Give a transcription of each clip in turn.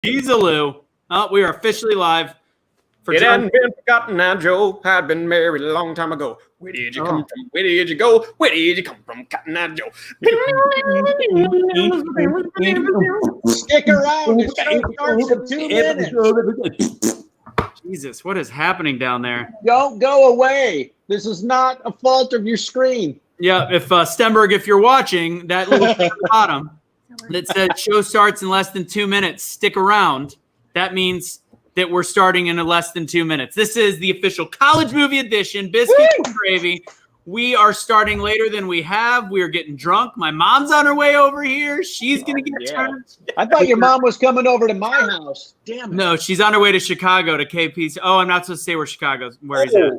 Peasaloo. Oh, we are officially live. It hadn't been forgotten now, Joe. I'd been married a long time ago. Where did you come from? Where did you go? Where did you come from, Cotton Eye Joe? Stick around. The show starts in 2 minutes. Jesus, what is happening down there? Don't go away. This is not a fault of your screen. Yeah, if Stenberg, if you're watching, that little thing at the bottom that says show starts in less than 2 minutes, stick around. That means that we're starting in less than 2 minutes. This is the official college movie edition, Biscuits and Gravy. We are starting later than we have. We are getting drunk. My mom's on her way over here. She's going to get turned. I thought your mom was coming over to my house. Damn it. No, she's on her way to Chicago to KPC. Oh, I'm not supposed to say where Chicago's. Where he's at.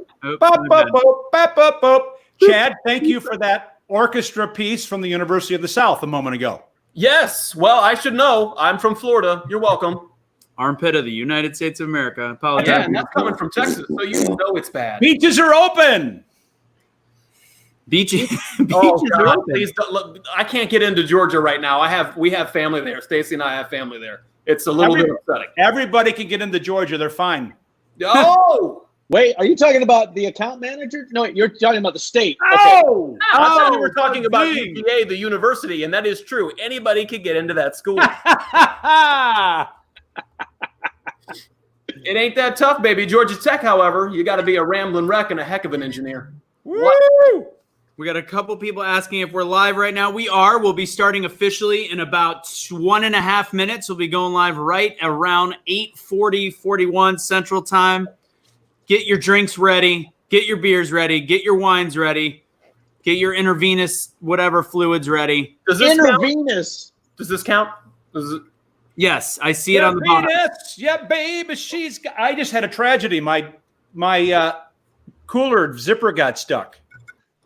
Chad, thank you for that orchestra piece from the University of the South a moment ago. Yes. Well, I should know. I'm from Florida. You're welcome. Armpit of the United States of America. I apologize. Yeah, and that's coming from Texas, so you know it's bad. Beaches are open. Beaches Oh, are God, open. please don't, look, I can't get into Georgia right now. We have family there. Stacy and I have family there. It's a little bit upsetting. Everybody can get into Georgia. They're fine. Oh! Wait, are you talking about the account manager? No, you're talking about the state. Oh! I thought you were talking about UVA, the university, and that is true. Anybody could get into that school. It ain't that tough, baby. Georgia Tech, however, you got to be a rambling wreck and a heck of an engineer. Woo! We got a couple people asking if we're live right now. We are. We'll be starting officially in about 1.5 minutes. We'll be going live right around 8:41 Central Time. Get your drinks ready. Get your beers ready. Get your wines ready. Get your intravenous whatever fluids ready. Does this Intravenous. count? Does this count? Does it? Yes, I see it on the bottom. Yeah, babe. I just had a tragedy. My cooler zipper got stuck.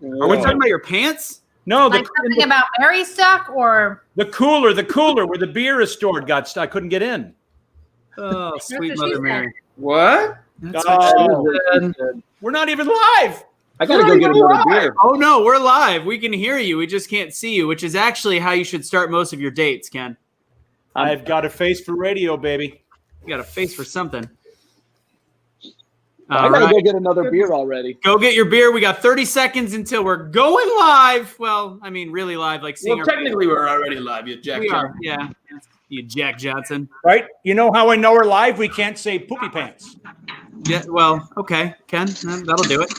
Are we talking about your pants? No, Like something about Mary stuck or the cooler where the beer is stored got stuck. I couldn't get in. Oh, sweet what she Mother said. Mary. What? That's what she said. We're not even live. I got to go get another beer. Oh, no, we're live. We can hear you. We just can't see you, which is actually how you should start most of your dates, Ken. I've got a face for radio, baby. You got a face for something. I got to go get another beer already. Go get your beer. We got 30 seconds until we're going live. Well, I mean, really live, like seeing Well, technically, we're already live. You Jack. We are, yeah. You Jack Johnson. Right? You know how I know we're live? We can't say poopy pants. Yeah, well, okay, Ken, that'll do it.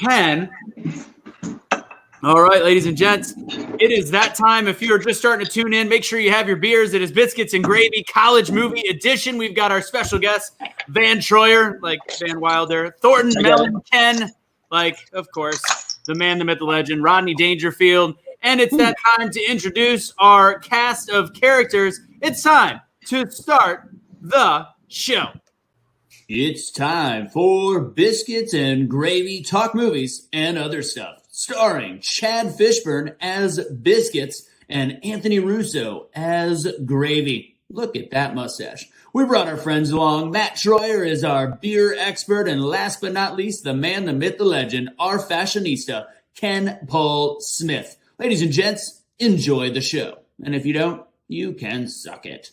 Ken. All right, ladies and gents, it is that time. If you're just starting to tune in, make sure you have your beers. It is Biscuits and Gravy College Movie Edition. We've got our special guest, Van Troyer, like Van Wilder, Thornton, Mellon, Ken, like, of course, the man, the myth, the legend, Rodney Dangerfield. And it's that time to introduce our cast of characters. It's time to start the show. It's time for Biscuits and Gravy Talk Movies and Other Stuff, starring Chad Fishburne as Biscuits and Anthony Russo as Gravy. Look at that mustache. We brought our friends along. Matt Troyer is our beer expert, and last but not least, the man, the myth, the legend, our fashionista, Ken Paul Smith. Ladies and gents, enjoy the show. And if you don't, you can suck it.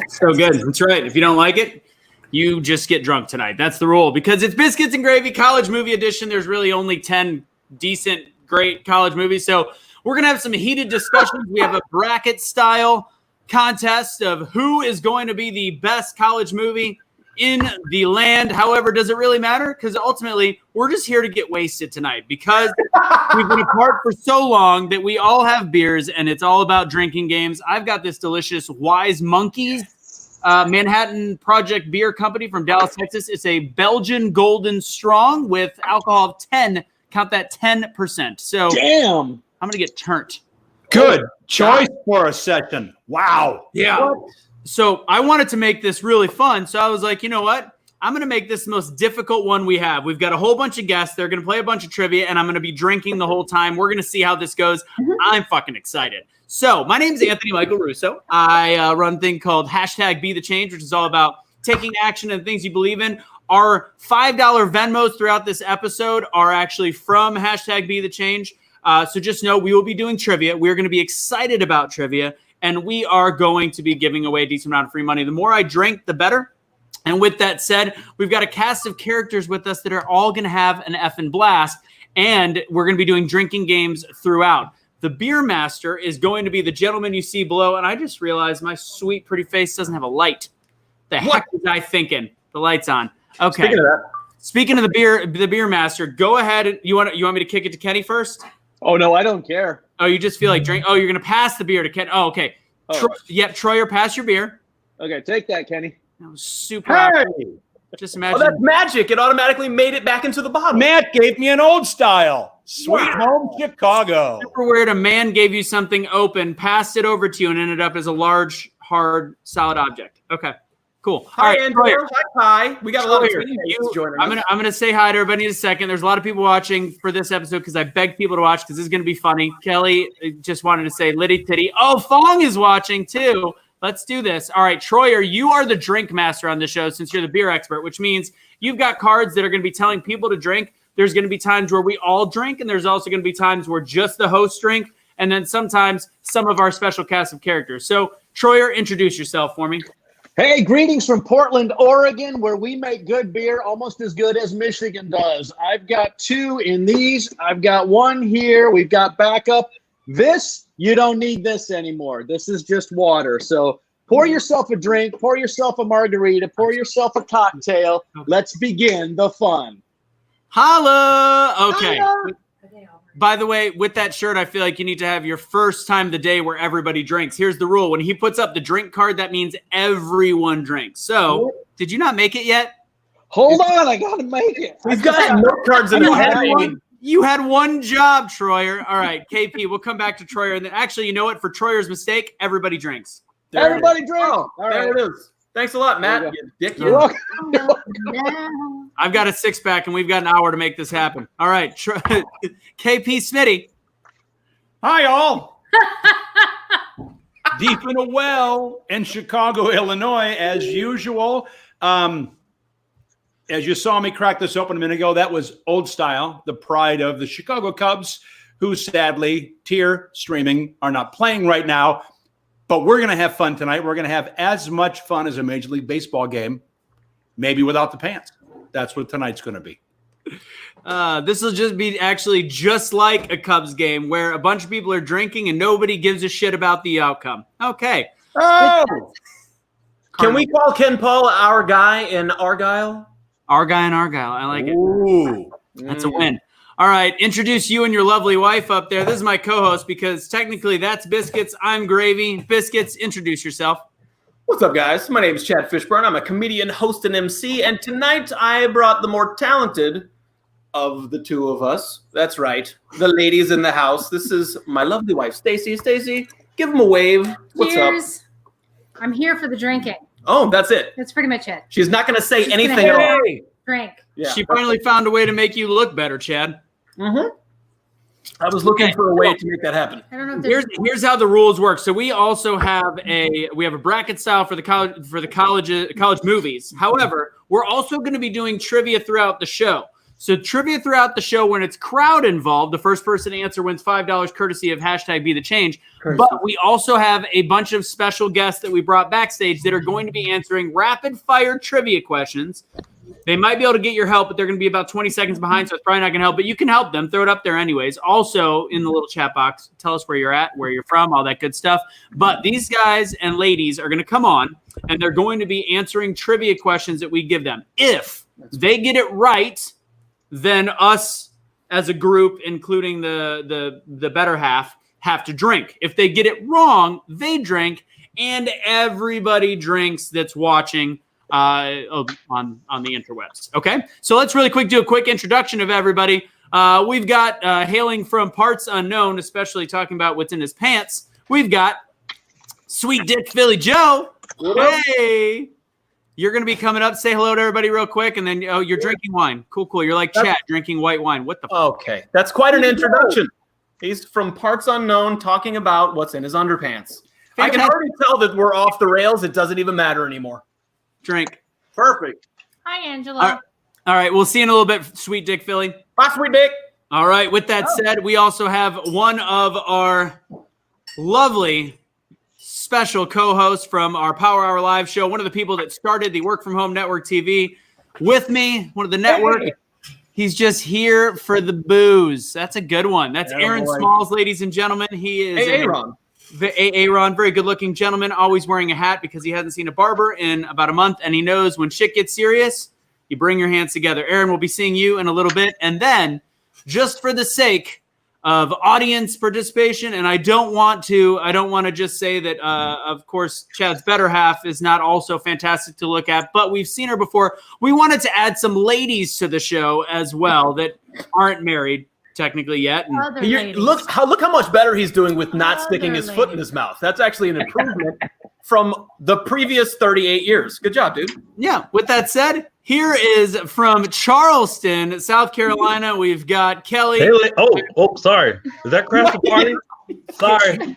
So good. That's right. If you don't like it, you just get drunk tonight. That's the rule. Because it's Biscuits and Gravy College Movie Edition. There's really only 10 decent, great college movies. So we're going to have some heated discussions. We have a bracket-style contest of who is going to be the best college movie in the land. However, does it really matter? Because ultimately, we're just here to get wasted tonight because we've been apart for so long that we all have beers and it's all about drinking games. I've got this delicious Wise Monkeys Manhattan Project Beer Company from Dallas, Texas. It's a Belgian Golden Strong with alcohol of 10. Count that 10%. So damn, I'm going to get turned. Good choice for a session. Wow. Yeah. So I wanted to make this really fun. So I was like, you know what? I'm going to make this the most difficult one we have. We've got a whole bunch of guests. They're going to play a bunch of trivia, and I'm going to be drinking the whole time. We're going to see how this goes. I'm fucking excited. So my name is Anthony Michael Russo. I run a thing called #BeTheChange, which is all about taking action and things you believe in. Our $5 Venmos throughout this episode are actually from #BeTheChange. So just know we will be doing trivia. We're going to be excited about trivia. and we are going to be giving away a decent amount of free money. The more I drink, the better. And with that said, we've got a cast of characters with us that are all going to have an effing blast, and we're going to be doing drinking games throughout. The beer master is going to be the gentleman you see below, and I just realized my sweet, pretty face doesn't have a light. The heck was I thinking? The light's on. Okay. Speaking of the beer master, go ahead. You want me to kick it to Kenny first? Oh no, I don't care. Oh, you just feel like drink. Oh, you're going to pass the beer to Kenny. Oh, okay. Oh. Troyer, pass your beer. Okay, take that, Kenny. That was super. Just imagine. Oh, that's magic. It automatically made it back into the bottle. Matt gave me an old style. Sweet Home Chicago. Super weird. A man gave you something open, passed it over to you, and ended up as a large, hard, solid object. Okay, cool. Hi, All right, Andrew. Hi. We got a lot of teammates joining us. I'm gonna say hi to everybody in a second. There's a lot of people watching for this episode because I begged people to watch because this is gonna be funny. Kelly just wanted to say Liddy Titty. Oh, Fong is watching too. Let's do this. All right, Troyer, you are the drink master on the show since you're the beer expert, which means you've got cards that are going to be telling people to drink. There's going to be times where we all drink, and there's also going to be times where just the hosts drink, and then sometimes some of our special cast of characters. So, Troyer, introduce yourself for me. Hey, greetings from Portland, Oregon, where we make good beer almost as good as Michigan does. I've got 2 in these. I've got 1 here. We've got backup. This, you don't need this anymore. This is just water. So pour yourself a drink, pour yourself a margarita, pour yourself a cocktail. Let's begin the fun. Holla! Okay. Holla! By the way, with that shirt, I feel like you need to have your first time of the day where everybody drinks. Here's the rule. When he puts up the drink card, that means everyone drinks. So, did you not make it yet? Hold on, I got to make it. He's got note cards in his hand. You had one job, Troyer. All right, KP, we'll come back to Troyer. And then actually, you know what? For Troyer's mistake, everybody drinks. Everybody drink. Oh, there it is. Thanks a lot, Matt. You dick. You're welcome. I've got a 6-pack, and we've got an hour to make this happen. All right, KP Smitty. Hi, all. Deep in a well in Chicago, Illinois, as usual. As you saw me crack this open a minute ago, that was Old Style, the pride of the Chicago Cubs, who sadly, tear streaming, are not playing right now. But we're going to have fun tonight. We're going to have as much fun as a Major League Baseball game, maybe without the pants. That's what tonight's going to be. This will just be actually just like a Cubs game where a bunch of people are drinking and nobody gives a shit about the outcome. Okay. Oh! Can we call Ken Paul our guy in Argyle? Our guy in Argyle. I like it. Ooh. That's a win. All right. Introduce you and your lovely wife up there. This is my co-host because technically that's Biscuits. I'm Gravy. Biscuits, introduce yourself. What's up, guys? My name is Chad Fishburne. I'm a comedian, host, and MC. And tonight I brought the more talented of the two of us. That's right. The ladies in the house. This is my lovely wife, Stacy. Stacy, give them a wave. What's Cheers. up? I'm here for the drinking. Oh, that's it. That's pretty much it. She's not going to say She's anything gonna at all. Drink. Yeah. She finally found a way to make you look better, Chad. Mm-hmm. I was looking for a way to make that happen. I don't know if there's Here's how the rules work. So we also have a bracket style for the college movies. However, we're also going to be doing trivia throughout the show. So trivia throughout the show, when it's crowd involved, the first person to answer wins $5 courtesy of #BeTheChange. But we also have a bunch of special guests that we brought backstage that are going to be answering rapid fire trivia questions. They might be able to get your help, but they're going to be about 20 seconds behind, so it's probably not going to help. But you can help them. Throw it up there anyways. Also, in the little chat box, tell us where you're at, where you're from, all that good stuff. But these guys and ladies are going to come on, and they're going to be answering trivia questions that we give them. If they get it right, then us as a group, including the better half, have to drink. If they get it wrong, they drink, and everybody drinks that's watching on the interwebs. Okay, so let's really quick do a quick introduction of everybody. We've got hailing from parts unknown, especially talking about what's in his pants. We've got Sweet Dick Philly Joe. Hey, you're going to be coming up. Say hello to everybody real quick, and then you're drinking wine. Cool. You're like Chad drinking white wine. What the? Okay, that's quite an introduction. He's from parts unknown, talking about what's in his underpants. I can already tell that we're off the rails. It doesn't even matter anymore. Drink. Perfect. Hi, Angela. All right, we'll see you in a little bit, Sweet Dick Philly. Bye, Sweet Dick. All right, with that said, we also have one of our lovely special co-host from our Power Hour Live show, one of the people that started the Work From Home Network TV with me, one of the network. Hey. He's just here for the booze. That's a good one. That's Aaron boy. Smalls, ladies and gentlemen. He is Aaron. Aaron, very good-looking gentleman, always wearing a hat because he hasn't seen a barber in about a month, and he knows when shit gets serious, you bring your hands together. Aaron, we'll be seeing you in a little bit, and then just for the sake of audience participation, and I don't want to just say that, of course, Chad's better half is not also fantastic to look at, but we've seen her before. We wanted to add some ladies to the show as well that aren't married technically yet. And Other ladies. Look how much better he's doing with not sticking his foot in his mouth. That's actually an improvement from the previous 38 years. Good job, dude. yeah, with that said, here is from Charleston, South Carolina. We've got Kelly. Sorry. Is that Craft Party? Sorry.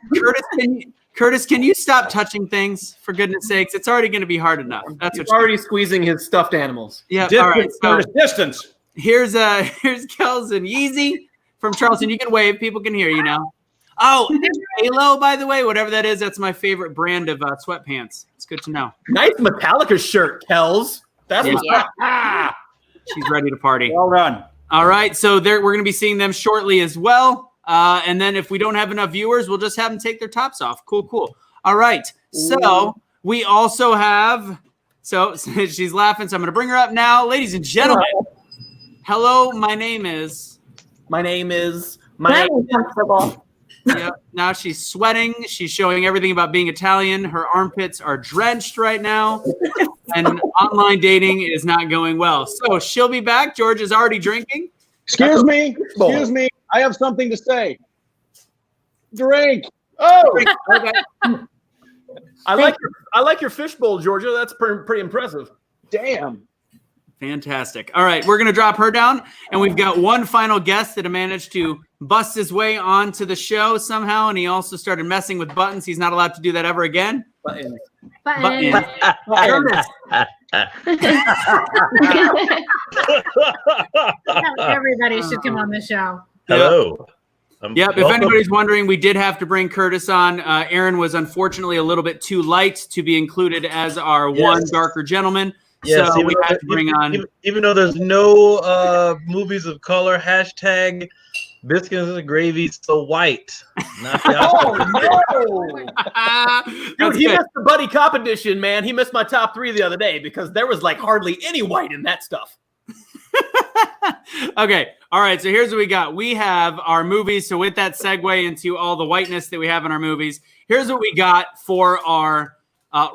Curtis, can you stop touching things, for goodness sakes? It's already going to be hard enough. That's He's what already squeezing his stuffed animals. Yeah, all right. So Distance. here's Kels and Yeezy from Charleston. You can wave. People can hear you now. Oh, Halo, by the way, whatever that is, that's my favorite brand of sweatpants. It's good to know. Nice Metallica shirt, Kells. That's what's up. She's ready to party. Well done. All right, so we're going to be seeing them shortly as well. And then if we don't have enough viewers, we'll just have them take their tops off. Cool. All right, so we also have – so she's laughing, so I'm going to bring her up now. Ladies and gentlemen, hello, my name is comfortable. Yep. Now she's sweating. She's showing everything about being Italian. Her armpits are drenched right now. And online dating is not going well. So she'll be back. George is already drinking. Excuse me. I have something to say. Drink. Oh, Okay. I like your fishbowl, Georgia. That's pretty impressive. Damn. Fantastic. All right, we're going to drop her down. And we've got one final guest that managed to bust his way onto the show somehow. And he also started messing with buttons. He's not allowed to do that ever again. Buttons. Buttons. Curtis. Everybody should come on the show. Hello. Yep. If anybody's wondering, we did have to bring Curtis on. Aaron was unfortunately a little bit too light to be included as our one darker gentleman. Yes, so we had to bring on. Even though there's no movies of color, hashtag Biscuits and Gravy so white. Not the Dude, he missed the Buddy Cop edition, man. He missed my top 3 the other day because there was like hardly any white in that stuff. Okay. All right. So here's what we got. We have our movies. So with that segue into all the whiteness that we have in our movies, here's what we got for our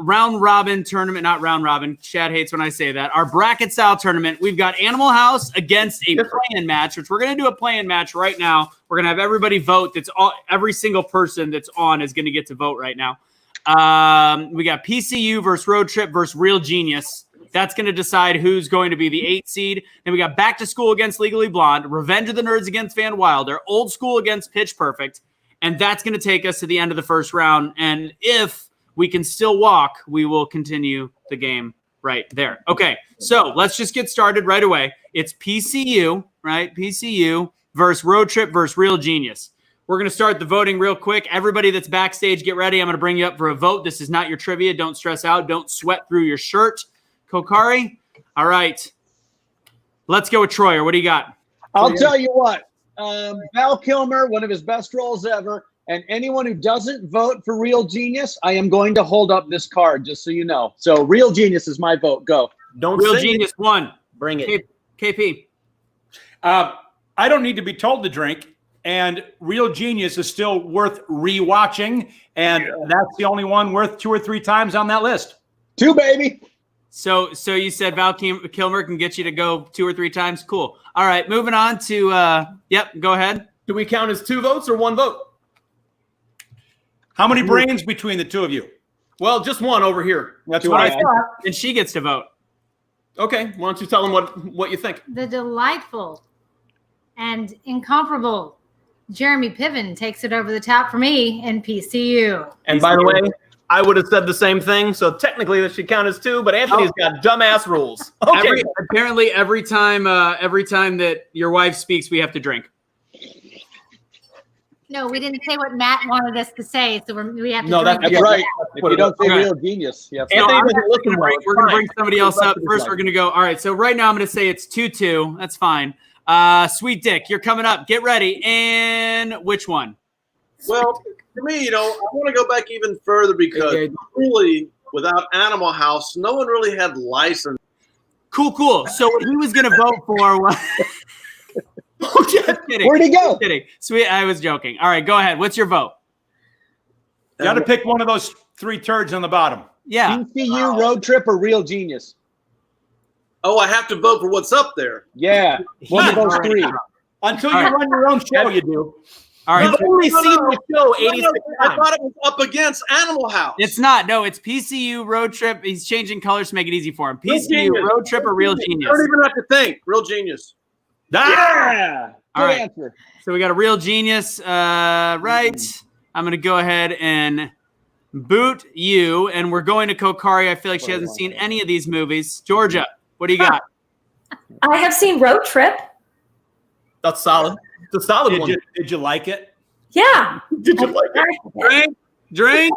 round robin tournament. Not round robin. Chad hates when I say that. Our bracket style tournament. We've got Animal House against a play-in match, which we're going to do a play-in match right now. We're going to have everybody vote. Every single person that's on is going to get to vote right now. We got PCU versus Road Trip versus Real Genius. That's going to decide who's going to be the 8 seed. Then we got Back to School against Legally Blonde, Revenge of the Nerds against Van Wilder, Old School against Pitch Perfect, and that's going to take us to the end of the first round. And if we can still walk, we will continue the game right there. Okay, so let's just get started right away. It's PCU, right? PCU versus Road Trip versus Real Genius. We're going to start the voting real quick. Everybody that's backstage, get ready. I'm going to bring you up for a vote. This is not your trivia. Don't stress out. Don't sweat through your shirt. Kokari? All right. Let's go with Troyer. What do you got? I'll tell you what. Val Kilmer, one of his best roles ever. And anyone who doesn't vote for Real Genius, I am going to hold up this card, just so you know. So Real Genius is my vote. Go. Don't Real sing Genius it. won. Bring it. KP. I don't need to be told to drink, and Real Genius is still worth rewatching, and that's the only one worth 2 or 3 times on that list. 2, baby. So you said Val Kilmer can get you to go 2 or 3 times? Cool. All right, moving on to, go ahead. Do we count as 2 votes or 1 vote? How many brains between the two of you? Well, just 1 over here. That's what I think. And she gets to vote. Okay, why don't you tell them what you think? The delightful and incomparable Jeremy Piven takes it over the top for me in PCU. And by the way, I would have said the same thing, so technically that should count as 2, but Anthony's got dumbass rules. Okay. Apparently, every time that your wife speaks, we have to drink. No, we didn't say what Matt wanted us to say, so we have to. No, drink that's That's it. right. If you don't say Okay. real genius, you have to. No, Anthony I'm doesn't actually listen gonna well. bring- It's we're going to fine. bring somebody else up. First, Fine. we're going to go. All right, so right now I'm going to say it's 2-2. That's fine. Sweet Dick, you're coming up. Get ready. And which one? Well, for me, I want to go back even further because Okay. really, without Animal House, no one really had license. Cool. So what he was going to vote for was. Just kidding. Where'd he go? Just kidding. Sweet. I was joking. All right, go ahead. What's your vote? You got to pick one of those 3 turds on the bottom. Yeah. PCU, Road Trip, or Real Genius? Oh, I have to vote for what's up there. Yeah, one of those All right. 3. Until you All right. run your own show, you do. All right. You've only No, seen no. the show No, 86 I times. thought it was up against Animal House. It's not. No, it's PCU Road Trip. He's changing colors to make it easy for him. Real PCU Genius. Road Trip or Real You Genius. don't even have to think. Real genius. Yeah. Good All right. answer. So we got a Real Genius, right? I'm going to go ahead and boot you, and we're going to Kokari. I feel like she hasn't seen any of these movies. Georgia, what do you got? I have seen Road Trip. That's solid. It's a solid one. Did you like it? Yeah. Did you like it? Drink.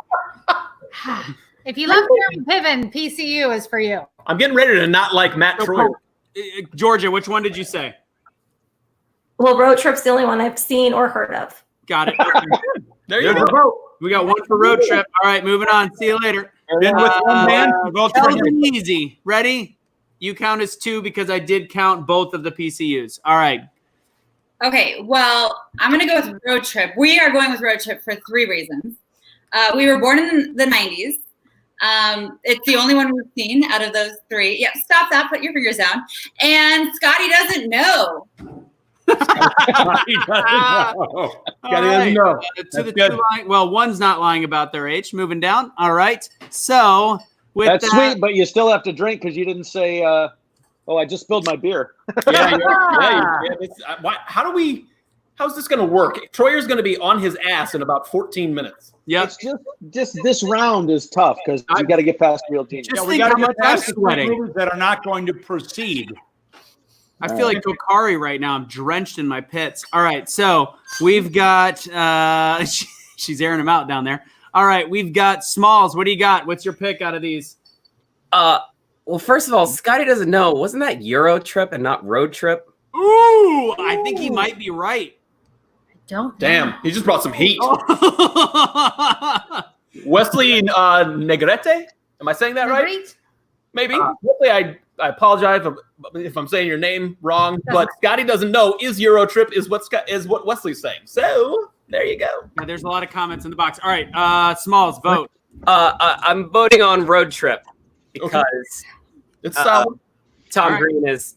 If you love Jeremy Piven, PCU is for you. I'm getting ready to not like Matt Troy. Georgia, which one did you say? Well, Road Trip's the only one I've seen or heard of. Got it. There you There's go. a vote. We got one for Road Trip. All right, moving on. See you later. Then with one man, you vote for That was him. easy. Ready? You count as 2 because I did count both of the PCUs. All right. Okay, well, I'm going to go with Road Trip. We are going with Road Trip for 3 reasons. We were born in the 90s. It's the only one we've seen out of those 3. Yeah, stop that. Put your fingers down. And Scotty doesn't know. He doesn't know. Gotta know. To That's the good. 2 lying. Well, one's not lying about their age. Moving down. All right. So with That's that, sweet, but you still have to drink because you didn't say, oh, I just spilled my beer. How's this going to work? Troyer's going to be on his ass in about 14 minutes. Yep. It's just this round is tough because you got to get past Real Genius. Just We think got how to much get I'm past the sweating. movies that are not going to proceed. I feel like Kokari right now. I'm drenched in my pits. All right, so we've got she's airing them out down there. All right, we've got Smalls. What do you got? What's your pick out of these? Well, first of all, Scotty doesn't know. Wasn't that Euro Trip and not Road Trip? Ooh, I think he might be right. Don't. Damn, he just brought some heat. Oh. Wesley Negrete? Am I saying that right? Great. Maybe. Wesley, I apologize if I'm saying your name wrong, but Scotty doesn't know. Is Euro Trip is what Wesley's saying. So there you go. Yeah, there's a lot of comments in the box. All right, Smalls, vote. I'm voting on Road Trip because It's solid. Tom All right. Green is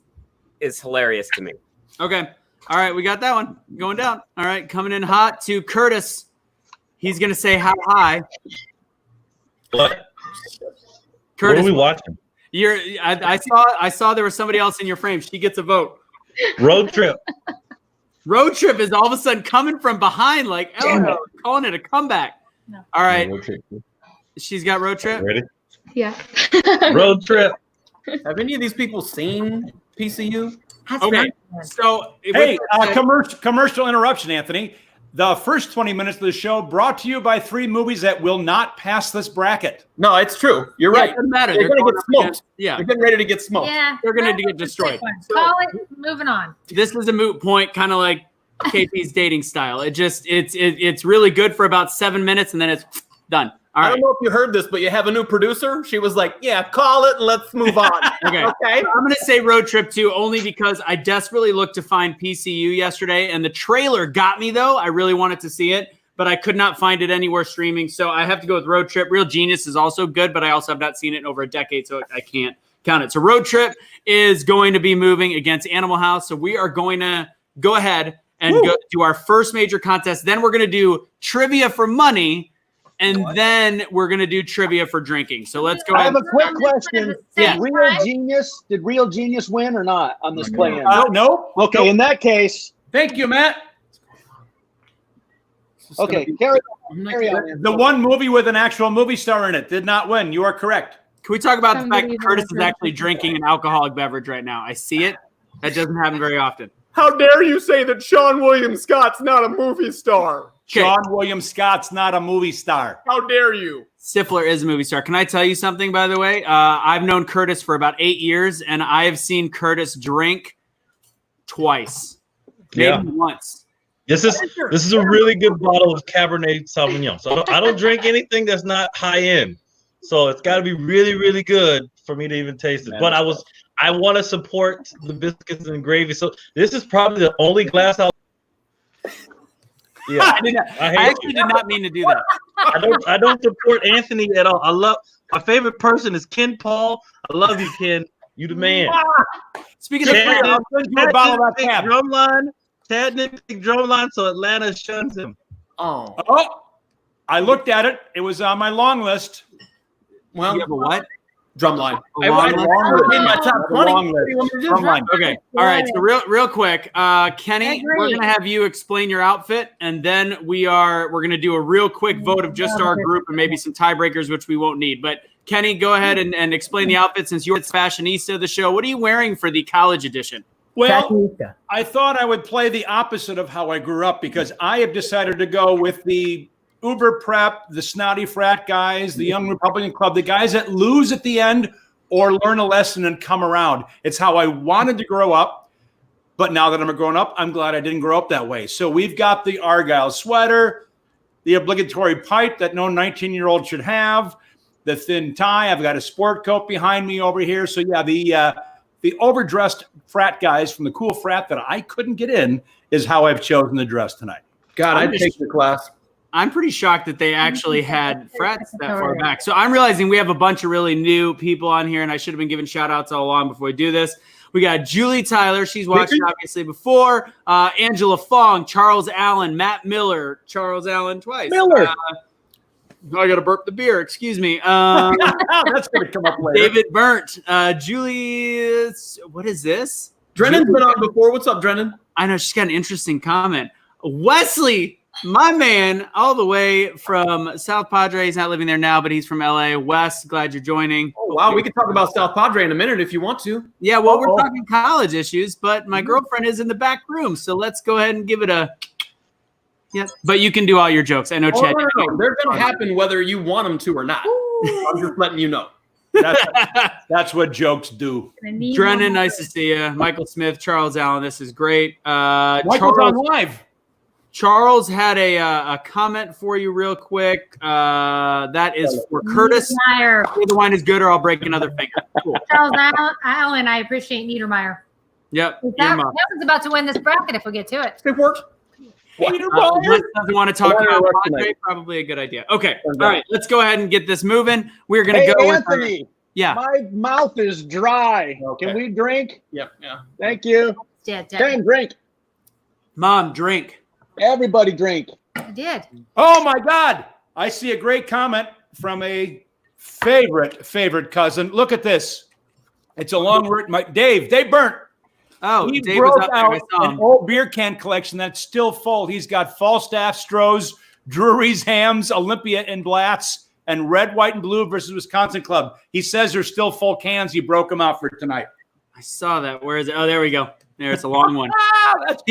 hilarious to me. Okay. All right, we got that one going down. All right, coming in hot to Curtis. He's gonna say how high. What? Curtis, What are we watching? I saw there was somebody else in your frame. She gets a vote. Road Trip. Road Trip is all of a sudden coming from behind, like calling it a comeback. No. All right, Road Trip. she's got Road Trip. Ready? Yeah. Road Trip. Have any of these people seen PCU? That's Okay, right. so Hey, commercial interruption, Anthony. The first 20 minutes of the show brought to you by 3 movies that will not pass this bracket. No, it's true. You're yeah, right. it doesn't matter. They're going to going get up smoked. against- Yeah, They're getting ready to get smoked. Yeah. They're gonna that's get a destroyed. good one. So- Call it. Moving on. this is a moot point, kind of like KP's dating style. It's really good for about 7 minutes, and then it's done. All I right. don't know if you heard this, but you have a new producer. She was like, yeah, call it and let's move on. Okay. Okay. I'm going to say Road Trip 2 only because I desperately looked to find PCU yesterday, and the trailer got me, though. I really wanted to see it, but I could not find it anywhere streaming, so I have to go with Road Trip. Real Genius is also good, but I also have not seen it in over a decade, so I can't count it. So Road Trip is going to be moving against Animal House, so we are going to go ahead and go do our first major contest. Then we're going to do trivia for money, and then we're going to do trivia for drinking. So let's go I ahead. have a quick question. Yeah. Did Real Genius win or not on this play-in? No. Okay, in that case, Thank you, Matt. okay, carry on. The one movie with an actual movie star in it did not win. You are correct. Can we talk about the fact Somebody that Curtis who is has actually drinking an alcoholic beverage right now? I see it. That doesn't happen very often. How dare you say that Sean William Scott's not a movie star? Sean William Scott's not a movie star. How dare you? Stifler is a movie star. Can I tell you something, by the way? I've known Curtis for about 8 years, and I have seen Curtis drink twice. Maybe once. This is a really good bottle of Cabernet Sauvignon. So I don't drink anything that's not high end. So it's got to be really, really good for me to even taste it. But I want to support the Biscuits and Gravy. So this is probably the only glass I'll. Yeah, I actually did not mean to do that. I don't support Anthony at all. I love my favorite person is Ken Paul. I love you, Ken. You the man. Speaking of, I'll send you a bottle of that drumline. Chad didn't pick drumline, so Atlanta shuns him. Oh, I looked at it. It was on my long list. well, you have a what? Drumline. A long list? In my top 20. Drumline. Okay. All right. So real quick, Kenny, we're gonna have you explain your outfit, and then we're gonna do a real quick vote of just our group and maybe some tiebreakers, which we won't need. But Kenny, go ahead and explain the outfit since you're the fashionista of the show. What are you wearing for the college edition? Well, I thought I would play the opposite of how I grew up because I have decided to go with the uber prep, the snotty frat guys, the young Republican club, the guys that lose at the end or learn a lesson and come around. It's how I wanted to grow up. But now that I'm a grown up, I'm glad I didn't grow up that way. So we've got the Argyle sweater, the obligatory pipe that no 19-year-old should have, the thin tie. I've got a sport coat behind me over here. So yeah, the overdressed frat guys from the cool frat that I couldn't get in is how I've chosen to dress tonight. God, I'd take the class. I'm pretty shocked that they actually had frats that far back. So I'm realizing we have a bunch of really new people on here, and I should have been giving shout outs all along before we do this. We got Julie Tyler. She's watched it obviously before. Angela Fong, Charles Allen, Matt Miller, Charles Allen twice. Miller. I got to burp the beer. Excuse me. That's going to come up later. David Burnt. Julius. What is this? Drennan's been on before. What's up, Drennan? I know. She's got an interesting comment. Wesley, my man, all the way from South Padre. He's not living there now, but he's from LA. Wes, glad you're joining. Oh, wow. We can talk about South Padre in a minute if you want to. Yeah, well, we're talking college issues, but my girlfriend is in the back room, so let's go ahead and give it a. Yes, but you can do all your jokes. I know, Chad. No. They're going to happen whether you want them to or not. I'm just letting you know. That's what jokes do. Drennan, nice to see you. Michael Smith, Charles Allen, this is great. Michael's on live. Charles had a comment for you real quick. That is for Curtis. Either the wine is good or I'll break another finger. Cool. Charles Allen, I appreciate Niedermeyer. Yep. Kevin's about to win this bracket if we get to it. It worked. Doesn't want to talk about Padre, probably a good idea. Okay. All right. Let's go ahead and get this moving. We're going to go Anthony, yeah. My mouth is dry. Okay. Can we drink? Yep. Yeah. Thank you. Yeah, Ken, drink. Mom, drink. Everybody drink. I did. Oh, my God. I see a great comment from a favorite cousin. Look at this. It's a long word. Dave Burnt. Oh, he Dave broke was up there. out an old beer can collection that's still full. He's got Falstaff, Stroh's, Drury's, Hams, Olympia, and Blatz, and Red, White, and Blue versus Wisconsin Club. He says there's still full cans. He broke them out for tonight. I saw that. Where is it? Oh, there we go. There's a long one. That's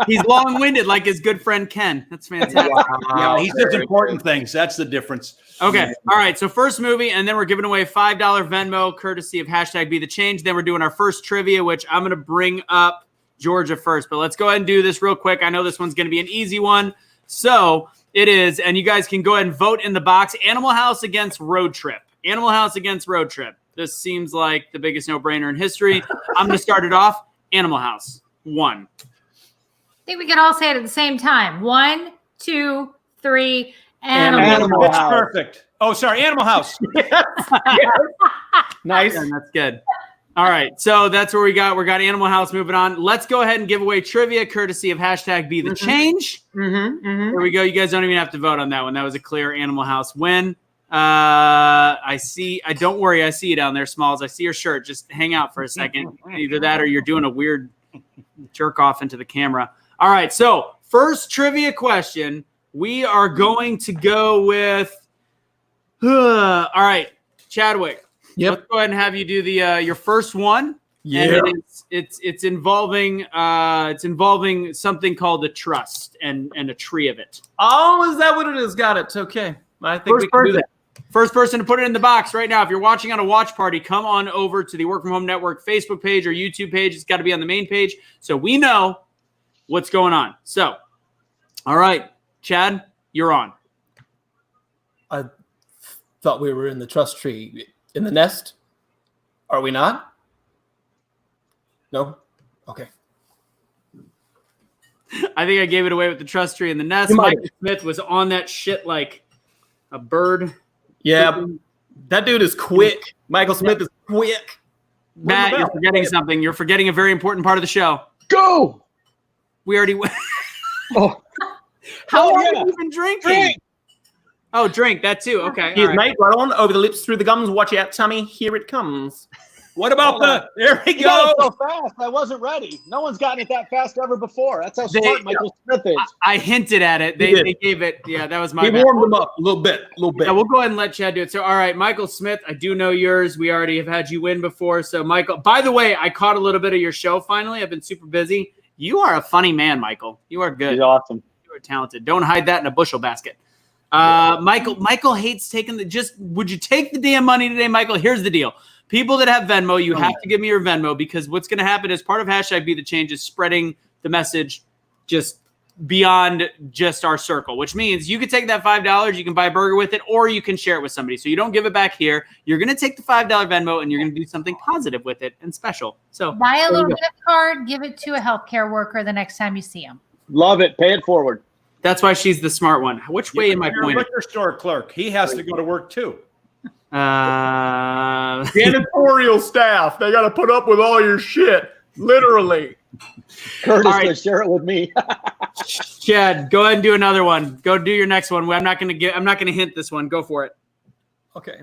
he's long-winded like his good friend Ken. That's fantastic. Yeah, he says important things. That's the difference. Okay. All right. So first movie, and then we're giving away $5 Venmo, courtesy of #BeTheChange. Then we're doing our first trivia, which I'm going to bring up Georgia first. But let's go ahead and do this real quick. I know this one's going to be an easy one. So it is, and you guys can go ahead and vote in the box. Animal House against Road Trip. Animal House against Road Trip. This seems like the biggest no-brainer in history. I'm going to start it off. Animal House. 1. I think we could all say it at the same time. 1, 2, 3. Animal That's House. perfect. Oh, sorry. Animal House. Yes. Nice. Yeah, that's good. All right. So that's where we got Animal House. Moving on. Let's go ahead and give away trivia courtesy of #BeTheChange. There we go. You guys don't even have to vote on that one. That was a clear Animal House win. Don't worry. I see you down there, Smalls. I see your shirt. Just hang out for a second. Either that or you're doing a weird jerk off into the camera. All right. So first trivia question, we are going to go with, all right, Chadwick. Yep. Let's go ahead and have you do the your first one. Yeah. And it's involving something called a trust and a tree of it. Oh, is that what it is? Got it. Okay. I think First we can do person. that. First person to put it in the box right now. If you're watching on a watch party, come on over to the Work From Home Network Facebook page or YouTube page. It's got to be on the main page so we know what's going on. So, all right, Chad, you're on. I thought we were in the trust tree. In the nest? Are we not? No? Okay. I think I gave it away with the trust tree in the nest. Michael Smith was on that shit like a bird. Yeah, that dude is quick. Michael Smith is quick. Matt, you're forgetting something. You're forgetting a very important part of the show. Go! We already went. Oh. How are yeah. you even drinking? Drink. Oh, drink. That too. Okay. Here's all right. mate, right on. Over the lips, through the gums. Watch out, tummy. Here it comes. What about there we You got go. it so fast. I wasn't ready. No one's gotten it that fast ever before. That's how smart Michael Smith is. I hinted at it. They gave it. Yeah, that was my He bad. warmed them up a little bit. Yeah, we'll go ahead and let Chad do it. So, all right, Michael Smith, I do know yours. We already have had you win before. So, Michael, by the way, I caught a little bit of your show finally. I've been super busy. You are a funny man, Michael. You are good. He's awesome. You are talented. Don't hide that in a bushel basket. Michael hates taking would you take the damn money today, Michael? Here's the deal. People that have Venmo, you have to give me your Venmo because what's going to happen is part of hashtag Be the Change is spreading the message just beyond just our circle, which means you can take that $5, you can buy a burger with it, or you can share it with somebody. So you don't give it back here. You're going to take the $5 Venmo and you're going to do something positive with it and special. So Buy a little gift card, give it to a healthcare worker the next time you see them. Love it. Pay it forward. that's why she's the smart one. Which way am I You're a pointing? liquor store clerk. He has to go to work too. Janitorial staff. They got to put up with all your shit. Literally. Curtis, share it with me. Chad, go ahead and do another one. Go do your next one. I'm not gonna hint this one. Go for it. Okay.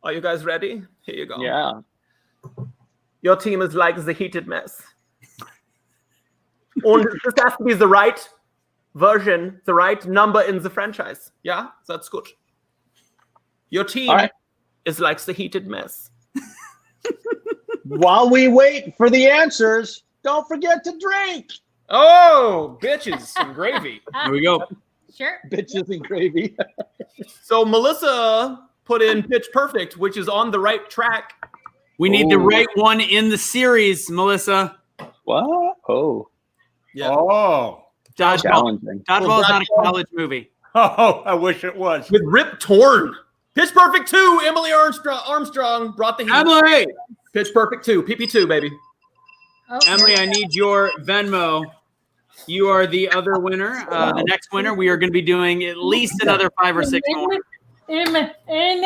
Are you guys ready? Here you go. Yeah. Your team is like the heated mess. And this has to be the right version, the right number in the franchise. Yeah, that's good. Your team is like the heated mess. While we wait for the answers, don't forget to drink. Oh, bitches and gravy. Here we go. Sure. Bitches and gravy. So Melissa put in Pitch Perfect, which is on the right track. We need the right one in the series, Melissa. What? Oh. Yeah. Oh. Dodgeball. Challenging. Dodgeball is not a college movie. Oh, I wish it was. With Rip Torn. Pitch Perfect 2, Emily Armstrong brought the heat. Emily! Pitch Perfect 2, PP2, baby. Okay. Emily, I need your Venmo. You are the other winner. The next winner, we are going to be doing at least another 5 or 6 more. Ring the bell. Ring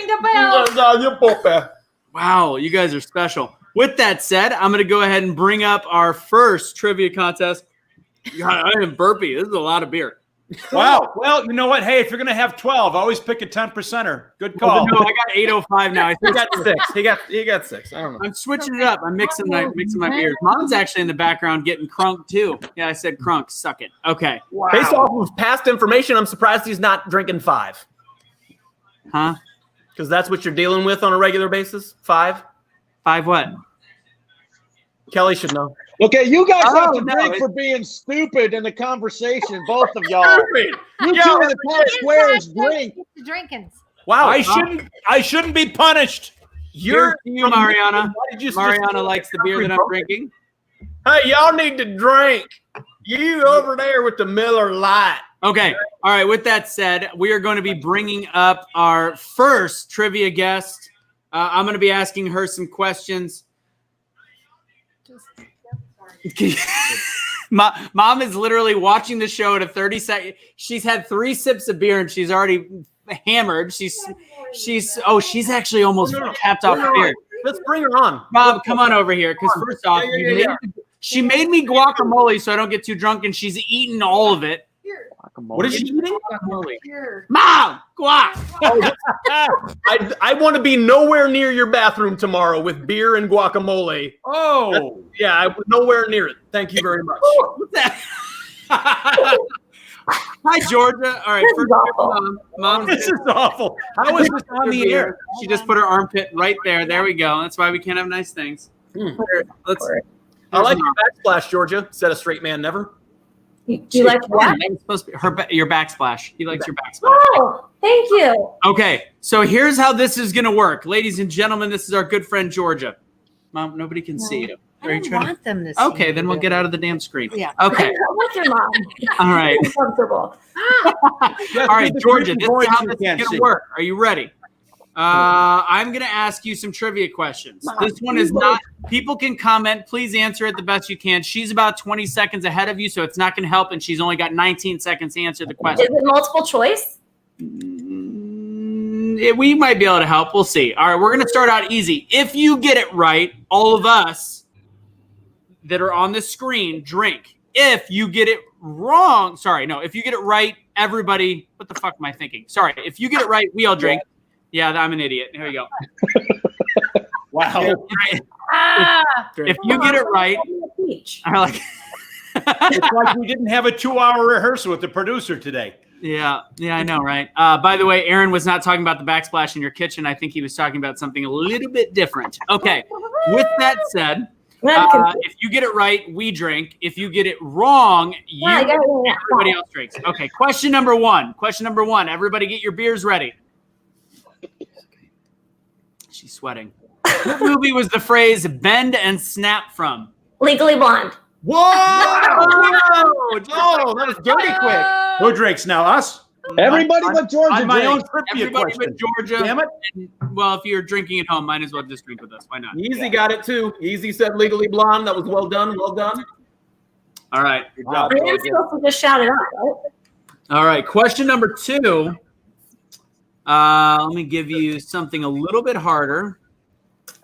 the bell. Wow, you guys are special. With that said, I'm going to go ahead and bring up our first trivia contest. God, I am burpy. This is a lot of beer. Wow. Well, you know what? Hey, if you're going to have 12, always pick a 10%er. Good Oh, call. no, I got 805 now. I He think got 6. He got 6. I don't know. I'm switching it up. I'm mixing my beers. Mom's actually in the background getting crunk too. Yeah, I said crunk. Suck it. Okay. Wow. Based off of past information, I'm surprised he's not drinking 5. Huh? Because that's what you're dealing with on a regular basis? 5? 5 what? Kelly should know. Okay, you guys have to no, drink it's- for being stupid in the conversation, both of y'all. Stupid. You Yeah, two in the top squares drink. The drinkings. Wow. I shouldn't be punished. Here's to you, Mariana. Why did you Mariana likes the beer that I'm drinking. Hey, y'all need to drink. You over there with the Miller Lite. Okay. All right. With that said, we are going to be bringing up our first trivia guest. I'm going to be asking her some questions. Mom is literally watching the show at a 30-second. She's had 3 sips of beer and she's already hammered. She's actually almost capped off the beer. Let's bring her on. Mom, come on over here. Because first off, she made me guacamole so I don't get too drunk, and she's eaten all of it. What is she eating? Guacamole. Mom, guac. I want to be nowhere near your bathroom tomorrow with beer and guacamole. Oh. Yeah, I was nowhere near it. Thank you very much. Hi, Georgia. All right, This is first awful. Mom. This is awful. How is this on the air? She just put her armpit right there. There we go. That's why we can't have nice things. Let's. I like your backsplash, Georgia. Said a straight man never. Do you like what? It's supposed to be your backsplash. He likes your backsplash. Oh, thank you. Okay, so here's how this is going to work. Ladies and gentlemen, this is our good friend Georgia. Mom, nobody can see you. I don't want them to see Okay, then we'll get out of the damn screen. Yeah. Okay. What's your mom? All right. Comfortable. All right, Georgia, this is how this is going to work. Are you ready? I'm going to ask you some trivia questions. This one is not, people can comment. Please answer it the best you can. She's about 20 seconds ahead of you, so it's not going to help, and she's only got 19 seconds to answer the question. Is it multiple choice? We might be able to help. We'll see. All right, we're going to start out easy. If you get it right, all of us that are on the screen drink. If you get it wrong, if you get it right, everybody, what the fuck am I thinking? Sorry, if you get it right, we all drink. Yeah, I'm an idiot. Here we go. Wow. If you get it right, I like. It's like we didn't have a 2-hour rehearsal with the producer today. Yeah, I know, right? By the way, Aaron was not talking about the backsplash in your kitchen. I think he was talking about something a little bit different. Okay, with that said, if you get it right, we drink. If you get it wrong, everybody else drinks. Okay, question number one. Everybody get your beers ready. She's sweating. What movie was the phrase bend and snap from? Legally Blonde. Whoa! Oh, that was dirty quick. Who drinks now? Us? Everybody but Georgia. On my own trivia Everybody question. but Georgia. Damn it. Well, if you're drinking at home, might as well just drink with us. Why not? Easy got it too. Easy said Legally Blonde. That was well done. Well done. All right. Good job, I am Georgia. supposed to just shout it out, right? All right. Question number 2. Let me give you something a little bit harder.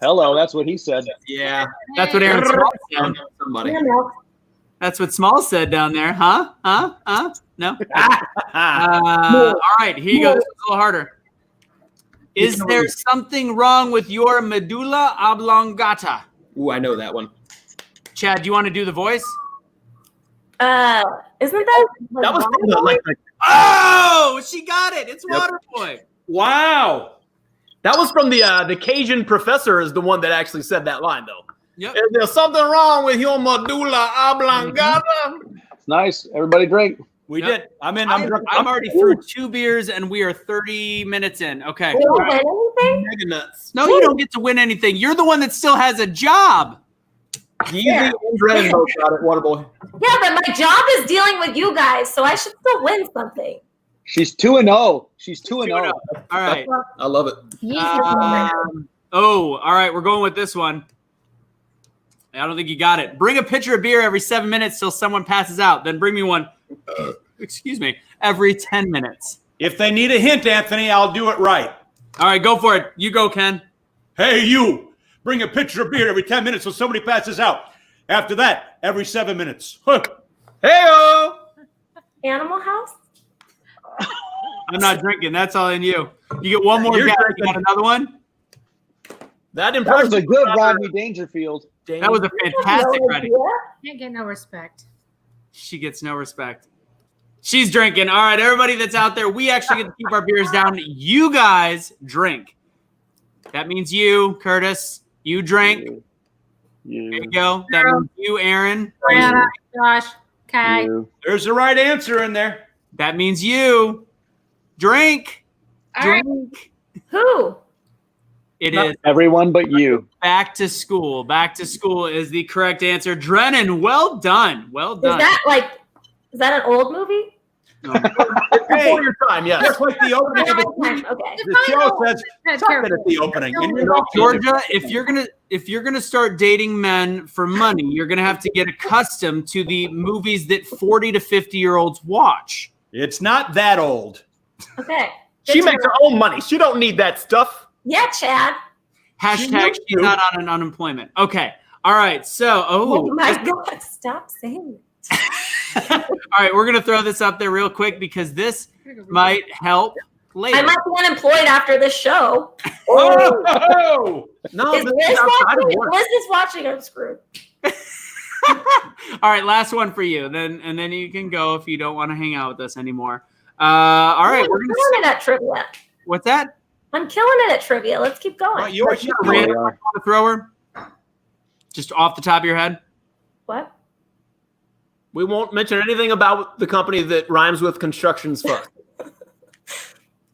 Hello, that's what he said. Yeah. That's what Aaron Small said. Somebody. That's what Small said down there. Huh? No? All right. Here you go. This is a little harder. Is there something wrong with your medulla oblongata? Ooh, I know that one. Chad, do you want to do the voice? Isn't that That was from the, Oh, she got it. It's Waterboy. Wow. That was from the Cajun professor is the one that actually said that line though. Yep. Is there something wrong with your medulla oblongata? It's nice. Everybody drink. We did. I'm drunk. I'm already through 2 beers and we are 30 minutes in. Okay. We don't win anything? Mega nuts. No, you don't get to win anything. You're the one that still has a job. Easy and Drennan both got it, Waterboy. Yeah, but my job is dealing with you guys, so I should still win something. She's 2-0. She's 2-0. All right. I love it. All right. We're going with this one. I don't think you got it. Bring a pitcher of beer every 7 minutes till someone passes out. Then bring me one, every 10 minutes. If they need a hint, Anthony, I'll do it right. All right, go for it. You go, Ken. Hey, you. Bring a pitcher of beer every 10 minutes till somebody passes out. After that, every 7 minutes. Hey-o! Animal House? I'm not drinking. That's all in you. You get one more guess. You got another one? That was a good Rodney Dangerfield. That was a fantastic Rodney. Can't get no respect. She gets no respect. She's drinking. All right, everybody that's out there, we actually get to keep our beers down. You guys drink. That means you, Curtis. You drink. There you go. That means you, Aaron. Brianna, Josh, Kai. There's the right answer in there. That means you. Drink. Drink. Who? It is everyone but you. Back to school. Back to school is the correct answer. Drennan, well done. Well done. Is that an old movie? No. Before your time, yes. Just like the opening of the show says something at the opening. And Georgia, if you're gonna start dating men for money, you're gonna have to get accustomed to the movies that 40 to 50-year-olds watch. It's not that old. Okay. She makes her own money. She don't need that stuff. Yeah, Chad. Hashtag she's not on an unemployment. Okay. All right. So, oh my God, stop saying it. All right, we're gonna throw this up there real quick because this might help later. I might be unemployed after this show. Oh! No, Liz is watching? I'm screwed. All right, last one for you. Then you can go if you don't want to hang out with us anymore. All right, I'm killing it at trivia. What's that? I'm killing it at trivia. Let's keep going. Oh, you a random thrower? Just off the top of your head? What? We won't mention anything about the company that rhymes with construction's fun.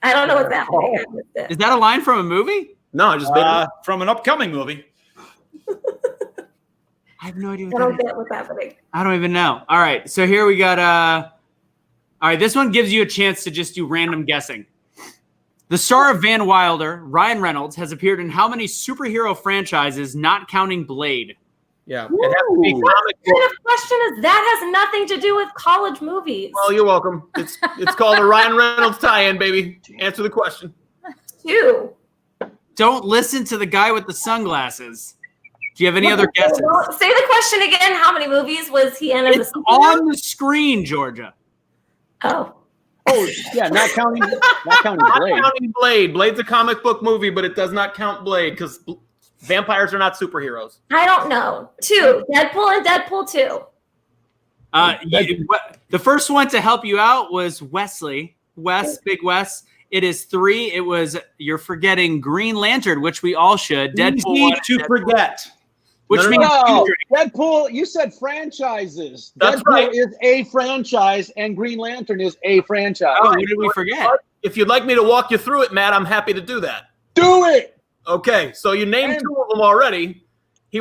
I don't know what's happening. Is that a line from a movie? No, I just made it. From an upcoming movie. I have no idea. I don't get what's happening. I don't even know. All right, so here we got. All right, this one gives you a chance to just do random guessing. The star of Van Wilder, Ryan Reynolds, has appeared in how many superhero franchises, not counting Blade? Yeah, it has to be comic What book. kind of question is that? Has nothing to do with college movies. Well, you're welcome. It's called a Ryan Reynolds tie-in, baby. Answer the question. 2. Don't listen to the guy with the sunglasses. Do you have any other guesses? Say the question again. How many movies was he in? It's on the screen, Georgia. Oh. Oh, yeah, not counting Blade. Not counting Blade. Blade's a comic book movie, but it does not count Blade because vampires are not superheroes. I don't know. 2. Deadpool and Deadpool 2. The first one to help you out was Wesley. Big Wes. It is 3. It was, you're forgetting Green Lantern, which we all should. Deadpool Easy to forget. Which means no, Deadpool, you said franchises. That's Deadpool right. is a franchise, and Green Lantern is a franchise. Oh, what did we forget? If you'd like me to walk you through it, Matt, I'm happy to do that. Do it! Okay, so you named 2 of them already. He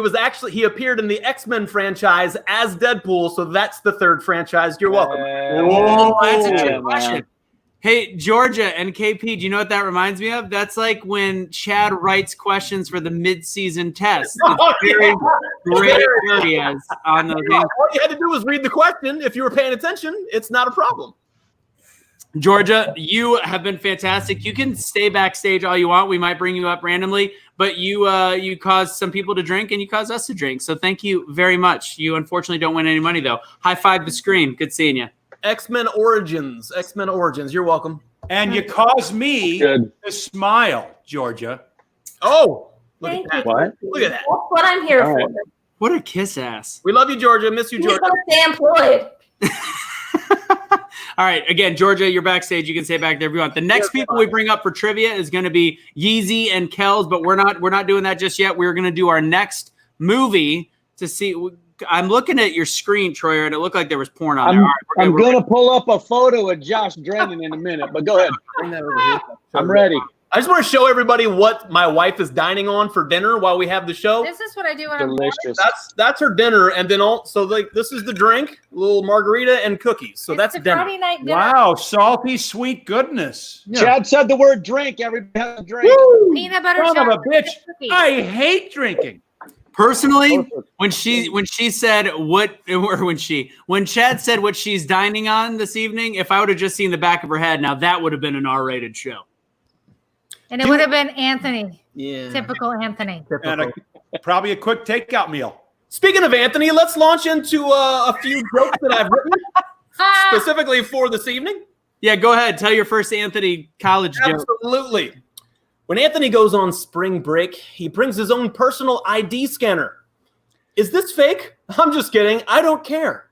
appeared in the X-Men franchise as Deadpool, so that's the 3rd franchise. You're welcome. Oh, that's a trick question. Hey, Georgia and KP, do you know what that reminds me of? That's like when Chad writes questions for the mid-season test. It's very great areas on those All you had to do was read the question. If you were paying attention, it's not a problem. Georgia, you have been fantastic. You can stay backstage all you want. We might bring you up randomly, but you caused some people to drink and you caused us to drink. So thank you very much. You unfortunately don't win any money, though. High five the screen. Good seeing you. X-Men Origins. You're welcome. And you caused me to smile, Georgia. Oh, look Thank at that. you. What? Look at that. That's what I'm here for. What a kiss ass. We love you, Georgia. Miss you, He's Georgia. gonna stay employed. All right. Again, Georgia, you're backstage. You can stay back there if you want. The next people we bring up for trivia is going to be Yeezy and Kells, but we're not doing that just yet. We're going to do our next movie to see. I'm looking at your screen, Troyer, and it looked like there was porn on there. All right, I'm going to pull up a photo of Josh Drennan in a minute, but go ahead. I'm ready. I just want to show everybody what my wife is dining on for dinner while we have the show. This is what I do when I'm Delicious. That's her dinner, and then also like this is the drink, a little margarita and cookies. So that's the dinner. Friday night dinner. Wow, salty, sweet goodness. Chad said the word drink. Everybody has a drink. Peanut butter Son of a chocolate bitch. cookies. I hate drinking. Personally, when she said what, or when Chad said what she's dining on this evening, if I would have just seen the back of her head, now that would have been an R-rated show. And it would have been Anthony. Yeah. Typical Anthony. And probably a quick takeout meal. Speaking of Anthony, let's launch into a few jokes that I've written specifically for this evening. Yeah, go ahead. Tell your first Anthony college joke. Absolutely. When Anthony goes on spring break, he brings his own personal ID scanner. Is this fake? I'm just kidding. I don't care.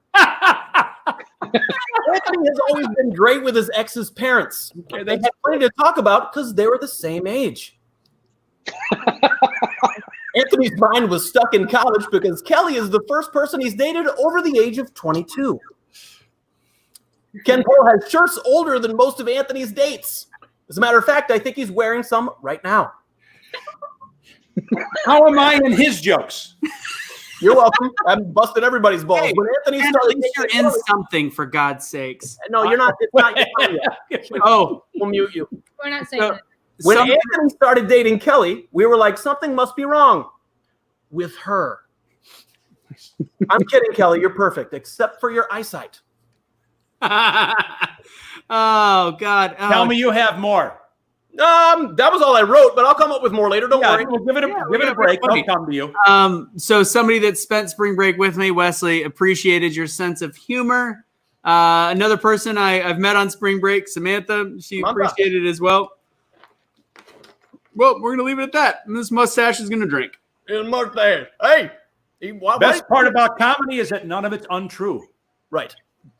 Anthony has always been great with his ex's parents. They had plenty to talk about because they were the same age. Anthony's mind was stuck in college because Kelly is the first person he's dated over the age of 22. Ken Poe has shirts older than most of Anthony's dates. As a matter of fact, I think he's wearing some right now. How am I in his jokes? You're welcome. I'm busting everybody's balls. Hey, when Anthony at started least you're dating in Kelly- something, for God's sakes. No, you're not. It's not your time yet. Oh, We'll mute you. We're not saying So- it. When Some- Anthony started dating Kelly, we were like, something must be wrong with her. I'm kidding, Kelly. You're perfect, except for your eyesight. Oh God! Tell me you have more. That was all I wrote, but I'll come up with more later. Don't worry. We'll give it a break. I'll come to you. So somebody that spent spring break with me, Wesley, appreciated your sense of humor. Another person I've met on spring break, Samantha, she appreciated it as well. Well, we're gonna leave it at that. And this mustache is gonna drink. Mustache. Hey, Best part about comedy is that none of it's untrue. Right.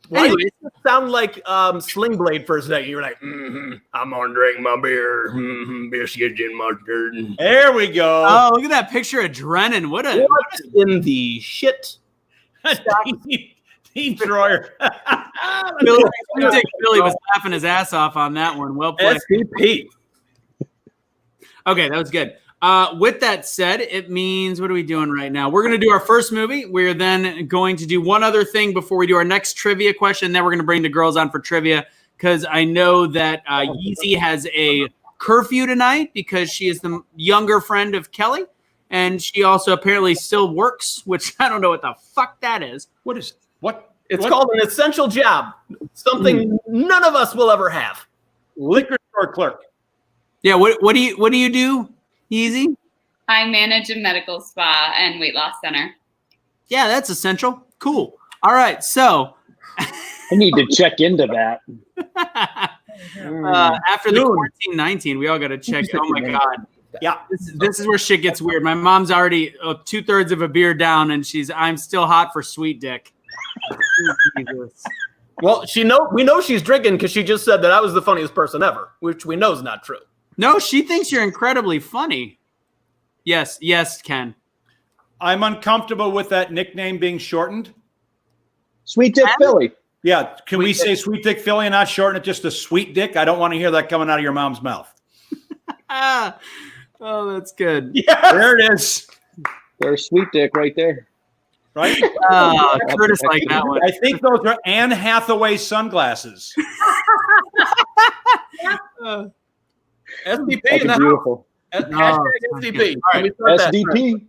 Why did it sound like Sling Blade for a second? You were like, I'm gonna drink my beer, biscuits and mustard. There we go. Oh, look at that picture of Drennan. What in the shit? Team Troyer. Billy was laughing his ass off on that one. Well played. SVP. Okay, that was good. With that said, it means, what are we doing right now? We're going to do our first movie. We're then going to do one other thing before we do our next trivia question. Then we're going to bring the girls on for trivia because I know that Yeezy has a curfew tonight because she is the younger friend of Kelly. And she also apparently still works, which I don't know what the fuck that is. What is what? It's called an essential job. Something none of us will ever have. Liquor store clerk. Yeah, what do you do? Easy. I manage a medical spa and weight loss center. Yeah, that's essential. Cool. All right, so I need to check into that. After the quarantine 19, we all got to check. Oh my god. Yeah, this is where shit gets weird. My mom's already 2/3 of a beer down, and I'm still hot for sweet dick. Jesus. Well, we know she's drinking because she just said that I was the funniest person ever, which we know is not true. No, she thinks you're incredibly funny. Yes, Ken. I'm uncomfortable with that nickname being shortened. Sweet Dick Philly. Yeah, can we say Sweet Dick Philly and not shorten it just to Sweet Dick? I don't want to hear that coming out of your mom's mouth. Oh, that's good. Yeah, there it is. There's Sweet Dick right there. Right? Curtis like that one. I think those are Anne Hathaway sunglasses. SDP in the beautiful. house. Hashtag SDP. All right. SDP.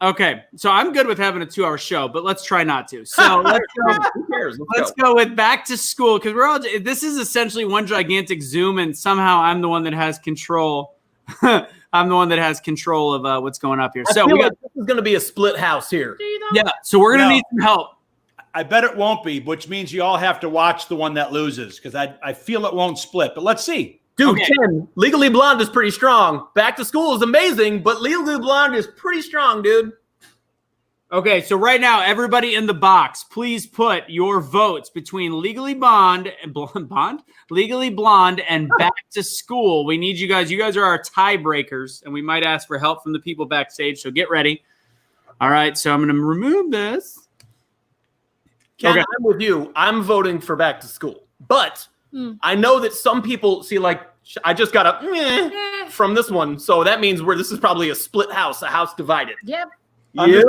Okay, so I'm good with having a 2-hour show, but let's try not to. So let's go. Who cares? Let's go with back to school because we're all. This is essentially one gigantic Zoom, and somehow I'm the one that has control. I'm the one that has control of what's going up here. So this is going to be a split house here. Yeah, so we're gonna need some help. I bet it won't be, which means you all have to watch the one that loses because I feel it won't split. But let's see. Dude, Ken, Legally Blonde is pretty strong. Back to School is amazing, but Legally Blonde is pretty strong, dude. Okay, so right now, everybody in the box, please put your votes between Legally Blonde and Back to School. We need you guys. You guys are our tiebreakers, and we might ask for help from the people backstage, so get ready. All right, so I'm going to remove this. Ken, I'm with you. I'm voting for Back to School, but I know that some people see I just got a from this one, so that means this is probably a split house, a house divided. Yep. Yep.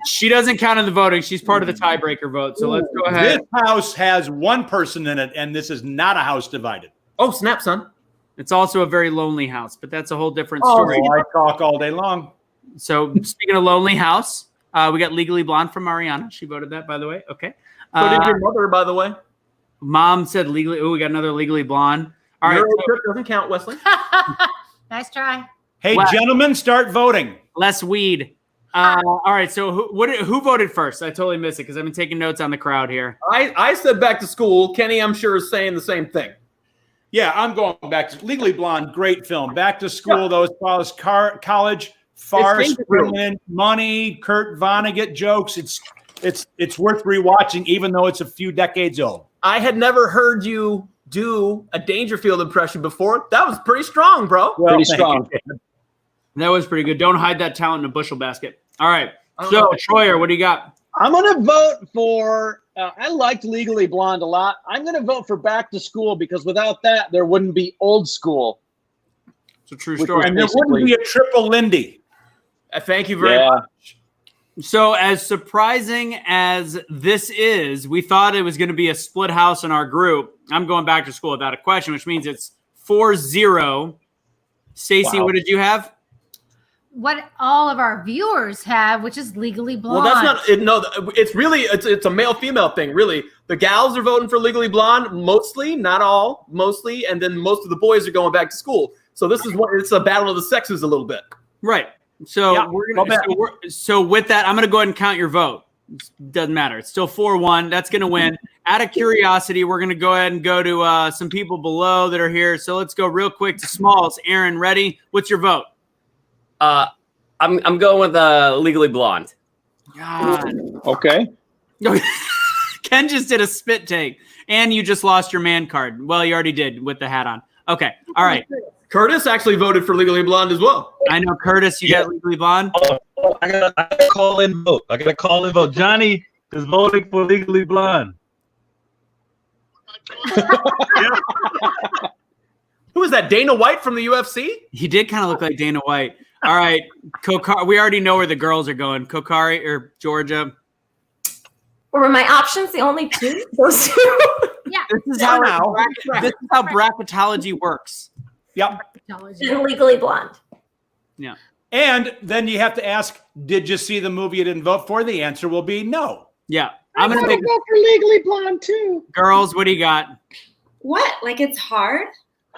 She doesn't count in the voting. She's part of the tiebreaker vote. So let's go ahead. This house has one person in it, and this is not a house divided. Oh, snap, son. It's also a very lonely house, but that's a whole different story. Oh, I talk all day long. So speaking of lonely house, we got Legally Blonde from Mariana. She voted that, by the way. Okay. So did your mother, by the way. Mom said legally. Oh, we got another Legally Blonde. All right. Trip doesn't count, Wesley. Nice try. Hey, gentlemen, start voting. Less weed. All right. So who voted first? I totally missed it because I've been taking notes on the crowd here. I said Back to School. Kenny, I'm sure, is saying the same thing. Yeah, I'm going back to Legally Blonde. Great film. Back to School, though, as far as college, farce, brilliant, money, Kurt Vonnegut jokes. It's worth rewatching, even though it's a few decades old. I had never heard you do a Dangerfield impression before. That was pretty strong, bro. Well, pretty strong. That was pretty good. Don't hide that talent in a bushel basket. All right. So, Troyer, what do you got? I'm going to vote for I liked Legally Blonde a lot. I'm going to vote for Back to School because without that, there wouldn't be Old School. It's a true story. And there wouldn't be a triple Lindy. Thank you very much. So as surprising as this is, we thought it was going to be a split house in our group. I'm going Back to School without a question, which means it's 4-0. Stacey, what did you have? What all of our viewers have, which is Legally Blonde. Well, that's not it. No, it's really it's a male-female thing. Really, the gals are voting for Legally Blonde mostly, not all, mostly, and then most of the boys are going Back to School. So this is it's a battle of the sexes a little bit. Right. So so with that, I'm going to go ahead and count your vote. It doesn't matter. It's still 4-1. That's going to win. Out of curiosity, we're going to go ahead and go to some people below that are here. So let's go real quick to Smalls. Aaron, ready? What's your vote? I'm going with Legally Blonde. God. Okay. Ken just did a spit take, and you just lost your man card. Well, you already did with the hat on. Okay. All right. Curtis actually voted for Legally Blonde as well. I know, Curtis, you got Legally Blonde. I gotta call in vote. Johnny is voting for Legally Blonde. Who is that? Dana White from the UFC? He did kind of look like Dana White. All right, we already know where the girls are going. Kokari or Georgia. Were my options the only two? Those two? Yeah. This is how bracketology works. Yep. And Legally Blonde. Yeah. And then you have to ask, did you see the movie you didn't vote for? The answer will be no. Yeah. I'm going to go for Legally Blonde, too. Girls, what do you got? What? Like it's hard?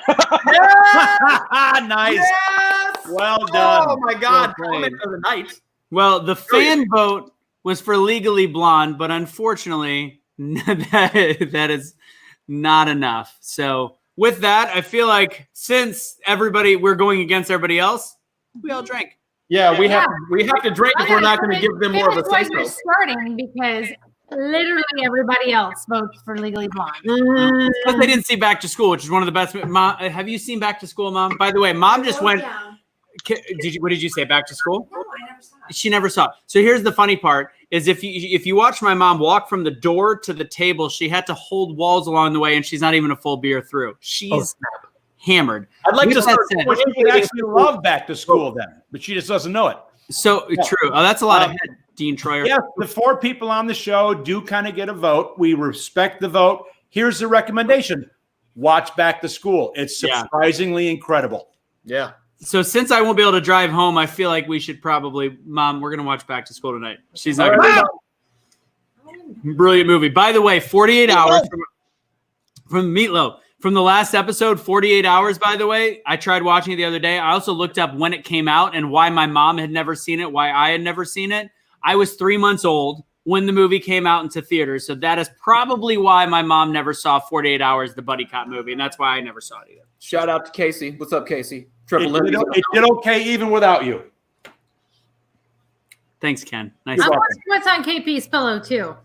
Nice. Yes! Well done. Oh, my God. Well played. Comment of the night. Well, the fan vote was for Legally Blonde, but unfortunately, that is not enough. So with that, I feel like since we're going against everybody else, we all drank. Yeah, we have to drink if we're not going to give them more of a say You're so. starting because literally everybody else votes for Legally Blonde. Because they didn't see Back to School, which is one of the best. Mom, have you seen Back to School, Mom? By the way, Mom just went. What did you say? Back to School? No, I never saw it. She never saw it. So here's the funny part: is if you watch my mom walk from the door to the table, she had to hold walls along the way, and she's not even a full beer through. She's hammered. I'd like With to that start. said- Well, she would actually love Back to School then, but she just doesn't know it. So true. Oh, that's a lot of head, Dean Troyer. Yes, the 4 people on the show do kind of get a vote. We respect the vote. Here's the recommendation. Watch Back to School. It's surprisingly incredible. Yeah. So since I won't be able to drive home, I feel like we should probably, Mom, we're going to watch Back to School tonight. She's not going to. Brilliant movie. By the way, 48 hours from Meatloaf. From the last episode, 48 hours, by the way. I tried watching it the other day. I also looked up when it came out and why my mom had never seen it, why I had never seen it. I was 3 months old when the movie came out into theaters. So that is probably why my mom never saw 48 Hours, the buddy cop movie. And that's why I never saw it either. Shout out to Casey. What's up, Casey? It did okay even without you. Thanks, Ken. Nice. I'm watching what's on KP's pillow, too.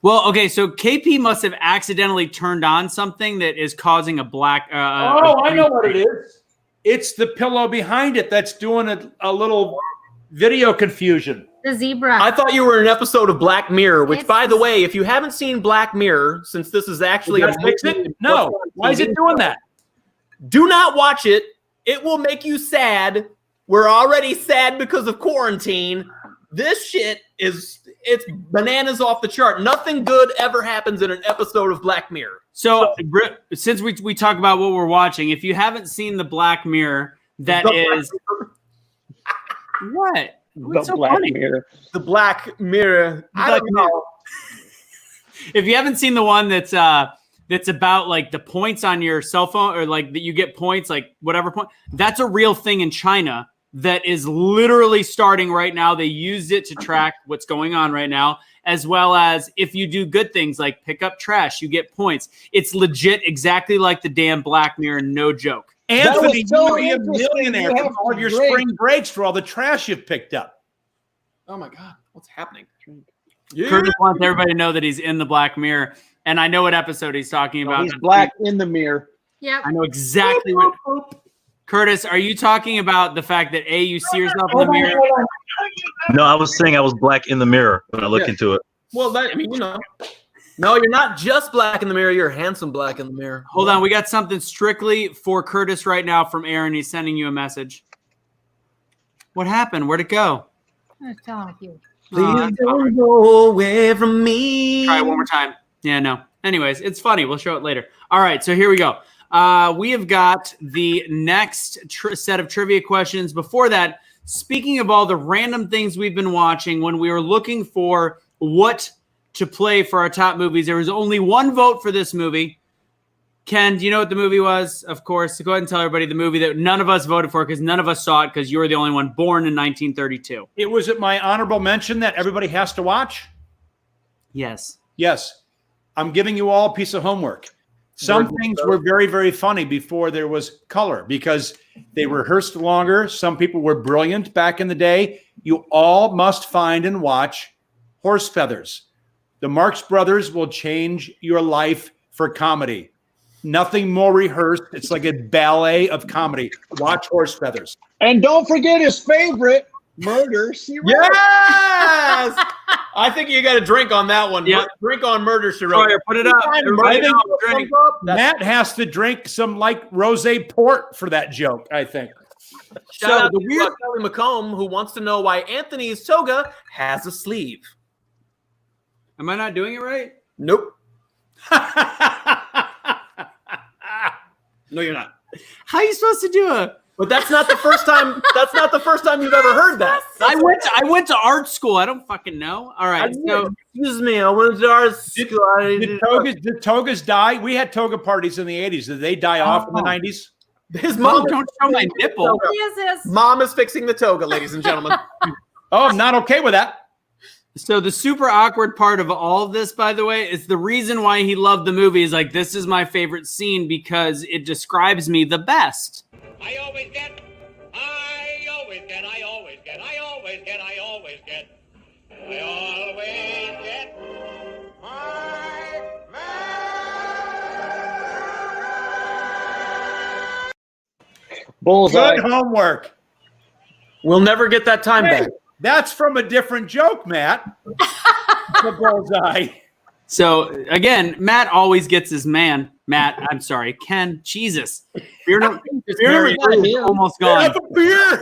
Well, okay, so KP must have accidentally turned on something that is causing a black. I know what it is. It's the pillow behind it that's doing a little video confusion. The zebra. I thought you were in an episode of Black Mirror, which, by the way, if you haven't seen Black Mirror, since this is actually Does that fix it? No. Why is it doing that? Do not watch it. It will make you sad. We're already sad because of quarantine. This shit it's bananas off the chart. Nothing good ever happens in an episode of Black Mirror. So since we talk about what we're watching, if you haven't seen the Black Mirror, that is what? What's so funny? Mirror. The Black Mirror. I don't know. If you haven't seen the one that's about like the points on your cell phone, or like that you get points, like whatever point, that's a real thing in China that is literally starting right now. They use it to track what's going on right now, as well as if you do good things like pick up trash, you get points. It's legit exactly like the damn Black Mirror, no joke. Anthony, so you would be a millionaire You from have all your to drink. spring breaks for all the trash you've picked up. Oh my God, what's happening? Curtis wants everybody to know that he's in the Black Mirror, and I know what episode he's talking about. He's black in the mirror. Yep. I know exactly what. Curtis, are you talking about the fact that you see yourself in the mirror? No, I was saying I was black in the mirror when I look into it. Well, I mean, no, you're not just black in the mirror. You're handsome black in the mirror. Hold on, we got something strictly for Curtis right now from Aaron. He's sending you a message. What happened? Where'd it go? I was telling with you. Please don't go away from me. Try it one more time. Yeah, no. Anyways, it's funny. We'll show it later. All right, so here we go. We have got the next set of trivia questions. Before that, speaking of all the random things we've been watching, when we were looking for what to play for our top movies, there was only one vote for this movie. Ken, do you know what the movie was? Of course. So go ahead and tell everybody the movie that none of us voted for because none of us saw it because you were the only one born in 1932. It was at my honorable mention that everybody has to watch? Yes. Yes. I'm giving you all a piece of homework. Some things were very, very funny before there was color because they rehearsed longer. Some people were brilliant back in the day. you all must find and watch Horse Feathers. The Marx Brothers will change your life for comedy. Nothing more rehearsed. It's like a ballet of comedy. Watch Horse Feathers. And don't forget his favorite, Murder, She Wrote. Yes! I think you got a drink on that one. Yeah. Drink on Murder, She Wrote. Troyer, put it up. Everybody think else, drink. Matt has to drink some like rosé port for that joke, I think. Shout out to Kelly McComb, who wants to know why Anthony's toga has a sleeve. Am I not doing it right? Nope. No, you're not. How are you supposed to do it? But that's not the first time. That's not the first time you've ever heard that. I went to art school. I don't fucking know. All right. So Excuse me. I went to art school. Did togas die? We had toga parties in the 80s. Did they die off in the 90s? His mom. don't show my nipple. Mom is fixing the toga, ladies and gentlemen. Oh, I'm not okay with that. So the super awkward part of all of this, by the way, is the reason why he loved the movie is like, this is my favorite scene because it describes me the best. I always get, I always get, I always get, I always get, I always get, I always get Bullseye. Good homework. We'll never get that time back. That's from a different joke, Matt. The bullseye. So again, Matt always gets his man. Matt, I'm sorry, Ken. Jesus, beer number three is almost gone. Have a beer.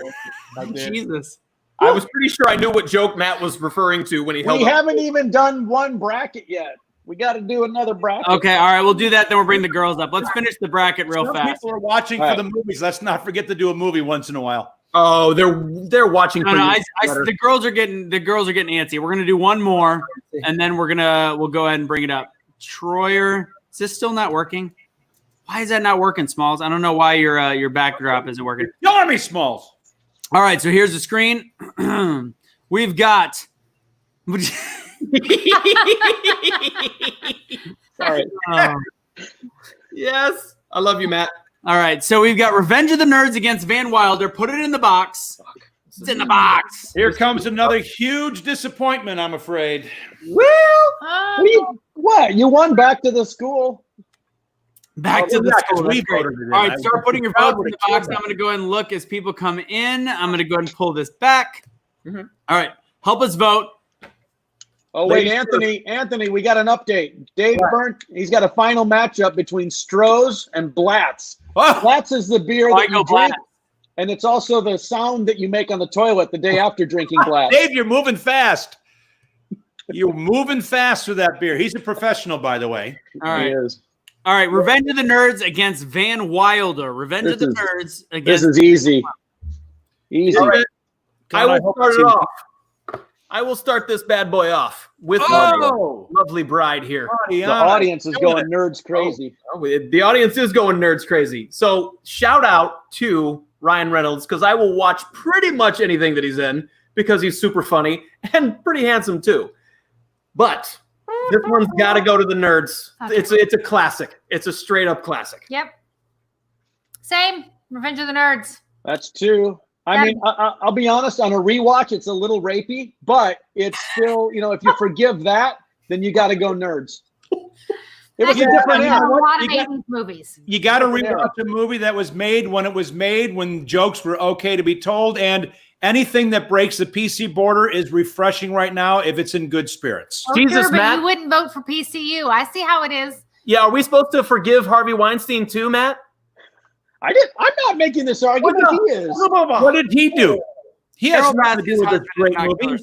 Jesus, I was pretty sure I knew what joke Matt was referring to when he held We up. haven't even done one bracket yet. We got to do another bracket. Okay, all right, we'll do that. Then we'll bring the girls up. Let's finish the bracket real Some fast. people are watching for the movies. Let's not forget to do a movie once in a while. Oh, they're watching. No, the girls are getting antsy. We're gonna do one more, and then we'll go ahead and bring it up. Troyer, is this still not working? Why is that not working, Smalls? I don't know why your backdrop isn't working. Yell at me, Smalls. All right, so here's the screen. We've got. Sorry. Yes, I love you, Matt. All right, so we've got Revenge of the Nerds against Van Wilder. Put it in the box. It's in the box. Here comes another huge disappointment, I'm afraid. Well, what? You won back to the school. Back to the school. We That's great. voted it in. All right, start putting your votes in the box. that. I'm going to go ahead and look as people come in. I'm going to go ahead and pull this back. Mhm. All right, help us vote. Oh, wait, Anthony, we got an update. Dave Burnt, he's got a final matchup between Stroh's and Blatz. Blatz is the beer that you drink, and it's also the sound that you make on the toilet the day after drinking Blatz. Dave, you're moving fast. You're moving fast with that beer. He's a professional, by the way. All right. He is. All right, Revenge of the Nerds against Van Wilder. Revenge of the Nerds against. This is easy. Easy. All right. I will hope start it's it easy. off. I will start this bad boy off with my lovely bride here. The audience is going nerds crazy. The audience is going nerds crazy. So shout out to Ryan Reynolds because I will watch pretty much anything that he's in because he's super funny and pretty handsome too. But this one's got to go to the nerds. Okay. It's a classic. It's a straight up classic. Yep. Same. Revenge of the Nerds. That's two. I mean, I'll be honest, on a rewatch, it's a little rapey, but it's still, if you forgive that, then you got to go nerds. It was a different era. A lot of 80s movies. You got to rewatch a movie that was made when it was made, when jokes were okay to be told, and anything that breaks the PC border is refreshing right now if it's in good spirits. Oh, Jesus, sure, but Matt. you wouldn't vote for PCU. I see how it is. Yeah, are we supposed to forgive Harvey Weinstein too, Matt? I'm not making this argument. He is. What did he do? He has nothing to do with this great movie.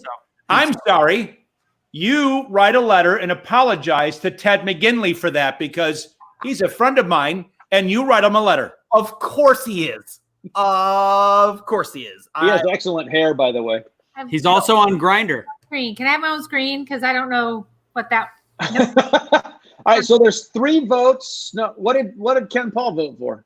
I'm sorry. You write a letter and apologize to Ted McGinley for that because he's a friend of mine, and you write him a letter. Of course he is. Of course he is. He has excellent hair, by the way. He's also on Grindr. Screen. Can I have my own screen? Because I don't know what that. All right, so there's 3 votes. No, what did Ken Paul vote for?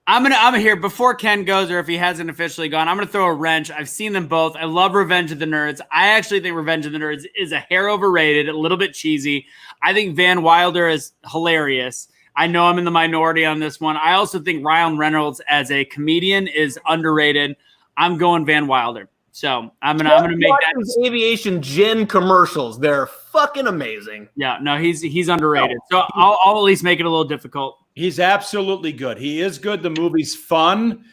I'm here before Ken goes, or if he hasn't officially gone, I'm gonna throw a wrench. I've seen them both. I love Revenge of the Nerds. I actually think Revenge of the Nerds is a hair overrated, a little bit cheesy. I think Van Wilder is hilarious. I know I'm in the minority on this one. I also think Ryan Reynolds as a comedian is underrated. I'm going Van Wilder. So I'm gonna make that. These aviation gin commercials. They're fucking amazing. Yeah, no, he's underrated. So I'll at least make it a little difficult. He's absolutely good. He is good. The movie's fun.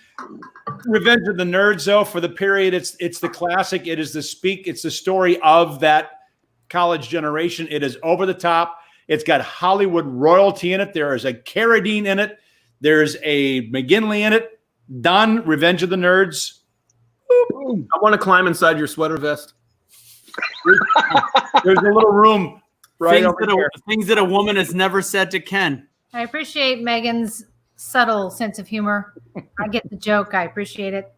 Revenge of the Nerds, though, for the period, it's the classic. It is it's the story of that college generation. It is over the top. It's got Hollywood royalty in it. There is a Carradine in it. There's a McGinley in it. Done. Revenge of the Nerds. I want to climb inside your sweater vest. There's a little room right over there. Things that a woman has never said to Ken. I appreciate Megan's subtle sense of humor. I get the joke. I appreciate it.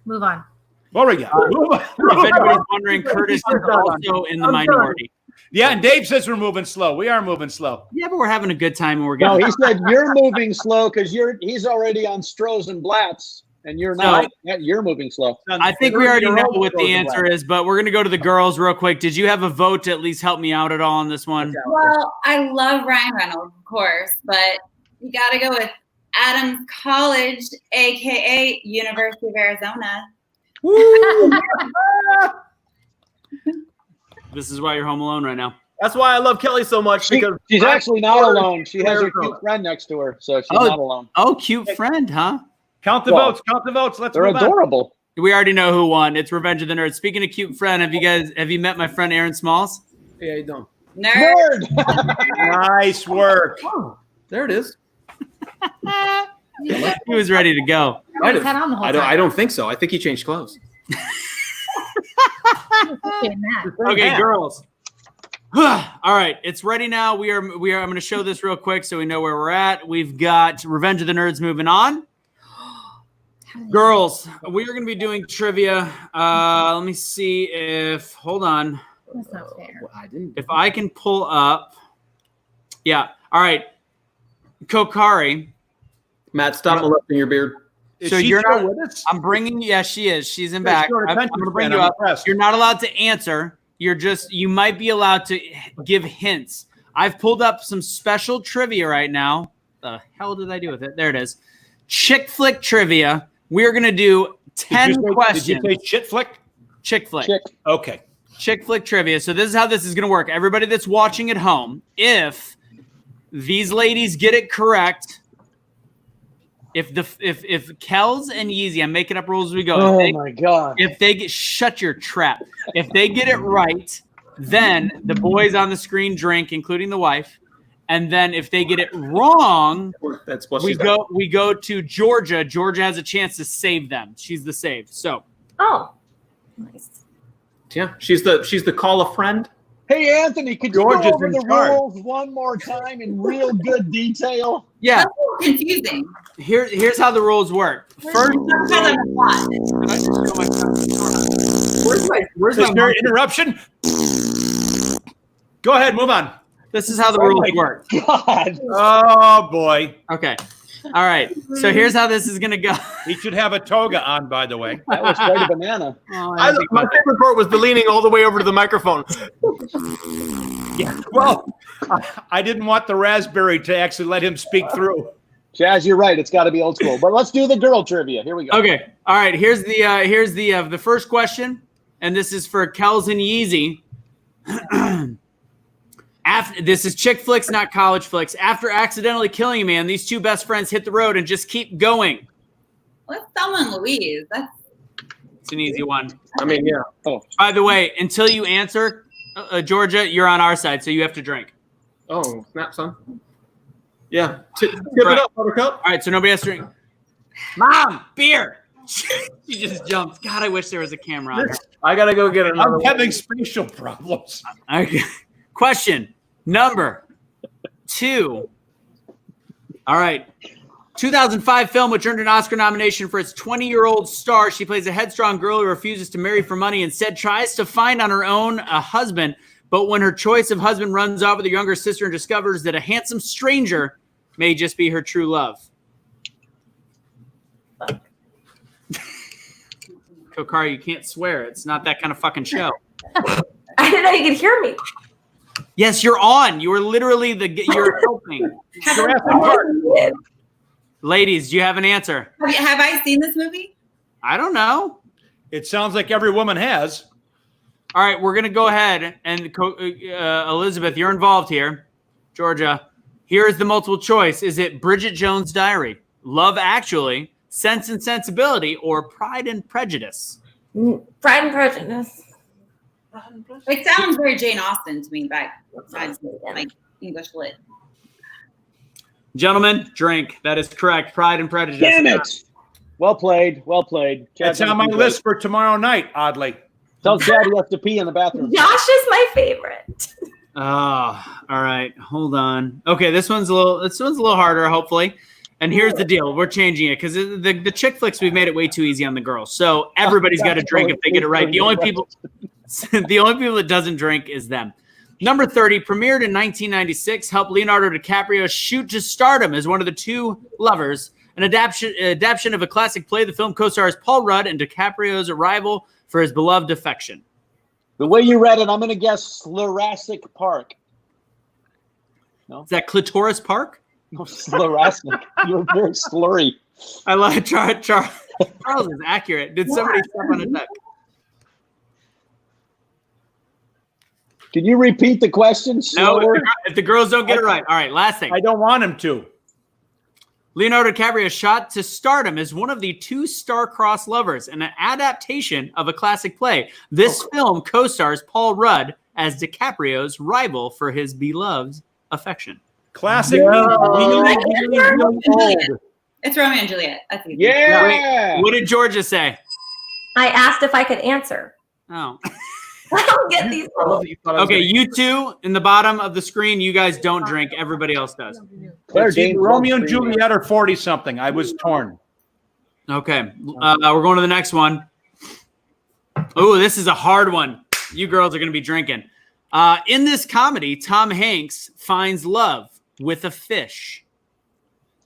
Move on. What we got? If anybody's wondering, Curtis is also in the minority. Yeah, and Dave says we're moving slow. We are moving slow. Yeah, but we're having a good time and we're No, good. he said you're moving slow because he's already on Strohs and Blatz, and you're not. You're moving slow. I think we already know what the answer is, but we're going to go to the girls real quick. Did you have a vote to at least help me out at all on this one? Well, I love Ryan Reynolds, of course, but you got to go with Adams College, a.k.a. University of Arizona. This is why you're home alone right now. That's why I love Kelly so much, because she's actually not alone. She has her cute friend next to her, so she's not alone. Oh, cute friend, huh? Count the votes. Count the votes. Let's They're move on. adorable. We already know who won. It's Revenge of the Nerds. Speaking of cute friend, have you met my friend Aaron Smalls? Yeah, you don't. Nerd. Nice work. Oh, there it is. He was ready to go. Had on the whole I don't think so. I think he changed clothes. Okay, girls. All right, it's ready now. We are. I'm going to show this real quick so we know where we're at. We've got Revenge of the Nerds moving on. Girls, we are going to be doing trivia. Let me see if. Hold on. That's not fair. If I can pull up. Yeah. All right. Kokari. Matt, stop molesting your beard. So you're not with us? I'm bringing. Yeah, she is. She's in back. I'm going to bring you up. You're not allowed to answer. You might be allowed to give hints. I've pulled up some special trivia right now. The hell did I do with it? There it is. Chick flick trivia. We're going to do 10 questions. Did you say shit flick? Chick flick. Okay. Chick flick trivia. So this is how this is going to work. Everybody that's watching at home, if these ladies get it correct, if Kels and Yeezy, I'm making up rules as we go. Oh my God. If they shut your trap. If they get it right, then the boys on the screen drink, including the wife. And then if they get it wrong, we go to Georgia. Georgia has a chance to save them. She's the save. So nice. Yeah, she's the call a friend. Hey Anthony, could you George go is over in the charge. rules one more time in real good detail? Yeah. That's confusing. Here's how the rules work. First, Where's my interruption? Go ahead, move on. This is how the rules work. God. Oh boy. Okay. All right. So here's how this is gonna go. He should have a toga on, by the way. That was quite a banana. My favorite part was the leaning all the way over to the microphone. Yeah. Well, I didn't want the raspberry to actually let him speak through. Jazz, you're right. It's got to be old school. But let's do the girl trivia. Here we go. Okay. All right. Here's the first question, and this is for Kels and Yeezy. This is chick flicks, not college flicks. After accidentally killing a man, these two best friends hit the road and just keep going. What's Thelma and Louise? It's an easy one. I mean, yeah. Oh. By the way, until you answer, Georgia, you're on our side, so you have to drink. Oh, snap, son. Yeah. Tip it up, Buttercup. All right, so nobody has to drink. Mom, beer. She just jumped. God, I wish there was a camera on her. I got to go get another I'm having spatial problems. Okay. Question number 2. All right. 2005 film which earned an Oscar nomination for its 20-year-old star. She plays a headstrong girl who refuses to marry for money, instead tries to find on her own a husband. But when her choice of husband runs off with her younger sister and discovers that a handsome stranger may just be her true love. Kokari, you can't swear. It's not that kind of fucking show. I didn't know you could hear me. Yes, you're on. You are literally you're helping. Ladies, do you have an answer? Have I seen this movie? I don't know. It sounds like every woman has. All right, we're going to go ahead and Elizabeth, you're involved here. Georgia, here is the multiple choice. Is it Bridget Jones' Diary, Love Actually, Sense and Sensibility, or Pride and Prejudice? Pride and Prejudice. It sounds very Jane Austen to me, besides like English lit. Gentlemen, drink. That is correct. Pride and Prejudice. Damn it! Well played. Well played. It's on my list for tomorrow night, oddly. Tell Chad he has to pee in the bathroom. Josh is my favorite. All right. Hold on. Okay, this one's a little harder, hopefully. And here's the deal. We're changing it because the chick flicks, we've made it way too easy on the girls. So everybody's got to drink if they get it right. The only people that doesn't drink is them. Number 30, premiered in 1996, helped Leonardo DiCaprio shoot to stardom as one of the two lovers. An adaptation of a classic play. The film co-stars Paul Rudd and DiCaprio's arrival for his beloved affection. The way you read it, I'm going to guess Jurassic Park. No? Is that Clitoris Park? No, Jurassic. You're very slurry. I love Charles. Charles is accurate. Did somebody step on a duck? Can you repeat the question? No, if the girls don't get it right. All right, last thing. I don't want him to. Leonardo DiCaprio shot to stardom as one of the two star-crossed lovers in an adaptation of a classic play. This film co-stars Paul Rudd as DiCaprio's rival for his beloved affection. Classic. It's Romeo and Juliet. That's easy. Yeah. What did Georgia say? I asked if I could answer. Oh. I don't get these. Okay, you two in the bottom of the screen, you guys don't drink. Everybody else does. Romeo and Juliet are 40-something. I was torn. Okay, we're going to the next one. Oh, this is a hard one. You girls are going to be drinking. In this comedy, Tom Hanks finds love with a fish.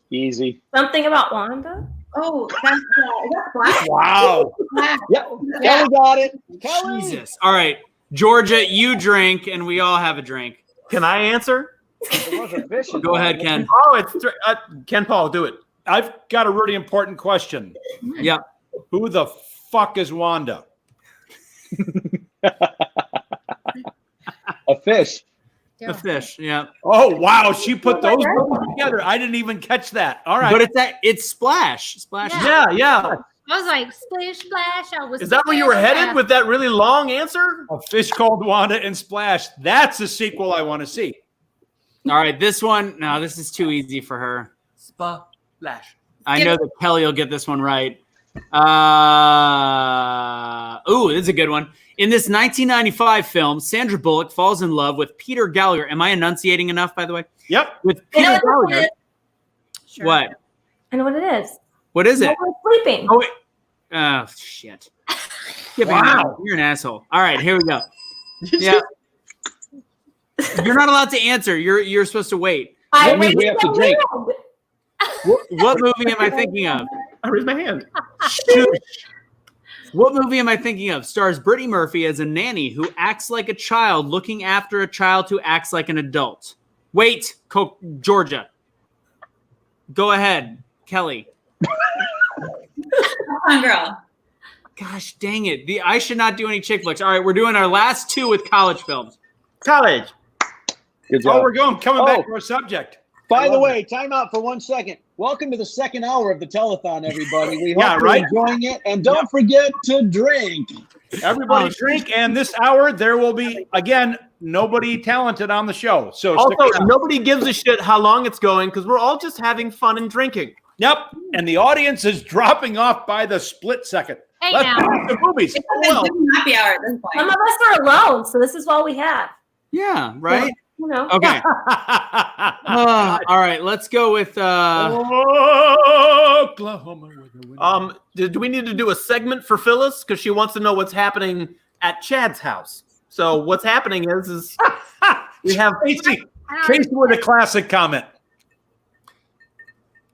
Easy. Something about Wanda? Oh, that's black. Wow. Yep. Kelly got it. Kelly. Jesus. All right, Georgia, you drink, and we all have a drink. Can I answer? Go ahead, Ken. Oh, it's Ken Paul. Do it. I've got a really important question. Yep. Who the fuck is Wanda? A fish. A fish, yeah. Oh, wow. She put those together. I didn't even catch that. All right. But it's Splash. Splash. Yeah. I was like, splish, splash. Is that where you were headed with that really long answer? A fish called Wanda and Splash. That's a sequel I want to see. All right, this one. No, this is too easy for her. Splash. I know that Kelly will get this one right. This is a good one. In this 1995 film, Sandra Bullock falls in love with Peter Gallagher. Am I enunciating enough, by the way? Yep. With Peter Gallagher. Sure. What? I know what it is. What is it? No one's sleeping. Oh, wait. Oh, shit. Wow. You're an asshole. All right, here we go. Yeah. You're not allowed to answer. You're supposed to wait. I mean we have to drink. What movie am I thinking of? I raised my hand. What movie am I thinking of? Stars Brittany Murphy as a nanny who acts like a child looking after a child who acts like an adult. Wait, Georgia. Go ahead, Kelly. Come on, girl. Gosh dang it. I should not do any chick flicks. All right, we're doing our last two with college films. College. Good job. Oh, we're coming back to our subject. By the way, time out for 1 second. Welcome to the second hour of the telethon, everybody. We hope you're enjoying it. And don't forget to drink. Everybody drink. And this hour, there will be, again, nobody talented on the show. So also, nobody gives a shit how long it's going because we're all just having fun and drinking. Yep. And the audience is dropping off by the split second. Hey, Let's now. back to movies. It's happy hour at this point. Some of us are alone, so this is all we have. Yeah, right? You know. Okay. All right, let's go with Oklahoma. Do we need to do a segment for Phyllis because she wants to know what's happening at Chad's house? So what's happening is we have Casey with a classic comment.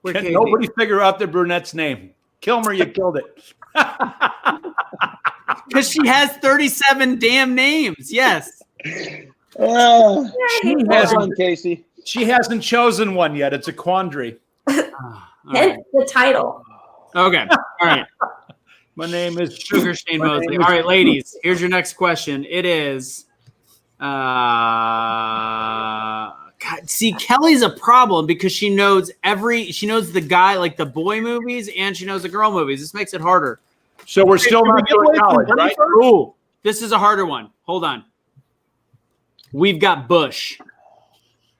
Can nobody figure out the brunette's name? Kilmer, you killed it. because she has 37 damn names. Yes. Casey. She hasn't chosen one yet. It's a quandary. Hence the title. Okay. All right. My name is Sugar Shane Mosley. All right, ladies, here's your next question. It is, God, see, Kelly's a problem because she knows the guy, like the boy movies, and she knows the girl movies. This makes it harder. So we're still not doing college, right? Ooh, this is a harder one. Hold on. We've got Bush.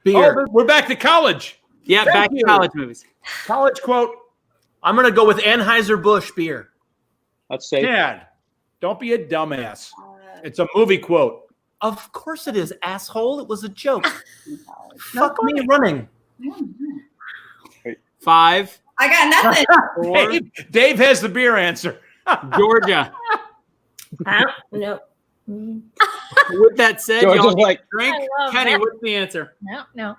Beer. Oh, we're back to college. Yeah, back to college movies. College quote. I'm gonna go with Anheuser-Busch beer. Let's say. Dad, don't be a dumbass. It's a movie quote. Of course it is, asshole. It was a joke. Fuck me running. 5. I got nothing. 4. Dave has the beer answer. Georgia. No. With that said, Georgia's y'all like, drink. I love Kenny, that. what's the answer? No.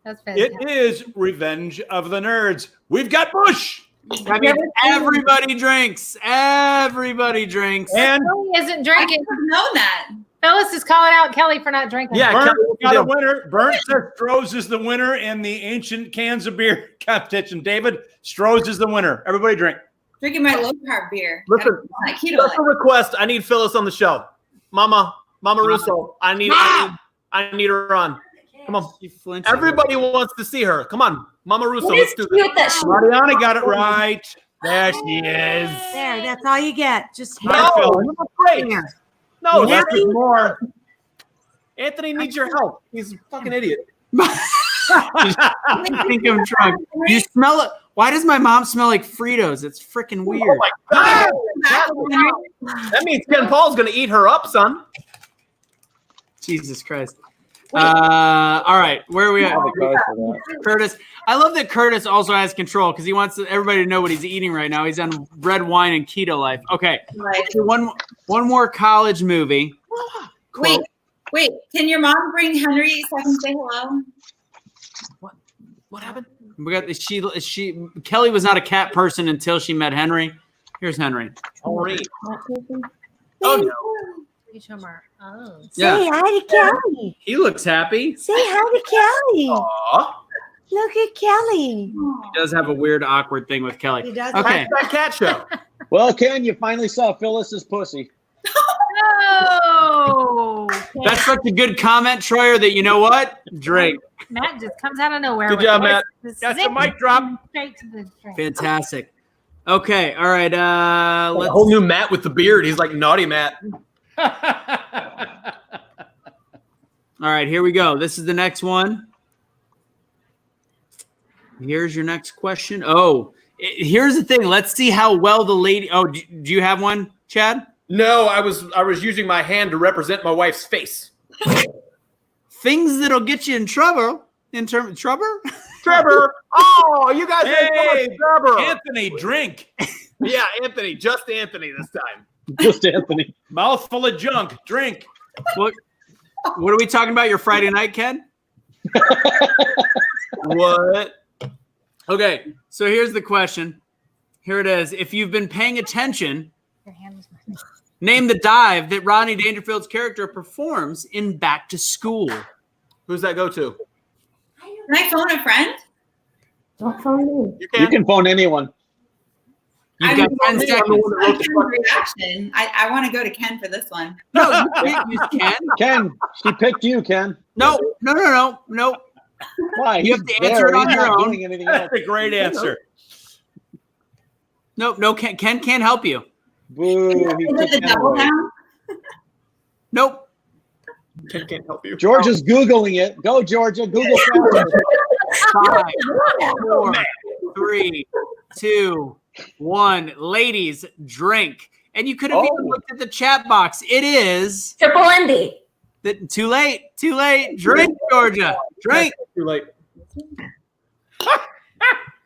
That's fantastic. It is Revenge of the Nerds. We've got Bush. That means everybody drinks. Everybody drinks. And Kelly isn't drinking. I know that. Phyllis is calling out Kelly for not drinking. Yeah, Burnt Kelly, got a winner. Burnt says Stroh's is the winner in the ancient cans of beer competition. David, Stroh's is the winner. Everybody drink. Drinking my low carb beer. Listen, Like keto. special request. I need Phyllis on the show. Mama Russo. I need her on. Come on. Everybody wants to see her. Come on, Mama Russo. What Let's is do cute this. that she Mariana got it right. There she is. There, that's all you get. Just No, you're great. No, Less is more. Anthony needs your help. He's a fucking idiot. I think I'm drunk. You smell it. Why does my mom smell like Fritos? It's freaking weird. God. That means Ken Paul's going to eat her up, son. Jesus Christ. All right, where are we at? Curtis. I love that Curtis also has control because he wants everybody to know what he's eating right now. He's on red wine and keto life. Okay, so one more college movie. Wait. Can your mom bring Henry so I can say hello? What happened? We got Kelly was not a cat person until she met Henry. Here's Henry. Oh no. Oh. Yeah. Say hi to Kelly. He looks happy. Say hi to Kelly. Aww. Look at Kelly. He does have a weird, awkward thing with Kelly. He does. Okay. That cat show. Well, Ken, you finally saw Phyllis's pussy. Oh. That's such a good comment, Troyer, that you know what? Drink. Matt just comes out of nowhere. Good with job, the- Matt. the That's a zip mic drop. Straight to the drink. Fantastic. Okay. All right. A Let's. whole new Matt with the beard. He's like naughty Matt. All right. Here we go. This is the next one. Here's your next question. Oh, here's the thing. Let's see how well the lady. Oh, do you have one, Chad? No, I was using my hand to represent my wife's face. Things that'll get you in trouble. Trevor? Trevor. Oh, you guys Hey, ain't Trevor. Anthony, drink. Yeah, Anthony. Just Anthony this time. Just Anthony. Mouthful of junk. Drink. What are we talking about? Your Friday night, Ken? What? Okay, so here's the question. Here it is. If you've been paying attention, Your hand was name the dive that Rodney Dangerfield's character performs in Back to School. Who's that go to? Can I phone a friend? Don't phone me. You can phone anyone. You've got 10 seconds. Ken's reaction. I want to go to Ken for this one. No, you can't use Ken. Ken, she picked you, Ken. No. Why? You have to answer it on your own. Doing anything else. That's a great answer. No, Ken can't help you. Boo. Is it the double down? Nope. Ken can't help you. Georgia's Googling it. Go, Georgia. Google faster. 5, 4, 3, 2, 1. Ladies, drink. And you could have even looked at the chat box. It is Triple ND. too late. Drink, Georgia. Drink. Too late.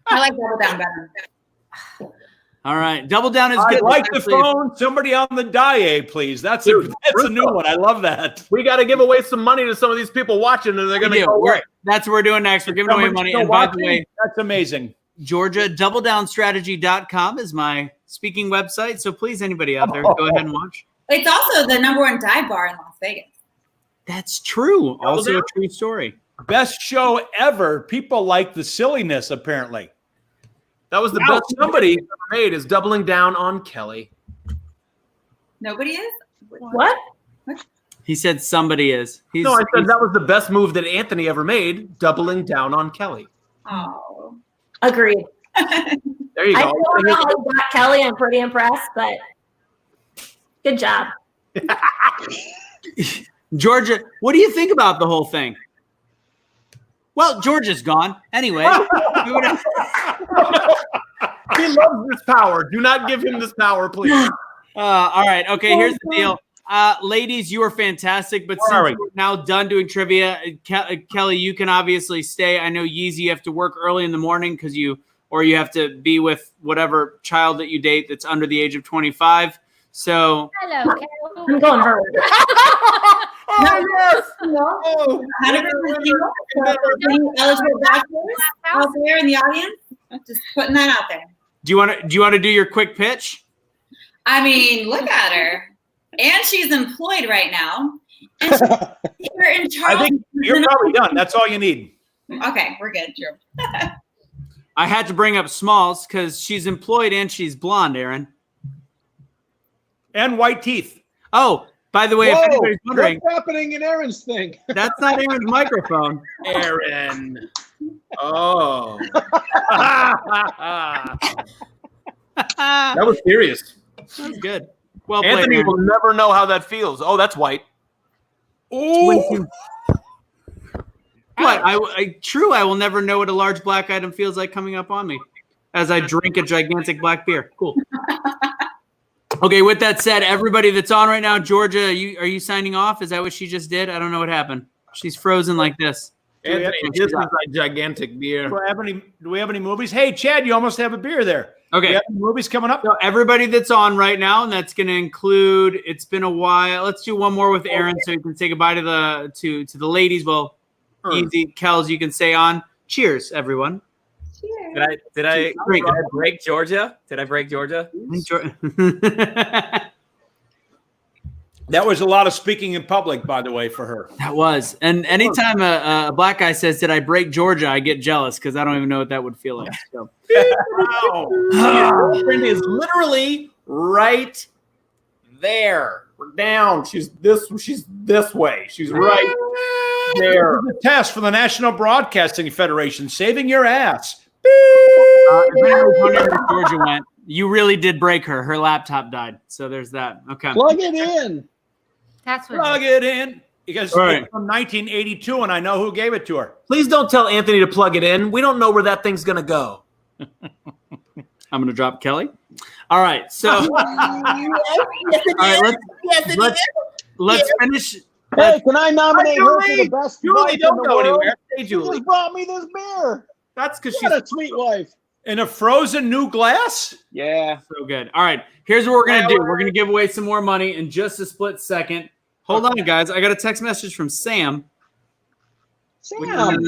I like double down better. All right. Double down is good. I'd like to phone somebody on the DIA, please. That's a new one. I love that. We got to give away some money to some of these people watching, and they're going to go away. That's what we're doing next. We're giving away money. And by the way, that's amazing. Georgia, doubledownstrategy.com is my speaking website. So please, anybody out there, go ahead and watch. It's also the #1 dive bar in Las Vegas. That's true. Also a true story. Best show ever. People like the silliness, apparently. That was the best somebody ever made is doubling down on Kelly. Nobody is? What? He said somebody is. No, I said that was the best move that Anthony ever made, doubling down on Kelly. Oh. Agreed. There you I go. don't know how you got Kelly. I'm pretty impressed, but good job. Georgia, what do you think about the whole thing? Well, Georgia's gone. Anyway. He loves this power. Do not give him this power, please. All right. Okay, here's the deal. Ladies, you are fantastic, but since we're now done doing trivia, Kelly, you can obviously stay. I know Yeezy, you have to work early in the morning because you have to be with whatever child that you date that's under the age of 25. So Hello, I'm going for Oh, yes. No. 100% eligible bachelors out there in the audience. Just putting that out there. do you want to do your quick pitch? I mean, look at her. And she's employed right now. And you're in charge. I think you're probably done. That's all you need. Okay, we're good, Drew. I had to bring up Smalls because she's employed and she's blonde, Aaron. And white teeth. Oh, by the way, if anybody's wondering, what's happening in Aaron's thing? that's not Aaron's microphone. Aaron. Oh. That was serious. That's good. Well played, Anthony Aaron. will never know how that feels. Oh, that's white. What? I will never know what a large black item feels like coming up on me as I drink a gigantic black beer. Cool. Okay, with that said, everybody that's on right now, Georgia, are you signing off? Is that what she just did? I don't know what happened. She's frozen like this. Anthony, this is a gigantic beer. Do we have any movies? Hey, Chad, you almost have a beer there. Okay. Do you have any movies coming up? So everybody that's on right now, and that's going to include. It's been a while. Let's do one more with Aaron, so you can say goodbye to the ladies. Well, easy, Kels, you can stay on. Cheers, everyone. Did I break Georgia? Did I break Georgia? That was a lot of speaking in public, by the way, for her. That was. And anytime a black guy says, "Did I break Georgia?" I get jealous because I don't even know what that would feel like. So. Wow. Your girlfriend is literally right there. We're down. She's this way. She's right there. This is a test for the National Broadcasting Federation, saving your ass. If anyone's wondering where Georgia went, you really did break her. Her laptop died. So there's that. Okay. Plug it in. That's what. Plug it in. Because right. it's from 1982, and I know who gave it to her. Please don't tell Anthony to plug it in. We don't know where that thing's going to go. I'm going to drop Kelly. All right. So, all right, let's finish. Hey, can I nominate her for the best Julie, wife don't in the go world? anywhere. Hey, She Julie. just brought me this beer. That's because What she's a sweet wife. In a frozen new glass? Yeah. So good. All right. Here's what we're going to do. We're going to give away some more money in just a split second. Hold on, guys. I got a text message from Sam. Sam.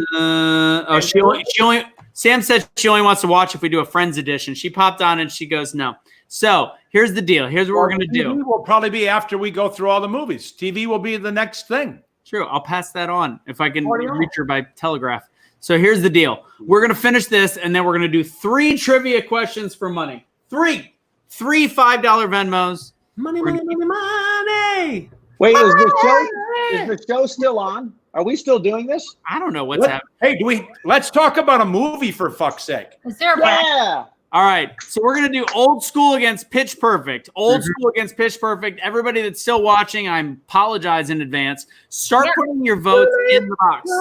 Sam said she only wants to watch if we do a Friends edition. She popped on and she goes, no. So here's the deal. Here's what we're going to do. TV will probably be after we go through all the movies. TV will be the next thing. True. I'll pass that on if I can reach her by telegraph. So here's the deal. We're going to finish this, and then we're going to do 3 trivia questions for money. 3 $5 Venmos. money. Wait, is the show still on? Are we still doing this? I don't know what's happening. Hey, let's talk about a movie for fuck's sake. Is there a Yeah. All right. So we're going to do Old School against Pitch Perfect. Old School against Pitch Perfect. Everybody that's still watching, I apologize in advance. Start putting your votes in the box.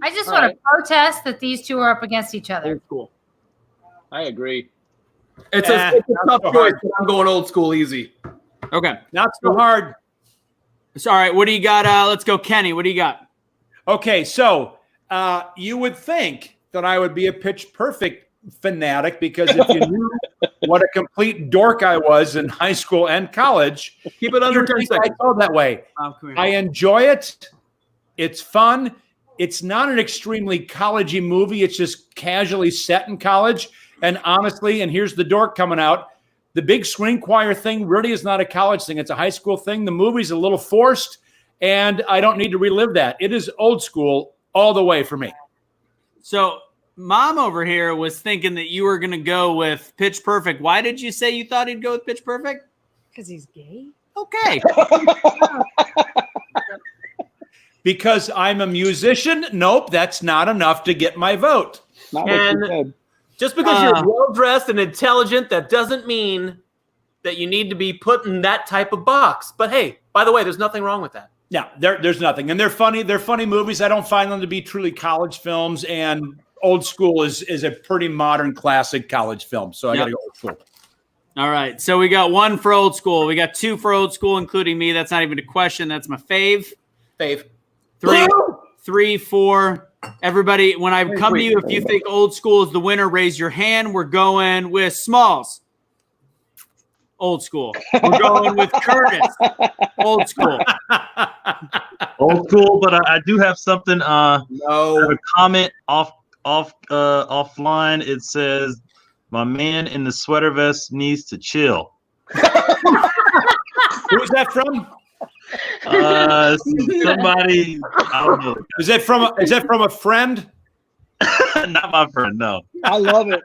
I just want to protest that these two are up against each other. Old School. I agree. It's a tough choice, but I'm going old school easy. Okay. Not so hard. So, all right. What do you got? Let's go, Kenny. What do you got? Okay, so you would think that I would be a Pitch Perfect fanatic because if you knew what a complete dork I was in high school and college, Keep it under 10 I seconds. go that way. Come here. I enjoy it. It's fun. It's not an extremely college-y movie. It's just casually set in college. And honestly, and here's the dork coming out, the big screen choir thing really is not a college thing. It's a high school thing. The movie's a little forced, and I don't need to relive that. It is old school all the way for me. So Mom over here was thinking that you were going to go with Pitch Perfect. Why did you say you thought he'd go with Pitch Perfect? Because he's gay. Okay. Because I'm a musician? Nope, that's not enough to get my vote. Not what you And said. just because you're well-dressed and intelligent, that doesn't mean that you need to be put in that type of box. But hey, by the way, there's nothing wrong with that. Yeah, there's nothing. And they're funny. They're funny movies. I don't find them to be truly college films. And Old School is a pretty modern classic college film. So I got to go Old School. All right. So we got 1 for Old School. We got 2 for Old School, including me. That's not even a question. That's my fave. 3, 4. Everybody, when I come to you, if you think Old School is the winner, raise your hand. We're going with Smalls. Old School. We're going with Curtis. Old School. Old School, but I do have something. I have a comment offline. It says, "My man in the sweater vest needs to chill." Who's that from? Somebody. I don't know. Is that from a friend? Not my friend. No. I love it.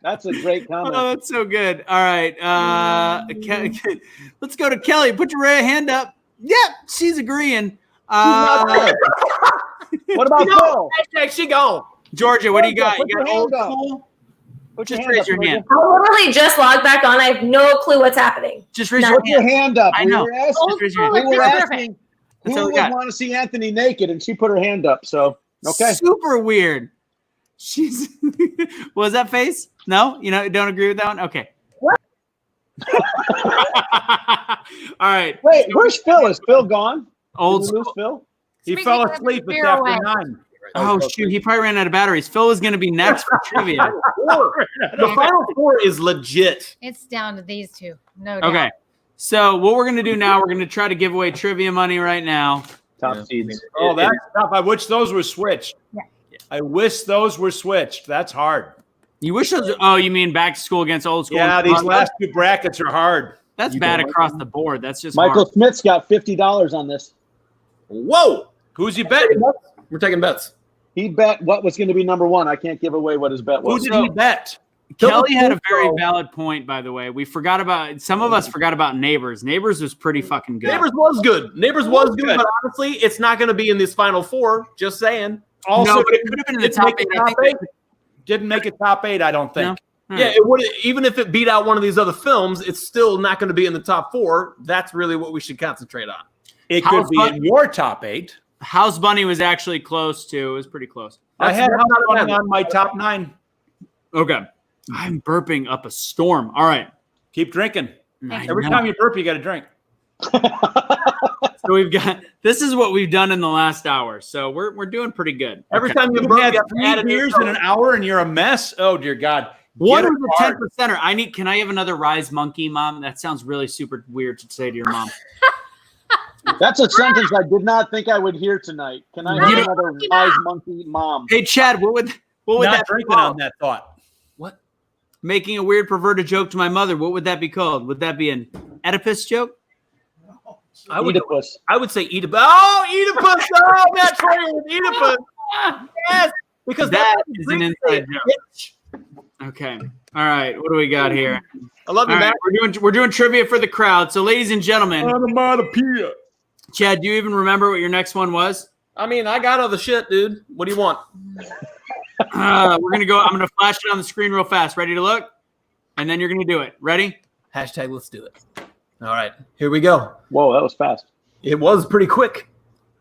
That's a great comment. Oh, that's so good. All right. Let's go to Kelly. Put your hand up. Yep, she's agreeing. What about Phil? She gone. Georgia, what do you got? Put You your got Old hand up. School? Put Just your raise hand your up, hand. I literally just logged back on. I have no clue what's happening. Just raise Put your your hand. hand up. I We know. were asking, Old raise your School hand. we is were perfect. asking That's who all we would got. want to see Anthony naked, and she put her hand up. So okay. Super weird. She's was that face? No, you don't agree with that one? Okay. What? All right. Wait, where's Phil? Is Phil gone? Old Did we lose School. Phil? He Speaking fell of asleep. It's beer after away. 9. Oh shoot, he probably ran out of batteries. Phil is going to be next for trivia. The final 4 is legit. It's down to these two. No doubt. Okay. So what we're going to do now, we're going to try to give away trivia money right now. Top seeds. Oh, that's tough. I wish those were switched. Yeah. I wish those were switched. That's hard. You wish those? Oh, you mean back to school against old school? Yeah, these last 2 brackets are hard. That's bad across the board. That's just Michael hard. Smith's got $50 on this. Whoa. Who's he betting? We're taking bets. He bet what was going to be number 1. I can't give away what his bet Who was. did he bet? Kelly had a very valid point, by the way. We forgot about some of us forgot about Neighbors. Neighbors was pretty fucking good. Neighbors was good. Neighbors was good, but honestly, it's not going to be in this final 4. Just saying. Also, No, but it could have been in the didn't top make 8. it I think. Didn't make it top 8, I don't think. No? Yeah, it would. Even if it beat out one of these other films, it's still not going to be in the top 4. That's really what we should concentrate on. It House could be Bunny- in your top 8. House Bunny was actually close too. It was pretty close. I had That's House not a Bunny bad on my top 9. Okay. I'm burping up a storm. All right. Keep drinking. I Every know. time you burp, you got to drink. So we've got this is what we've done in the last hour. So we're doing pretty good. Every Okay. time you You burp, had you have to add 3 a new beers soda. in an hour and you're a mess. Oh, dear God. What Get was a the 10 card. percenter? Can I have another Rise Monkey, Mom? That sounds really super weird to say to your mom. That's a sentence I did not think I would hear tonight. Can I have You- another wise monkey mom? Hey Chad, what would Not that be drinking called? on that thought. What? Making a weird perverted joke to my mother. What would that be called? Would that be an Oedipus joke? I would. Oedipus. I would say Oedipus. Oh, Oedipus! Oh, Matt Troyer with Oedipus. Yes, because That is an inside joke. Okay. All right. What do we got here? I love you, All right, Matt. we're doing trivia for the crowd. So, ladies and gentlemen, Onomatopoeia. Chad, do you even remember what your next one was? I mean, I got all the shit, dude. What do you want? We're gonna go. I'm gonna flash it on the screen real fast. Ready to look? And then you're gonna do it. Ready? Hashtag let's do it. All right, here we go. Whoa, that was fast. It was pretty quick.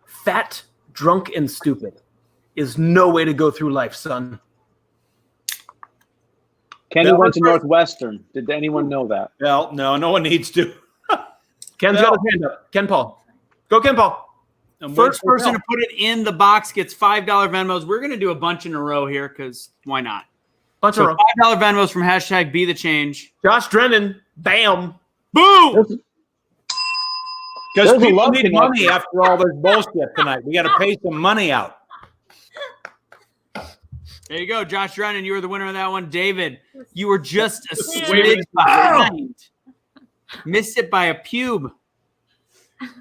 Fat, drunk, and stupid is no way to go through life, son. Kenny That went was to first. Northwestern. Did anyone know that? Well, no one needs to. Ken's got his hand up. Ken Paul. Go, Ken Paul. First person to put it in the box gets $5 Venmos. We're gonna do a bunch in a row here because why not? Bunch So of $5 Venmos from hashtag Be the Change. Josh Drennan. Bam. Boom. Because There's a people love need connection. money after all this bullshit tonight. We got to pay some money out. There you go, Josh Drennan. You were the winner of that one. David, you were just a smidge behind. Missed it by a pube.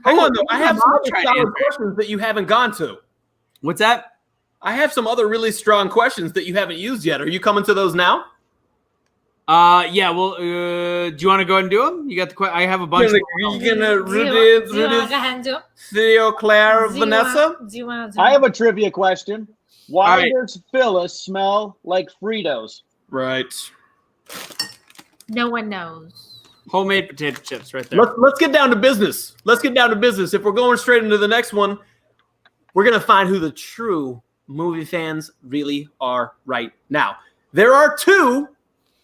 Hang on, though. I have some Mom other tried to solid answer. questions that you haven't gone to. What's that? I have some other really strong questions that you haven't used yet. Are you coming to those now? Yeah. Well, do you want to go ahead and do them? You got the I have a bunch. You're gonna Do you want to go ahead and do it? Theo, Claire, Do you Vanessa. want- Do you want to? I have a trivia question. Why All right. does Phyllis smell like Fritos? Right. No one knows. Homemade potato chips, right there. Let's get down to business. Let's get down to business. If we're going straight into the next one, we're gonna find who the true movie fans really are right now. There are 2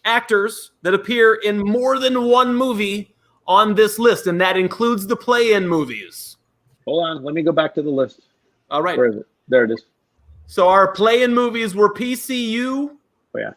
actors that appear in more than one movie on this list, and that includes the play-in movies. Hold on, let me go back to the list. All right. Where is it? There it is. So our play-in movies were PCU. Oh, yeah.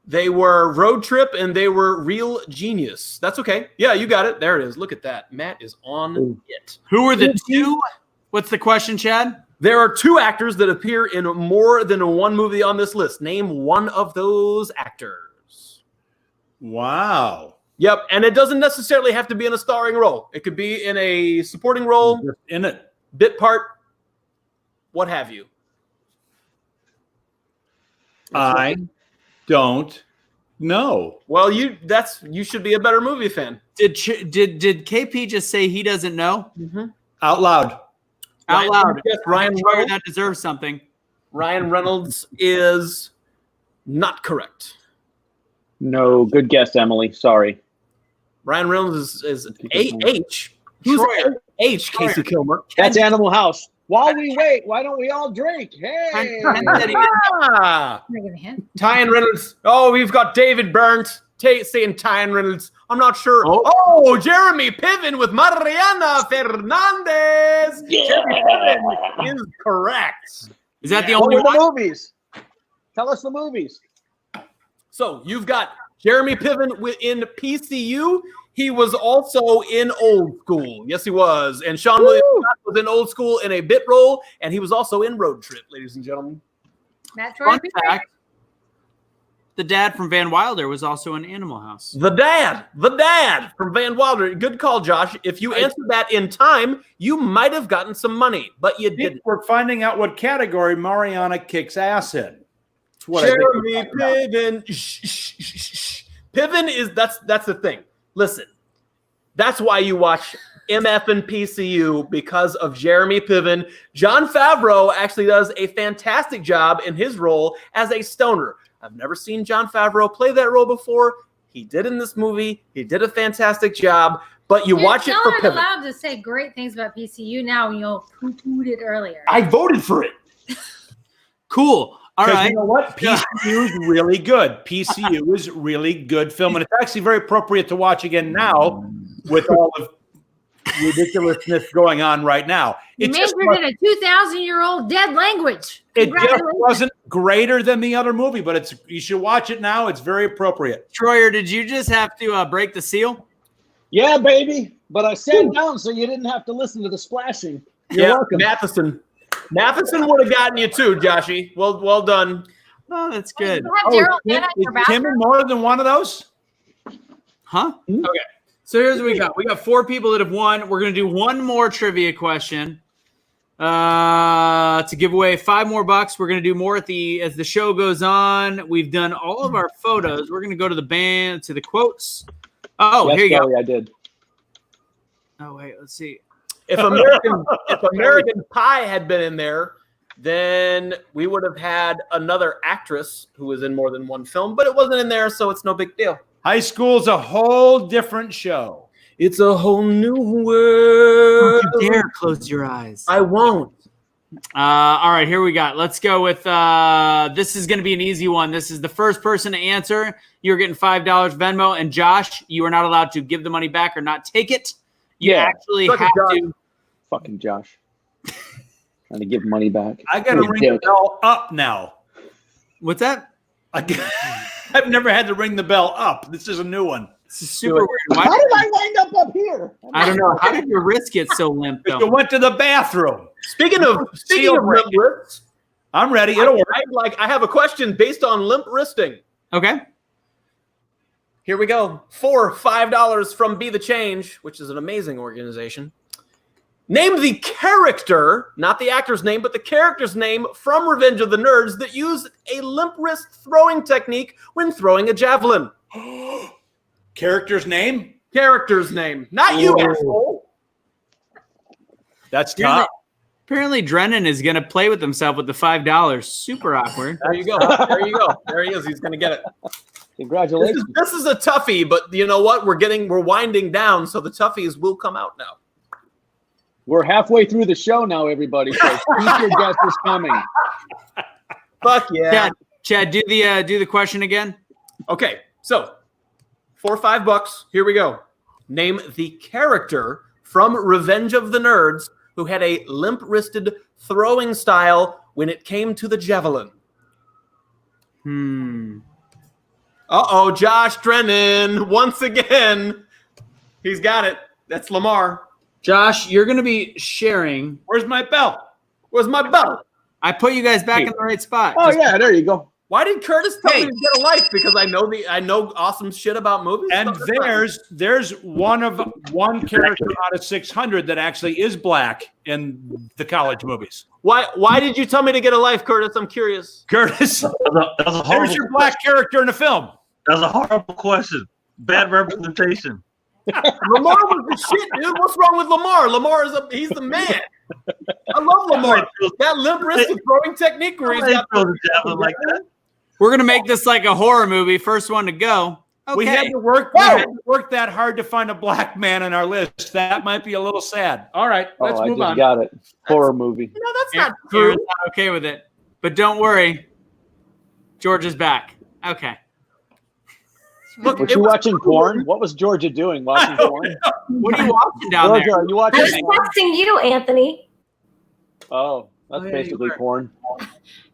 They were Road Trip, and they were Real Genius. That's okay. Yeah, you got it. There it is. Look at that. Matt is on it. Who are the 2? What's the question, Chad? There are 2 actors that appear in more than one movie on this list. Name one of those actors. Wow. Yep, and it doesn't necessarily have to be in a starring role. It could be in a supporting role, Just in it. bit part, what have you. I don't know. Well, you should be a better movie fan. Did KP just say he doesn't know? Out loud. Out loud. Yes, Ryan I'm sure Reynolds. that deserves something. Ryan Reynolds is not correct. No, good guess, Emily. Sorry. Ryan Reynolds is A-H. Who's Troyer. H? Casey Kilmer. That's Animal House. While we wait, why don't we all drink? Hey! Ah, Can I give a hint? Tyan Reynolds. Oh, we've got David Burnt saying Tyan Reynolds. I'm not sure. Oh, Jeremy Piven with Mariana Fernandez. Jeremy Piven is correct. Is that the What only were one? the movies? Tell us the movies. So you've got Jeremy Piven in PCU. He was also in Old School. Yes, he was. And Sean William Scott was in Old School in a bit role, and he was also in Road Trip, ladies and gentlemen. Matt Fun Troy. fact, the dad from Van Wilder was also in Animal House. The dad from Van Wilder. Good call, Josh. If you answered that in time, you might have gotten some money, but you didn't. We're finding out what category Mariana kicks ass in. That's what I think Jeremy we're talking about. Piven. Shh. Piven is that's the thing. Listen, that's why you watch MF and PCU, because of Jeremy Piven. Jon Favreau actually does a fantastic job in his role as a stoner. I've never seen Jon Favreau play that role before. He did in this movie. He did a fantastic job. But you watch it for Y'all are Piven. allowed to say great things about PCU now, and you'll poo-pooed it earlier. I voted for it. Cool. All 'Cause right. You know what? PCU is really good. PCU is really good film, and it's actually very appropriate to watch again now with all the ridiculousness going on right now. You It just, majored in a 2,000-year-old dead language. it just Congratulations. wasn't greater than the other movie, but you should watch it now. It's very appropriate. Troyer, did you just have to break the seal? Yeah, baby. But I sat down so you didn't have to listen to the splashing. You're welcome. Matheson would have gotten you too, Joshy. Well done. Oh, that's good. You have Gerald Tim, Mann at your is Tim bathroom? in more than one of those? Huh? Okay. So here's what we got. We got 4 people that have won. We're going to do one more trivia question to give away 5 more bucks. We're going to do more as the show goes on. We've done all of our photos. We're going to go to the band, to the quotes. Oh, Yes, here you Kelly, go. I did. Oh, wait. Let's see. If American Pie had been in there, then we would have had another actress who was in more than one film, but it wasn't in there, so it's no big deal. High School's a whole different show. It's a whole new world. Don't you dare close your eyes. I won't. All right, here we got. Let's go with this is going to be an easy one. This is the first person to answer. You're getting $5 Venmo. And Josh, you are not allowed to give the money back or not take it. You actually have to. Fucking Josh. Trying to give money back. I got to ring the bell up now. What's that? I've never had to ring the bell up. This is a new one. This is super weird. How did I wind up here? I don't know. How did your wrist get so limp? You Though? went to the bathroom. Speaking of limp wrists, I'm ready. It'll work. I have a question based on limp wristing. Okay. Here we go. For $5 from Be the Change, which is an amazing organization. Name the character, not the actor's name, but the character's name from Revenge of the Nerds that used a limp wrist throwing technique when throwing a javelin. Character's name? Character's name. Not you, asshole. That's tough. Apparently, Drennan is going to play with himself with the $5. Super awkward. There you go. There you go. There he is. He's going to get it. Congratulations. This is a toughie, but you know what? We're winding down, so the toughies will come out now. We're halfway through the show now, everybody. So future guest is coming. Fuck yeah. Chad, do the question again. Okay, so for $5, here we go. Name the character from Revenge of the Nerds who had a limp-wristed throwing style when it came to the javelin. Uh-oh, Josh Drennan, once again. He's got it. That's Lamar. Josh, you're going to be sharing. Where's my belt? Where's my belt? I put you guys back in the right spot. Oh, yeah, there you go. Why did Curtis tell me to get a life? Because I know awesome shit about movies. And there's one character out of 600 that actually is black in the college movies. Why did you tell me to get a life, Curtis? I'm curious. Curtis, there's your black character in the film. That's a horrible question. Bad representation. Lamar was the shit, dude. What's wrong with Lamar? He's the man. I love Lamar. That limp wristed throwing technique where he's got the javelin like that. We're going to make this like a horror movie. First one to go. Okay. We had to work that hard to find a black man on our list. That might be a little sad. All right, let's move on. Got it. Horror movie. No, that's not true. Aaron's not okay with it. But don't worry. George is back. Okay. Look, was you watching porn? What was Georgia doing watching porn? What are you watching down Georgia, there? are you watching I was texting you, Anthony. Oh, that's basically porn.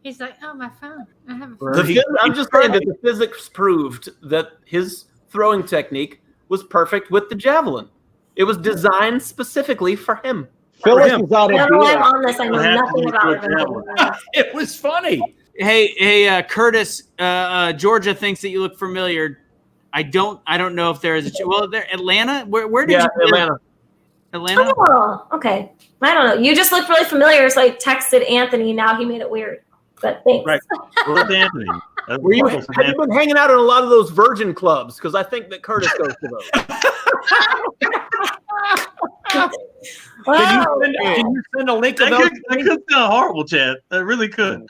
He's like, oh, my phone. I have a I'm phone. just saying that the physics proved that his throwing technique was perfect with the javelin. It was designed specifically for him. Phyllis is out of I'm beer. on this. I know nothing about it. It was funny. Hey, Curtis. Georgia thinks that you look familiar. I don't know if there is Atlanta. Where did you live? Atlanta. Oh, okay. I don't know. You just looked really familiar, so I texted Anthony. Now he made it weird. But thanks. Right. Where's Anthony? Have you been hanging out in a lot of those virgin clubs? Because I think that Curtis goes to those. Can you send a link of those? That could sound horrible, Chad. That really could.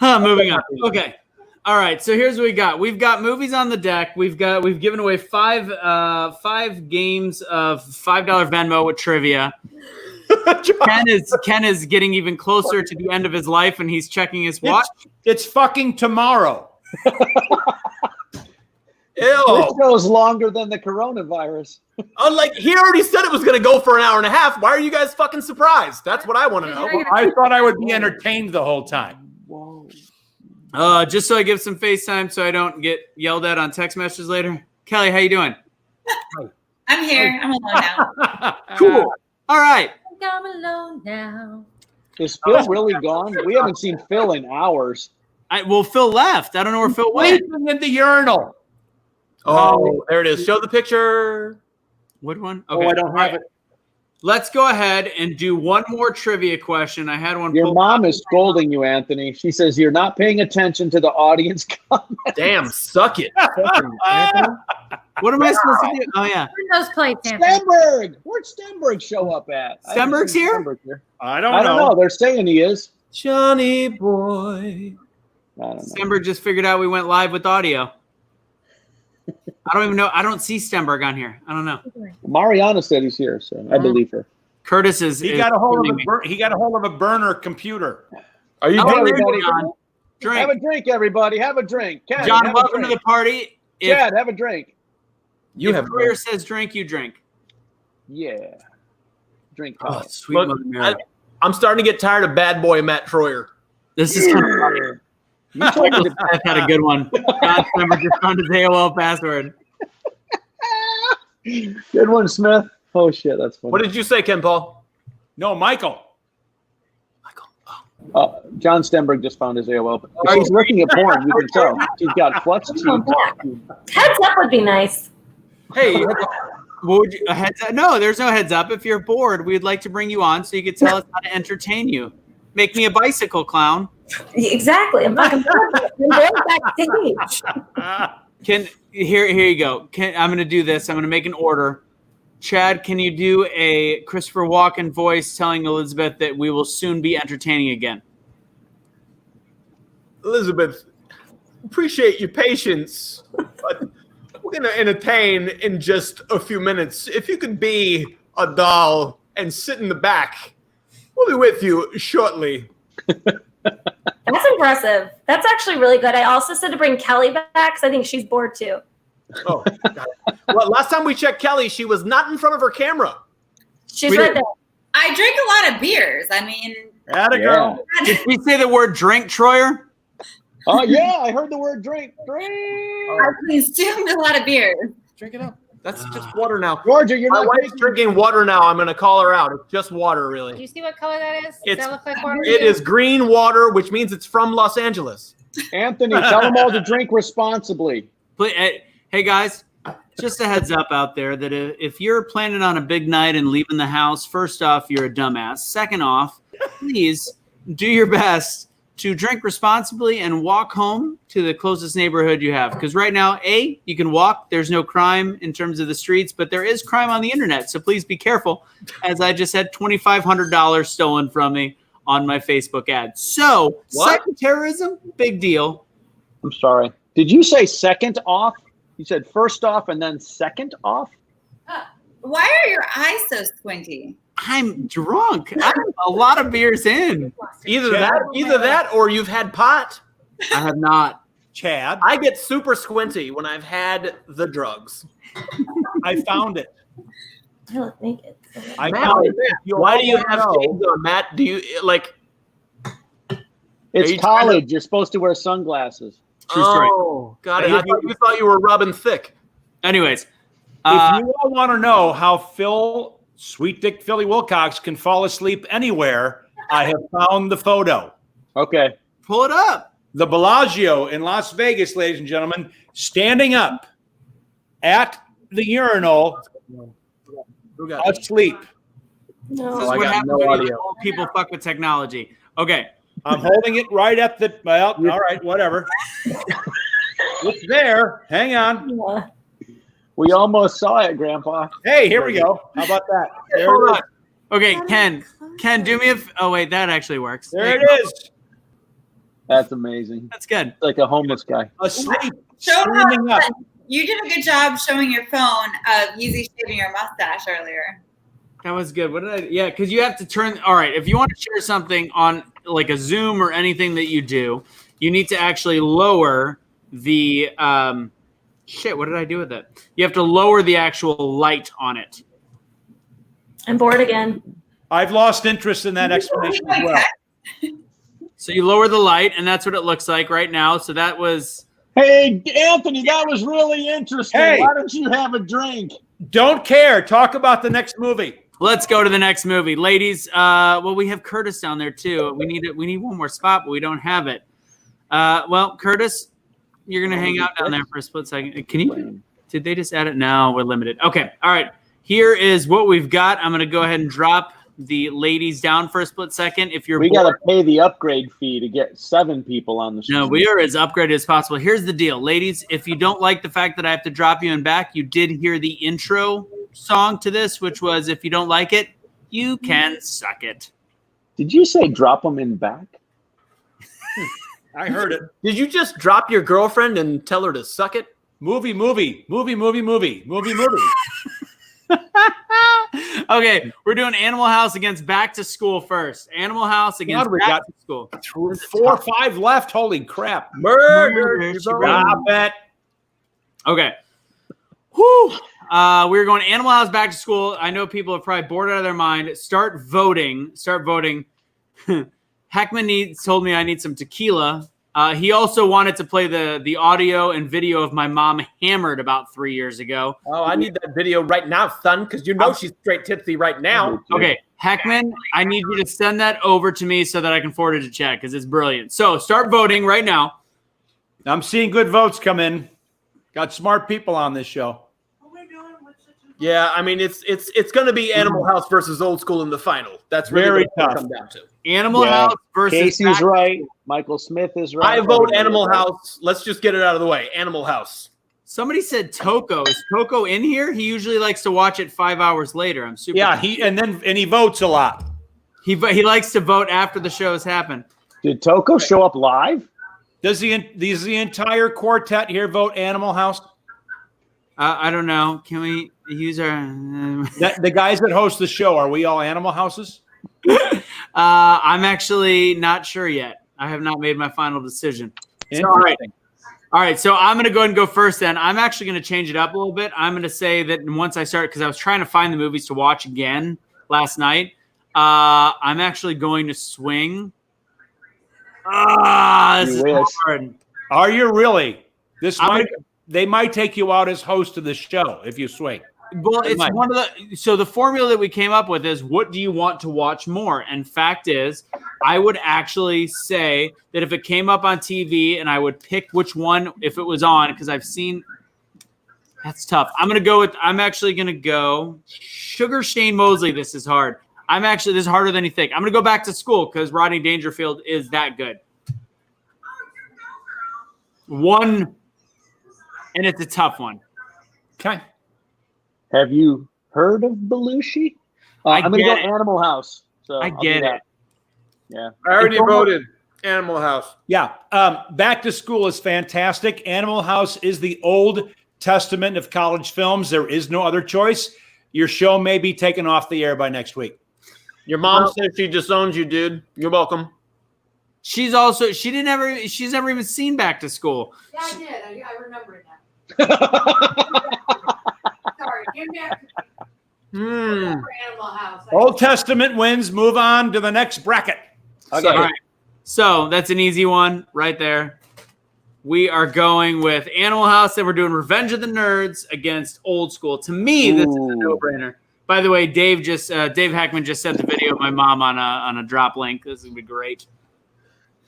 Moving on. Okay. All right. So here's what we got. We've got movies on the deck. We've given away five games of $5 Venmo with trivia. Ken is getting even closer to the end of his life, and he's checking his watch. It's fucking tomorrow. Ew. This goes longer than the coronavirus. Unlike he already said it was going to go for an hour and a half. Why are you guys fucking surprised? That's what I want to know. I thought I would be entertained the whole time. Whoa. Just so I give some FaceTime so I don't get yelled at on text messages later. Kelly, how you doing? I'm here. I'm alone now. Cool. All right. I'm alone now. Is Phil really gone? We haven't seen Phil in hours. Phil left. I don't know where Phil went. In the urinal. Oh, there it is. Show the picture. What one? Okay. Oh, I don't have it. Let's go ahead and do one more trivia question. I had one. Your mom is scolding you, Anthony. She says you're not paying attention to the audience comments. Damn, suck it. What am I supposed to do? Oh, yeah. Where's those plates, Anthony? Stenberg. Where'd Stenberg show up at? Stenberg's here? I don't know. They're saying he is. Johnny boy. I don't know. Stenberg just figured out we went live with audio. I don't even know. I don't see Stenberg on here. I don't know. Mariana said he's here, so I believe her. Curtis is. He got a hold of a burner computer. Are you everybody? Drink. Have a drink, everybody. Have a drink. Ken, John, welcome to the party. Chad, have a drink. If Career says drink, you drink. Yeah. Drink. Oh, sweet Look, I'm starting to get tired of bad boy Matt Troyer. This is kind of funny. I've had a good one. John Stenberg just found his AOL password. Good one, Smith. Oh, shit. That's funny. What did you say, Ken Paul? No, Michael. John Stenberg just found his AOL. If she's looking at porn, you can tell. She's got flex cheeks. Heads up would be nice. Hey, Would you, a heads up? No, there's no heads up. If you're bored, we'd like to bring you on so you could tell us how to entertain you. Make me a bicycle clown. Exactly. I'm fucking going backstage. Here you go. I'm going to do this. I'm going to make an order. Chad, can you do a Christopher Walken voice telling Elizabeth that we will soon be entertaining again? Elizabeth, appreciate your patience, but we're going to entertain in just a few minutes. If you could be a doll and sit in the back, we'll be with you shortly. That's impressive. That's actually really good. I also said to bring Kelly back because I think she's bored too. Oh, God. Well, last time we checked Kelly, she was not in front of her camera. She's right there. I drink a lot of beers. I mean, Girl. Did we say the word drink, Troyer? Oh, yeah, I heard the word drink. Drink. I consumed a lot of beers. Drink it up. That's just water now. Georgia, you're My not wife's drinking water now. I'm going to call her out. It's just water, Do really. you see what color that is? Does that look like water? It is green water, which means it's from Los Angeles. Anthony, tell them all to drink responsibly. Hey, guys, just a heads up out there that if you're planning on a big night and leaving the house, first off, you're a dumbass. Second off, please do your best to drink responsibly and walk home to the closest neighborhood you have. Because right now, you can walk. There's no crime in terms of the streets, but there is crime on the internet. So please be careful. As I just had $2,500 stolen from me on my Facebook ad. So, psychoterrorism, big deal. I'm sorry. Did you say second off? You said first off and then second off? Why are your eyes so squinty? I'm drunk. I'm a lot of beers in. Either that or you've had pot. I have not. Chad. I get super squinty when I've had the drugs. I found it. I look naked. I Matt, found it. why do you have shades on, Matt? Do you like? It's college. You're supposed to wear sunglasses. True story. Oh, got it. I thought you were rubbing thick. Anyways, if you all want to know how Sweet Dick Philly Wilcox can fall asleep anywhere, I have found the photo. Okay. Pull it up. The Bellagio in Las Vegas, ladies and gentlemen, standing up at the urinal, asleep. No. This is what happens when old people fuck with technology. Okay. I'm holding it right at the, well, all right, whatever. It's there. Hang on. Yeah. We almost saw it, Grandpa. Hey, here we go. How about that? There Hold it on. is. Okay, Ken, do me oh wait, that actually works. There it is. That's amazing. That's good. Like a homeless guy. Asleep, Show standing up. You did a good job showing your phone of easy shaving your mustache earlier. That was good. What did I? Yeah, because you have to turn. All right, if you want to share something on like a Zoom or anything that you do, you need to actually lower the. Shit, what did I do with it? You have to lower the actual light on it. I'm bored again. I've lost interest in that explanation as well. So you lower the light, and that's what it looks like right now. So that was. Hey, Anthony, that was really interesting. Hey. Why don't you have a drink? Don't care. Talk about the next movie. Let's go to the next movie, ladies. Well, we have Curtis down there too. We need one more spot, but we don't have it. Well, Curtis, you're gonna hang out down there for a split second. Can you? Did they just add it? No, we're limited. Okay, all right. Here is what we've got. I'm gonna go ahead and drop the ladies down for a split second. If you're We bored, got to pay the upgrade fee to get 7 people on the show. no, we are as upgraded as possible. Here's the deal, ladies. If you don't like the fact that I have to drop you in back, you did hear the intro song to this, which was "If you don't like it, you can suck it." Did you say drop them in back? I heard it. Did you just drop your girlfriend and tell her to suck it? Movie. Okay, we're doing Animal House against Back to School first. Animal House against God, we Back got to School. 4 or 5 left. Holy crap. Murder. Stop it. Okay. Whew. We're going Animal House Back to School. I know people are probably bored out of their mind. Start voting. Heckman told me I need some tequila. He also wanted to play the audio and video of my mom hammered about 3 years ago. Oh, I need that video right now, son, because you know she's straight tipsy right now. Okay, Heckman, I need you to send that over to me so that I can forward it to Chad because it's brilliant. So start voting right now. I'm seeing good votes come in. Got smart people on this show. Yeah, I mean it's going to be Animal House versus Old School in the final. That's really Very what it's gonna tough. come down to. Animal Yeah. House versus Casey's right. Michael Smith is right. I vote Everybody Animal is right. House. Let's just get it out of the way. Animal House. Somebody said Toko. Is Toko in here? He usually likes to watch it 5 hours later. I'm super. Yeah, he votes a lot. He likes to vote after the shows happen. Did Toko show up live? Does the entire quartet here vote Animal House? I don't know. Can we use our? The guys that host the show, are we all Animal Houses? I'm actually not sure yet. I have not made my final decision. So, all right. So I'm going to go ahead and go first. Then I'm actually going to change it up a little bit. I'm going to say that once I start, because I was trying to find the movies to watch again last night. I'm actually going to swing. This is hard. Are you really? They might take you out as host of the show if you swing. Well, it's one of the formula that we came up with is what do you want to watch more? And fact is, I would actually say that if it came up on TV and I would pick which one if it was on, because I've seen that's tough. I'm actually gonna go Sugar Shane Mosley. This is hard. This is harder than you think. I'm gonna go Back to School because Rodney Dangerfield is that good. One, and it's a tough one. Okay. Have you heard of Belushi? I'm going to go Animal House. So I get it. Yeah. I already voted Animal House. Yeah. Back to School is fantastic. Animal House is the Old Testament of college films. There is no other choice. Your show may be taken off the air by next week. Your mom said she disowns you, dude. You're welcome. She's never even seen Back to School. Yeah, I did. I remember it now. Sorry, give me Animal House. Old Testament wins. Move on to the next bracket. Okay. All right. So that's an easy one right there. We are going with Animal House, and we're doing Revenge of the Nerds against Old School. To me, this is a no-brainer. By the way, Dave Hackman just sent the video of my mom on a drop link. This is gonna be great.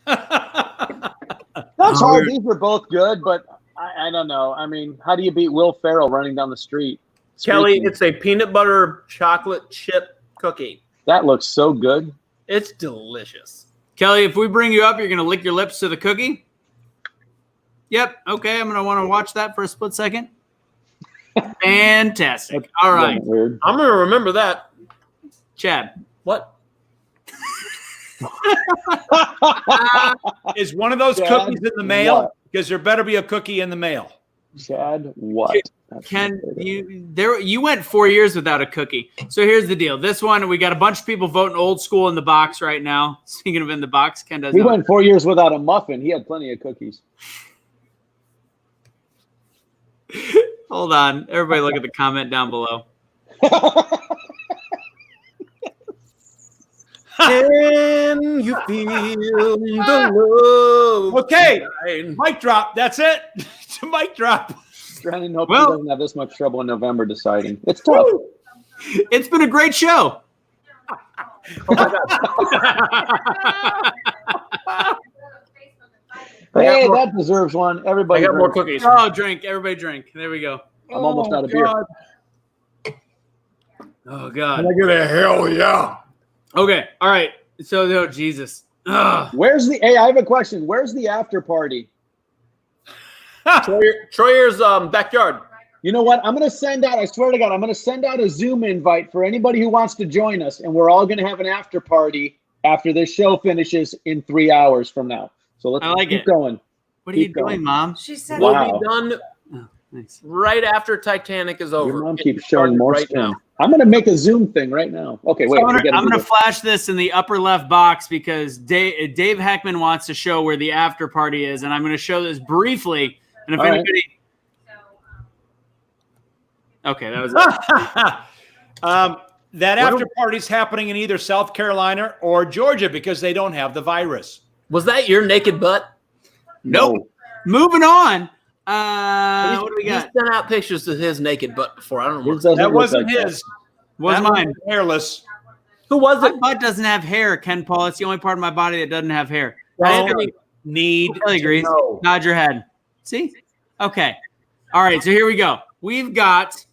That's hard. These are both good, but I don't know. I mean, how do you beat Will Ferrell running down the street? Kelly, it's a peanut butter chocolate chip cookie. That looks so good. It's delicious. Kelly, if we bring you up, you're gonna lick your lips to the cookie? Yep. Okay, I'm gonna want to watch that for a split second. Fantastic. All right. Weird. I'm gonna remember that. Chad. What? Is one of those Chad, cookies in the mail? what? Because there better be a cookie in the mail. Chad, what? Ken, you went 4 years without a cookie. So here's the deal. This one, we got a bunch of people voting Old School in the box right now. Speaking of in the box, Ken does. He went 4 years without a muffin. He had plenty of cookies. Hold on. Everybody look at the comment down below. Can you feel the love? Okay, mic drop. That's it. It's a mic drop. Brandon hopes he doesn't have this much trouble in November deciding. It's tough. It's been a great show. Oh my God. Hey, that deserves one. Everybody. I got more drink. cookies. Oh, drink. Everybody drink. There we go. I'm almost out of beer. Oh, God. Can I get a hell yeah? Okay. All right. So, oh, Jesus. Ugh. Hey, I have a question. Where's the after party? Troyer's backyard. You know what? I'm going to send out, I swear to God, I'm going to send out a Zoom invite for anybody who wants to join us, and we're all going to have an after party after this show finishes in 3 hours from now. So let's keep going. What are you doing, Mom? She said, We'll be done Nice. right after Titanic is over. Your mom Get keeps showing started more right skin. now. I'm going to make a Zoom thing right now. Okay, wait. So I'm we gotta going do to this. flash this in the upper left box because Dave Hackman wants to show where the after party is, and I'm going to show this briefly. And if All right. anybody, okay, that was it. That after party's happening in either South Carolina or Georgia because they don't have the virus. Was that your naked butt? Nope. Moving on. What do we got? He sent out pictures of his naked butt before. I don't know. His doesn't That look wasn't like that. his. Was That mine? was hairless. Who was My it? butt doesn't have hair, Ken Paul. It's the only part of my body that doesn't have hair. Don't need Kelly agrees. to know. Nod your head. See? Okay. All right. So here we go. We've got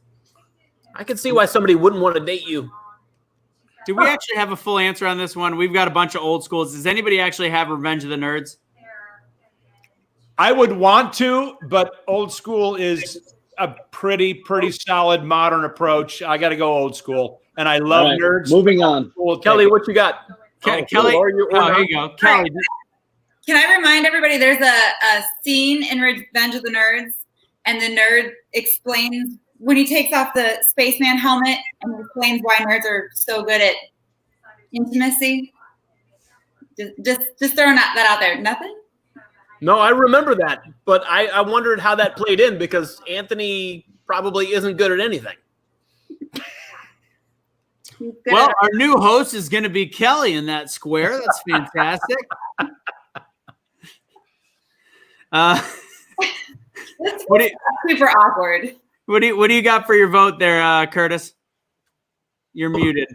I can see why somebody wouldn't want to date you. Do we actually have a full answer on this one? We've got a bunch of old schools. Does anybody actually have Revenge of the Nerds? I would want to, but old school is a pretty solid modern approach. I got to go old school, and I love nerds. Moving on. Kelly, what you got? Kelly, here you go. Kelly. Can I remind everybody there's a scene in Revenge of the Nerds, and the nerd explains when he takes off the spaceman helmet and explains why nerds are so good at intimacy. Just throwing that out there. Nothing? No, I remember that, but I wondered how that played in because Anthony probably isn't good at anything. Well, our new host is going to be Kelly in that square. That's fantastic. Super awkward. What do you got for your vote there, Curtis? You're muted.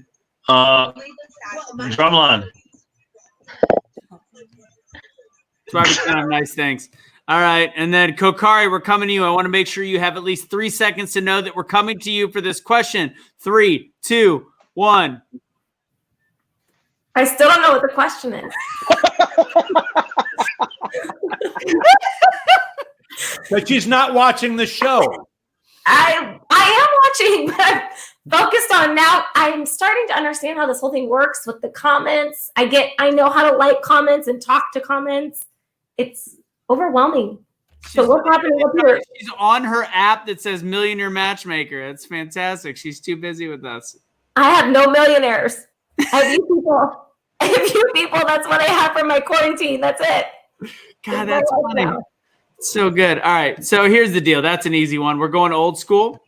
Drumline. That's kind of nice things. All right, and then Kokari, we're coming to you. I want to make sure you have at least 3 seconds to know that we're coming to you for this question. 3, 2, 1. I still don't know what the question is. But she's not watching the show. I am watching, but I'm focused on now. I'm starting to understand how this whole thing works with the comments. I know how to like comments and talk to comments. It's overwhelming. So what's happening up here? She's on her app that says Millionaire Matchmaker. That's fantastic. She's too busy with us. I have no millionaires. I have you people. I have you people. That's what I have for my quarantine. That's it. God, that's funny. So good. All right. So here's the deal. That's an easy one. We're going old school.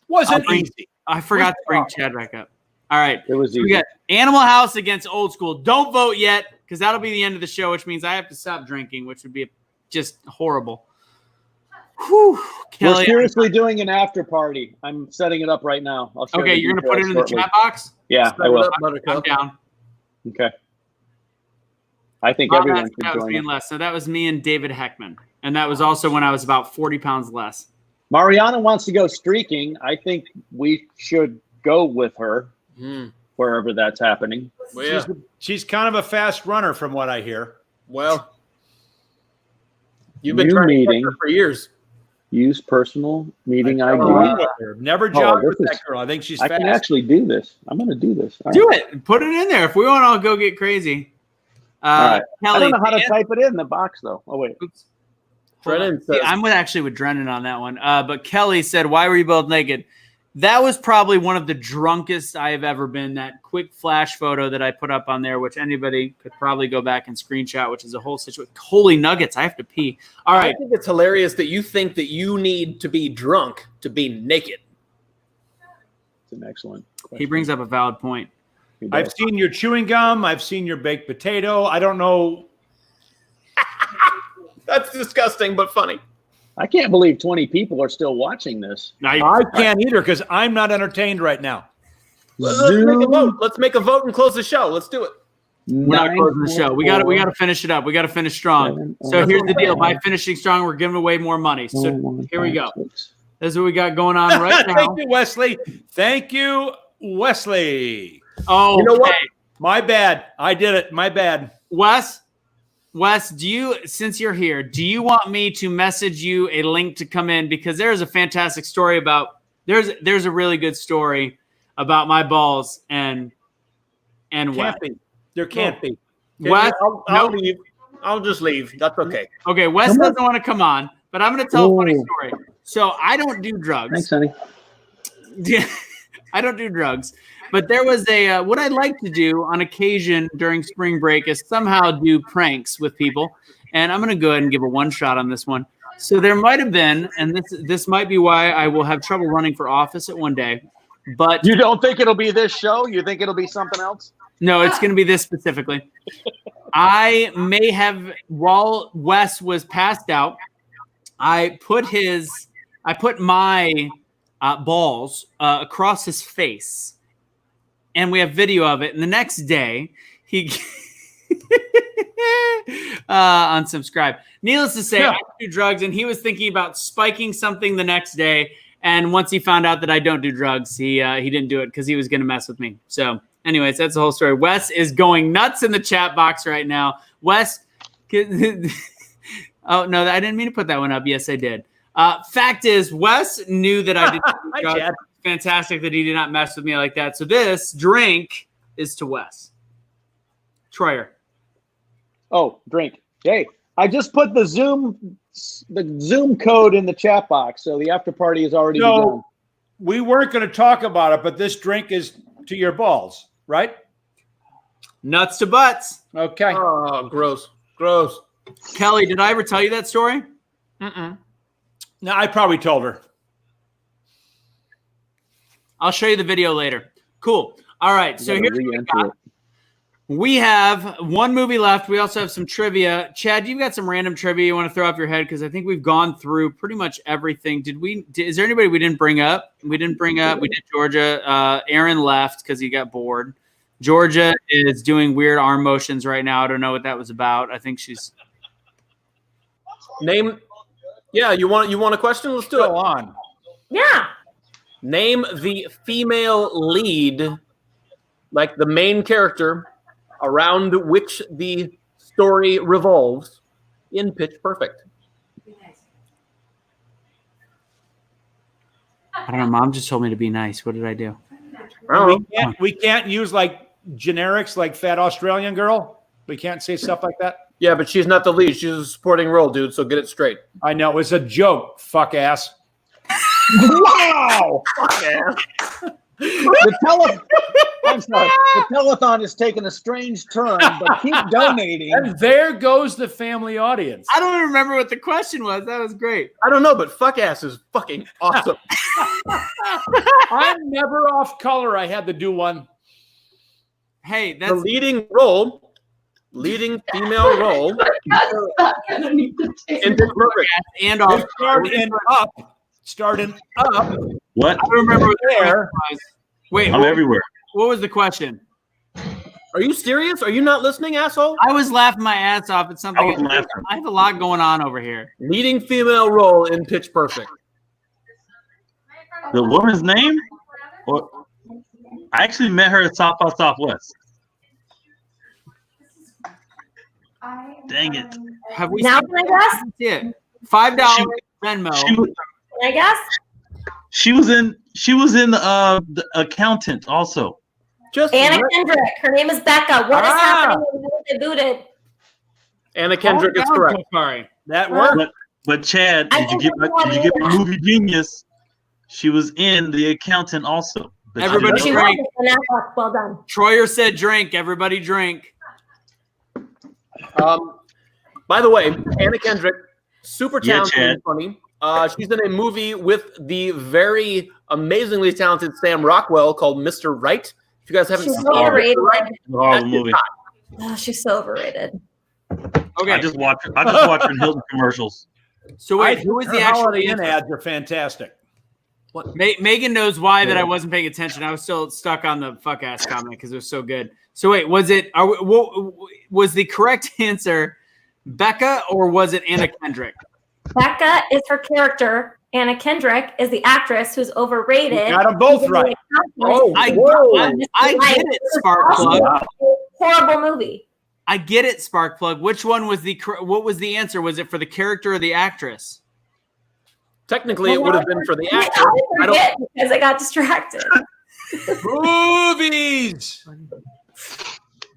Wasn't easy. I forgot to bring Chad back up. All right. It was easy. We got Animal House against Old School. Don't vote yet because that'll be the end of the show, which means I have to stop drinking, which would be just horrible. Whew. Kelly, We're seriously doing an after party. I'm setting it up right now. I'll okay, you're going to put it in the chat box? Yeah, I will. I'm down. Okay. I think everyone should that was join being it. less. So that was me and David Heckman. And that was also when I was about 40 pounds less. Mariana wants to go streaking. I think we should go with her wherever that's happening. Well, yeah. She's kind of a fast runner from what I hear. Well, you've been New trying to meeting. get her for years. Use personal meeting ID. Never jogged with that girl. I think she's I fast. can actually do this. I'm going to do this. All Do right. it. Put it in there. If we want, I'll go get crazy. All right. Kelly, I don't know how to type it in the box, though. Oh, wait. Oops. Drennan See, says, I'm actually with Drennan on that one. But Kelly said, why were you both naked? That was probably one of the drunkest I have ever been. That quick flash photo that I put up on there, which anybody could probably go back and screenshot, which is a whole situation. Holy nuggets, I have to pee. All right. I think it's hilarious that you think that you need to be drunk to be naked. It's an excellent question. He brings up a valid point. I've seen your chewing gum. I've seen your baked potato. I don't know. That's disgusting, but funny. I can't believe 20 people are still watching this. I can't either because I'm not entertained right now. Let's make a vote. Let's make a vote and close the show. Let's do it. We're not closing the show. We got to finish it up. We got to finish strong. So here's the deal. By finishing strong, we're giving away more money. So here we go. This is what we got going on right now. Thank you, Wesley. Thank you, Wesley. Oh, you know what? My bad. I did it. My bad. Wes, do you, since you're here, do you want me to message you a link to come in? Because there's a fantastic story about, there's a really good story about my balls and Wes. There can't be. Wes, I'll leave. I'll just leave. That's okay. Okay, Wes doesn't want to come on, but I'm going to tell a funny story. So I don't do drugs. Thanks, honey. Yeah, I don't do drugs. But there was what I like to do on occasion during spring break is somehow do pranks with people. And I'm going to go ahead and give a one shot on this one. So there might have been, and this might be why I will have trouble running for office at one day. But you don't think it'll be this show? You think it'll be something else? No, it's going to be this specifically. I may have, while Wes was passed out, I put my balls across his face. And we have video of it. And the next day, he unsubscribe. Needless to say, I do drugs, and he was thinking about spiking something the next day. And once he found out that I don't do drugs, he didn't do it because he was going to mess with me. So anyways, that's the whole story. Wes is going nuts in the chat box right now. Wes, oh, no, I didn't mean to put that one up. Yes, I did. Fact is, Wes knew that I didn't do drugs. Fantastic that he did not mess with me like that. So this drink is to Wes. Troyer. Oh, drink. Hey, I just put the Zoom code in the chat box, so the after party is already begun. We weren't going to talk about it, but this drink is to your balls, right? Nuts to butts. Okay. Oh, gross. Gross. Kelly, did I ever tell you that story? No, I probably told her. I'll show you the video later. Cool. All right. So here's what we got. We have one movie left. We also have some trivia. Chad, you've got some random trivia you want to throw off your head because I think we've gone through pretty much everything. Is there anybody we didn't bring up? We did Georgia. Aaron left because he got bored. Georgia is doing weird arm motions right now. I don't know what that was about. I think she's name. Yeah, you want a question? Let's do it. Go on. Yeah. Name the female lead, like the main character, around which the story revolves in Pitch Perfect. I don't know. Mom just told me to be nice. What did I do? We can't use like generics like fat Australian girl. We can't say stuff like that. Yeah, but she's not the lead. She's a supporting role, dude. So get it straight. I know. It's a joke, fuck ass. Wow! Fuck ass. The telethon is taking a strange turn, but keep donating. And there goes the family audience. I don't even remember what the question was. That was great. I don't know, but fuck ass is fucking awesome. I'm never off color. I had to do one. Hey, that's the leading female role in Pitch Perfect. And off. Starting up. What? I don't remember what there. Wait, I'm everywhere. What was the question? Are you serious? Are you not listening, asshole? I was laughing my ass off at something. I have a lot going on over here. Leading female role in Pitch Perfect. The woman's name? Well, I actually met her at South by Southwest. Dang it. Have we Now can I guess? it? $5 Venmo. Can I guess? She was in the Accountant also. Just Anna Kendrick. Her name is Becca. What is happening when they booted? Anna Kendrick is correct. Sorry. That worked. But Chad, did you get my movie Genius? She was in The Accountant also. But everybody drink. Well done. Troyer said drink. Everybody drink. By the way, Anna Kendrick, super talented Chad. and funny. She's in a movie with the very amazingly talented Sam Rockwell called Mr. Right. If you guys haven't She's seen overrated. horrible movie. Oh, she's so overrated. Okay. I just watch her in Hilton commercials. So wait, who was Her the actual Holiday Inn answer? ads are fantastic. What? Megan knows why that I wasn't paying attention. I was still stuck on the fuck ass comment because it was so good. So wait, was the correct answer Becca or was it Anna Kendrick? Becca is her character. Anna Kendrick is the actress who's overrated. You got them both right. Oh, I get it, Sparkplug. Horrible movie. I get it, Sparkplug. Which one was what was the answer? Was it for the character or the actress? Technically, it would have been for the actor. I forget because I got distracted. Movies.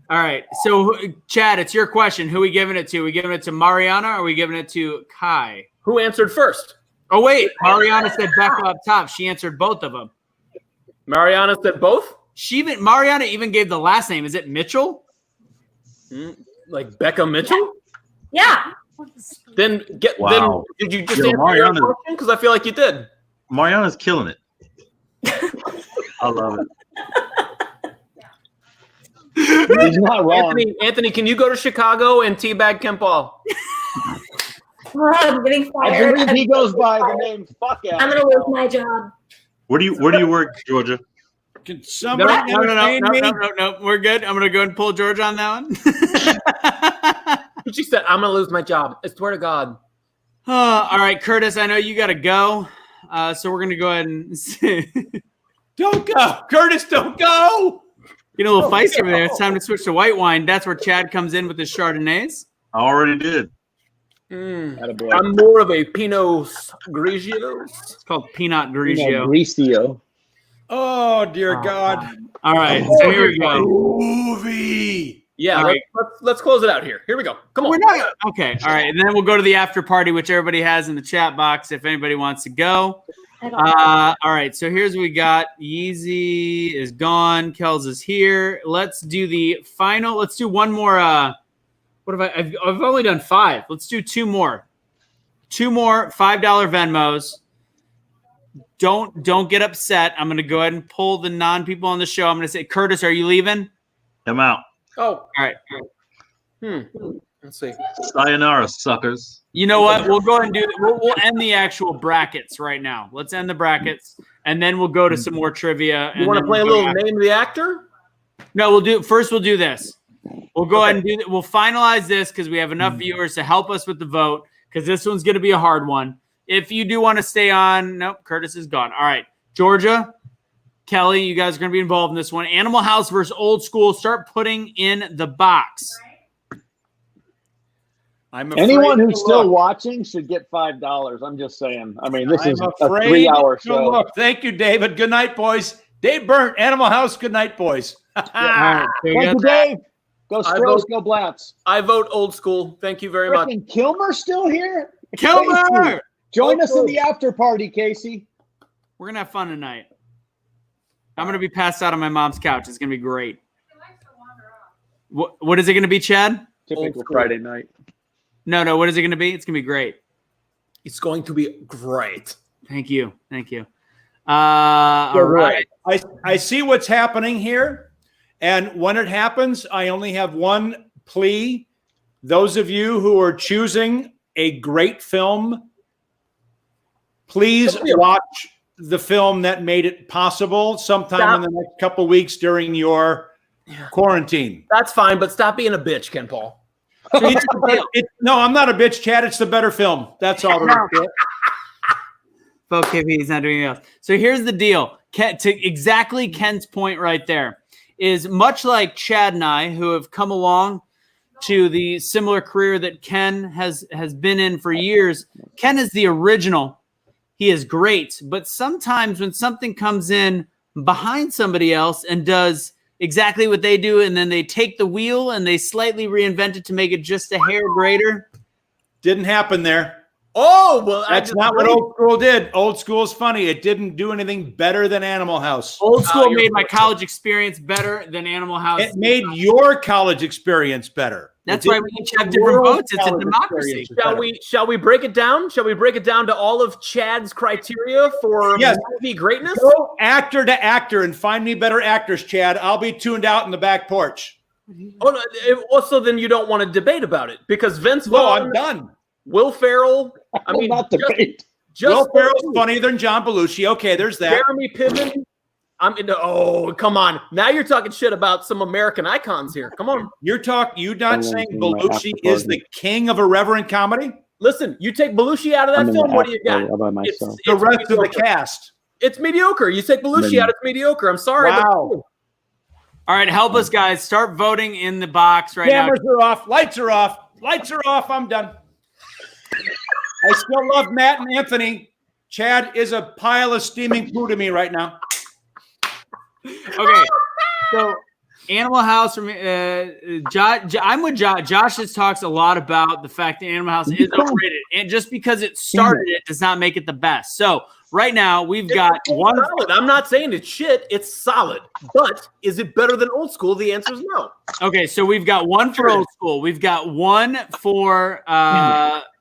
All right. So, Chad, it's your question. Who are we giving it to? Are we giving it to Mariana or are we giving it to Kai? Who answered first? Oh, wait. Mariana said Becca up top. She answered both of them. Mariana said both? Mariana even gave the last name. Is it Mitchell? Like Becca Mitchell? Yeah. Then Wow. did you just Yo, answer your question? Because I feel like you did. Mariana's killing it. I love it. He's not wrong. Anthony, can you go to Chicago and teabag Kemp Hall? I'm getting I fired. believe he goes by the name Fuck Ass. I'm gonna lose my job. Where do you work, Georgia? Can somebody entertain me? No. We're good. I'm going to go ahead and pull George on that one. She said, I'm going to lose my job. I swear to God. All right, Curtis, I know you got to go. So we're gonna go ahead and Don't go, Curtis. Don't go. get a little feisty over there. It's time to switch to white wine. That's where Chad comes in with his Chardonnays. I already did. I'm more of a Pinot Grigio. It's called Pinot Grigio. Pinot Grigio. Oh dear God! All right, so here we go. Movie. Yeah, All right. let's close it out here. Here we go. Come on. We're not okay. All right, and then we'll go to the after party, which everybody has in the chat box if anybody wants to go. All right, so here's what we got. Yeezy is gone. Kels is here. Let's do the final. Let's do one more. What have I've only done 5. Let's do 2 more. 2 more $5 Venmos. Don't get upset. I'm going to go ahead and pull the non-people on the show. I'm going to say, Curtis, are you leaving? I'm out. Oh, all right. Let's see. Sayonara, suckers. You know what? We'll go ahead and do. We'll end the actual brackets right now. Let's end the brackets, and then we'll go to some more trivia. You want to play a little name the actor? No, we'll do. First, we'll do this. We'll go ahead and do. We'll finalize this because we have enough viewers to help us with the vote. Because this one's going to be a hard one. If you do want to stay on, nope, Curtis is gone. All right, Georgia, Kelly, you guys are going to be involved in this one. Animal House versus Old School. Start putting in the box. Anyone who's still watching should get $5. I'm just saying. I mean, this is a 3-hour show. Look. Thank you, David. Good night, boys. Dave Burnt, Animal House. Good night, boys. Thank you, Dave. Go Stros, go Blats. I vote Old School. Thank you very much. Kilmer still here? Kilmer! Casey, join us in the after party, Casey. We're going to have fun tonight. I'm going to be passed out on my mom's couch. It's going to be great. What is it going to be, Chad? Typical Friday night. No. What is it going to be? It's going to be great. It's going to be great. Thank you. All right. I see what's happening here. And when it happens, I only have one plea. Those of you who are choosing a great film, please watch the film that made it possible sometime in the next couple of weeks during your quarantine. That's fine, but stop being a bitch, Ken Paul. No, I'm not a bitch, Chad. It's the better film. That's all there is to it. Okay, he's not doing anything else. So here's the deal. To exactly Ken's point right there is much like Chad and I, who have come along to the similar career that Ken has been in for years. Ken is the original. He is great. But sometimes when something comes in behind somebody else and does exactly what they do, and then they take the wheel and they slightly reinvent it to make it just a hair greater. Didn't happen there. Oh, well, that's not what Old School did. Old School's funny. It didn't do anything better than Animal House. Old School made my college experience better than Animal House. It made your college experience better. That's why we each have different votes. It's a democracy. Shall we break it down? Shall we break it down to all of Chad's criteria for movie greatness? Go actor to actor and find me better actors, Chad. I'll be tuned out in the back porch. Oh, no, also, then you don't want to debate about it because Vince Vaughn. I'm done. Will Ferrell. I mean, not debate. Will Ferrell's funnier than John Belushi. Okay, there's that. Jeremy Piven. Oh, come on. Now you're talking shit about some American icons here. Come on. You're not saying Belushi is the king of irreverent comedy? Listen, you take Belushi out of that film, what do you got? It's the rest of the cast. It's mediocre. You take Belushi out, it's mediocre. I'm sorry. Wow. All right, help us, guys. Start voting in the box right now. Cameras are off. Lights are off. Lights are off. I'm done. I still love Matt and Anthony. Chad is a pile of steaming poo to me right now. Okay, so Animal House from I'm with Josh. Josh just talks a lot about the fact that Animal House is overrated, and just because it started it does not make it the best. So right now we've got one. Solid. I'm not saying it's shit. It's solid, but is it better than Old School? The answer is no. Okay, so we've got one for Old School. We've got one for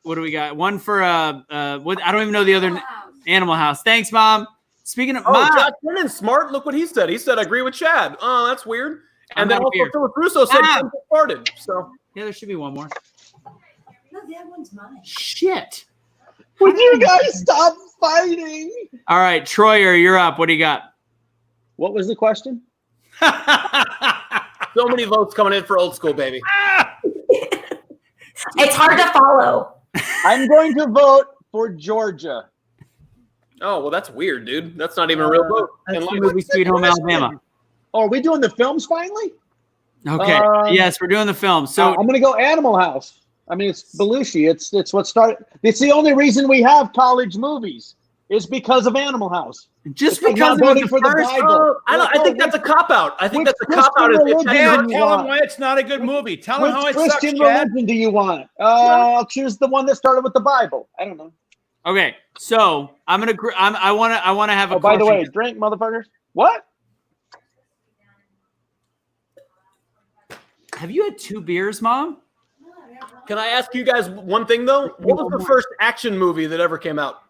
what do we got? One for what? I don't even know the other Animal House. Thanks, Mom. Speaking of Mom, Josh Brennan's smart. Look what he said. He said, "I agree with Chad." Oh, that's weird. And then also Philip Russo said he farted. So yeah, there should be one more. No, that one's mine. Shit. Would you guys stop fighting? All right, Troyer, you're up. What do you got? What was the question? So many votes coming in for Old School, baby. It's hard to follow. I'm going to vote for Georgia. Oh, well, that's weird, dude. That's not even a real vote. That's the movie Sweet Home Alabama. Oh, are we doing the films finally? Okay. Yes, we're doing the film. So I'm going to go Animal House. I mean, it's Belushi. It's what started. It's the only reason we have college movies is because of Animal House. Just It's because not it was voting the for the first. Bible. I think that's a cop out. I think Which that's a cop out. Christian religion do you Tell him want? why it's not a good movie. Tell him how Which it sucks, Christian Chad. religion do you want? I'll choose the one that started with the Bible. I don't know. Okay, so I want to have a. Oh, by the way, question. drink, motherfuckers. What? Have you had 2 beers, Mom? Can I ask you guys one thing, though? What was the first action movie that ever came out?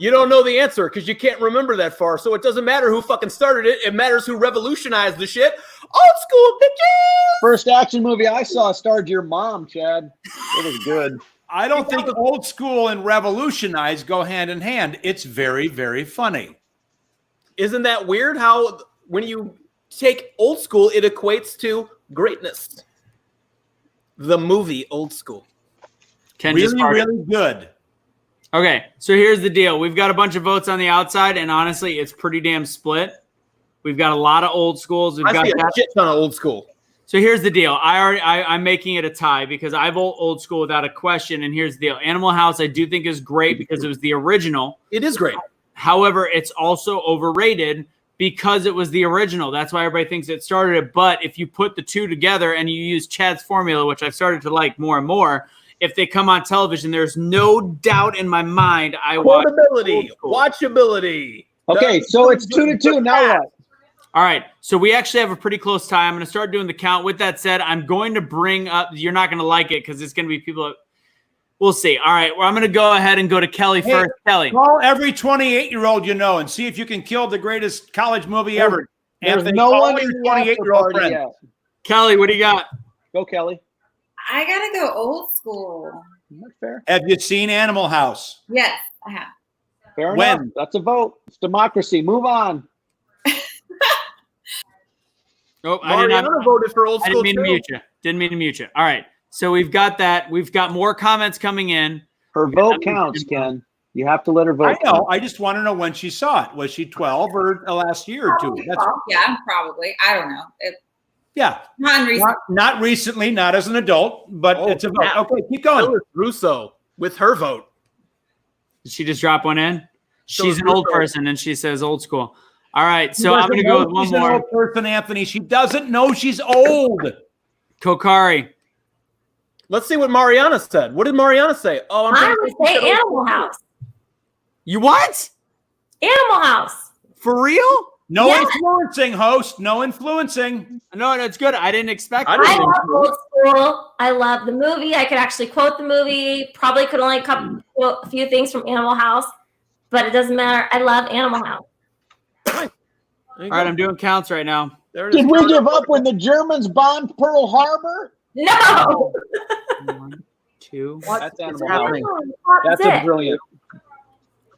You don't know the answer because you can't remember that far. So it doesn't matter who fucking started it. It matters who revolutionized the shit. Old school bitches! First action movie I saw starred your mom, Chad. It was good. I don't think old school and revolutionize go hand in hand. It's very, very funny. Isn't that weird how when you take old school, it equates to greatness? The movie Old School. Really good. Okay, so here's the deal. We've got a bunch of votes on the outside, and honestly, it's pretty damn split. We've got a lot of old schools. I see a shit ton of old school. So here's the deal. I'm making it a tie because I vote old school without a question. And here's the deal. Animal House I do think is great because it was the original. It is great. However, it's also overrated because it was the original. That's why everybody thinks it started it. But if you put the two together and you use Chad's formula, which I've started to like more and more, if they come on television, there's no doubt in my mind I watch Quotability, watchability. Okay, so it's 2-2. Now what? All right, so we actually have a pretty close tie. I'm going to start doing the count. With that said, I'm going to bring up – you're not going to like it because it's going to be people – we'll see. All right, well, I'm going to go ahead and go to Kelly first. Kelly. Call every 28-year-old you know and see if you can kill the greatest college movie ever. There's Anthony, no call one your in the after 28-year-old party friend. yet. Kelly, what do you got? Go, Kelly. I gotta go old school. That's fair. Have you seen Animal House? Yes, I have. Fair When? enough. That's a vote. It's democracy. Move on. Oh, I did not voted for old I school. didn't mean to mute you. Didn't mean to mute you. All right, so we've got that. We've got more comments coming in. Her vote counts, Ken. You have to let her vote. I know. I just want to know when she saw it. Was she 12 or the last year or two? That's, Yeah, probably. I don't know. yeah. Not recently, not as an adult, but it's a vote. Okay, keep going. So is Russo with her vote. Did she just drop one in? So She's is an old Russo. person, and she says old school. All right, so She I'm going to doesn't go know with one she's an more. old person, Anthony. She doesn't know she's old. Kokari. Let's see what Mariana said. What did Mariana say? Oh, I would say Animal House. You what? Animal House. For real? No Yes. influencing, host. No influencing. No, it's good. I didn't expect it. I love old school. I love the movie. I could actually quote the movie. Probably could only quote a few things from Animal House, but it doesn't matter. I love Animal House. All right, I'm doing counts right now. There it is. Did we give up when the Germans bombed Pearl Harbor? No. 1, 2. That's Animal happening? House. That's a brilliant.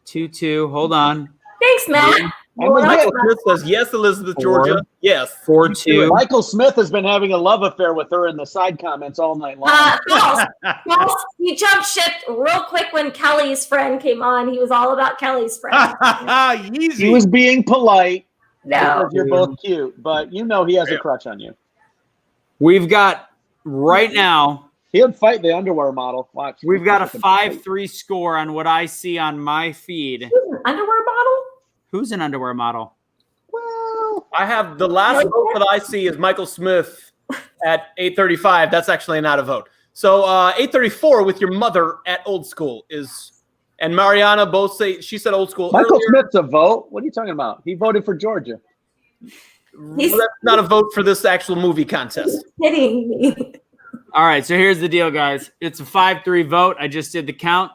2-2. Hold on. Thanks, Matt. Michael Smith says yes, Elizabeth, Georgia. Yes. 4-2. Michael Smith has been having a love affair with her in the side comments all night long. False. He jumped ship real quick when Kelly's friend came on. He was all about Kelly's friend. Easy. He was being polite. No. Because you're both cute, but you know he has a crush on you. We've got right now. He would fight the underwear model. Watch. We've got a 5-3 score on what I see on my feed. Underwear model? Who's an underwear model? Well, I have the last vote that I see is Michael Smith at 8:35. That's actually not a vote. So 8:34 with your mother at old school is, and Mariana both say she said old school. Michael earlier. Smith's a vote. What are you talking about? He voted for Georgia. Well, that's not a vote for this actual movie contest. Kidding me. All right, so here's the deal, guys. It's a 5-3 vote. I just did the count.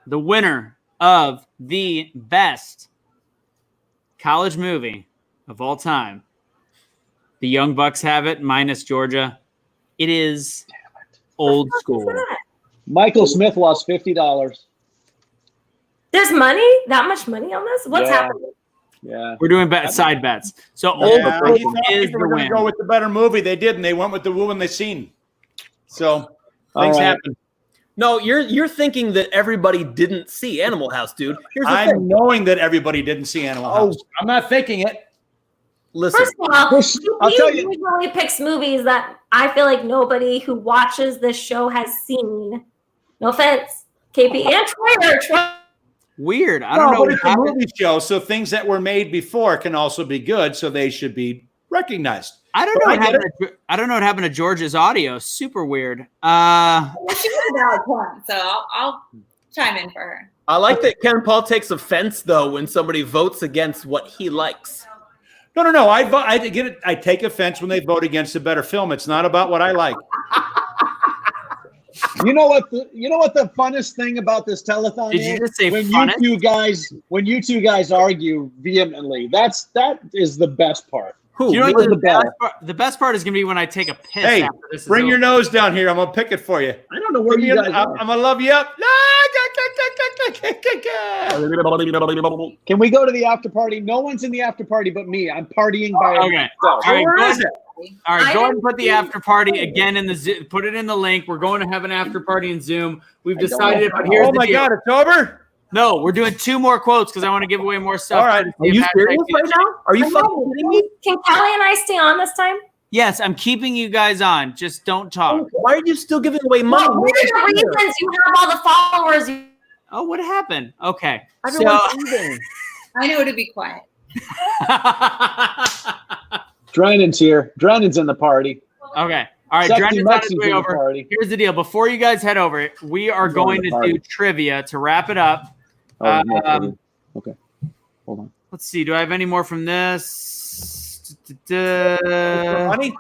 The winner of the best college movie of all time, the Young Bucks have it, minus Georgia. It is Old School. Michael Smith lost $50. There's money? That much money on this? What's happening? Yeah. We're doing side bets. So Old Yeah, School he thought is people the were going win. to go with the better movie. They did, and they went with the woman they seen. So All things right. happen. No, you're thinking that everybody didn't see Animal House, dude. Here's the I'm thing. knowing that everybody didn't see Animal House. I'm not thinking it. Listen, First of all, I'll tell he you. usually picks movies that I feel like nobody who watches this show has seen. No offense, KP and Troy. Weird. I don't know But what it's a happened. movie show, so things that were made before can also be good, so they should be recognized. I don't know what happened. I don't know what happened to George's audio. Super weird. She has a valid point, so I'll chime in for her. I like that Ken Paul takes offense though when somebody votes against what he likes. No. I get it. I take offense when they vote against a better film. It's not about what I like. You know what? The funnest thing about this telethon Did you is just say when funnest? you two guys argue vehemently. That is the best part. Who? You know You're what the the best part is going to be when I take a piss. Hey, after this is bring your over. nose down here. I'm gonna pick it for you. I don't know where you guys are. I'm gonna love you up. Can we go to the after party? No one's in the after party but me. I'm partying by Okay. myself. All right. Where Go is ahead. it? All right, I go ahead didn't and put the see- after party again in the put it in the link. We're going to have an after party in Zoom. We've I don't decided it, know but how. here's Oh the my deal. God, it's over. No, we're doing 2 more quotes because I want to give away more stuff. All right. Are you serious right now? Are you fucking kidding me? Can Kelly and I stay on this time? Yes, I'm keeping you guys on. Just don't talk. Why are you still giving away money? What are the reasons you have all the followers? Oh, what happened? Okay. Everyone's leaving. I know to be quiet. Drannon's here. Drannon's in the party. Okay. All right, Sexy Drendan's on his Mexican's way in the over. party. Here's the deal. Before you guys head over, we are I'm going going to the to party. do trivia to wrap it up. Oh, no, okay. Hold on. Let's see. Do I have any more from this? Money?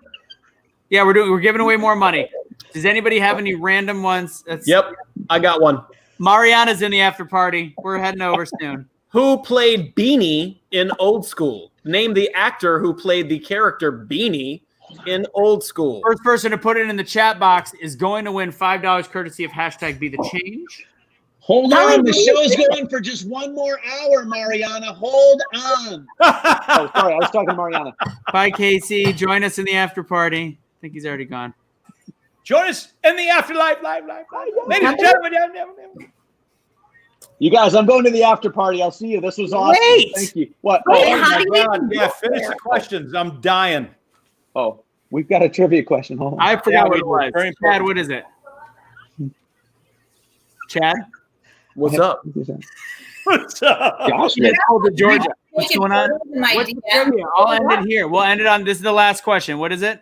Yeah, we're giving away more money. Does anybody have any random ones? Yep, I got one. Mariana's in the after party. We're heading over soon. Who played Beanie in Old School? Name the actor who played the character Beanie in Old School. First person to put it in the chat box is going to win $5 courtesy of #BeTheChange. Hold on. The show's going for just one more hour, Mariana. Hold on. Oh, sorry. I was talking to Mariana. Bye, Casey. Join us in the after party. I think he's already gone. Join us in the afterlife, live. Ladies and gentlemen, You guys, I'm going to the after party. I'll see you. This was awesome. Wait. Thank you. What? Wait, Oh, how do you God, yeah, finish the questions. I'm dying. oh, we've got a trivia question. Hold on. I forgot what it was. Very Chad, important. what is it? Chad? What's up? What's up? Josh, You just told to Georgia. What's Taking going on? photos in my What's DM. trivia? I'll end it here. We'll end it on this is the last question. What is it?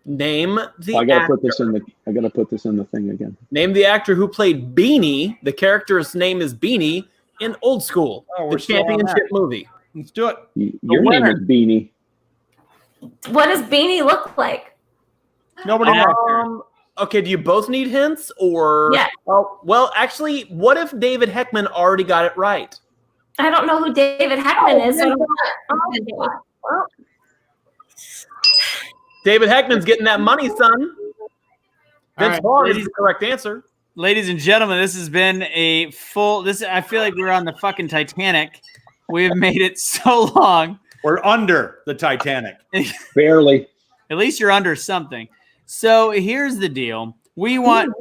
Name the I gotta actor. put this in the. I gotta put this in the thing again. Name the actor who played Beanie. The character's name is Beanie in Old School, Oh, the we're still on championship that. movie. Let's do it. Your name winner. is Beanie. What does Beanie look like? Nobody knows. Okay, do you both need hints or? Yeah. Oh, well, actually, what if David Heckman already got it right? I don't know who David Heckman is. So I don't know. Well, David Heckman's getting that money, son. All Vince right, Vaughn is ladies- the correct answer. Ladies and gentlemen, this has been a full. I feel like we're on the fucking Titanic. We have made it so long. We're under the Titanic. Barely. At least you're under something. So here's the deal. We want.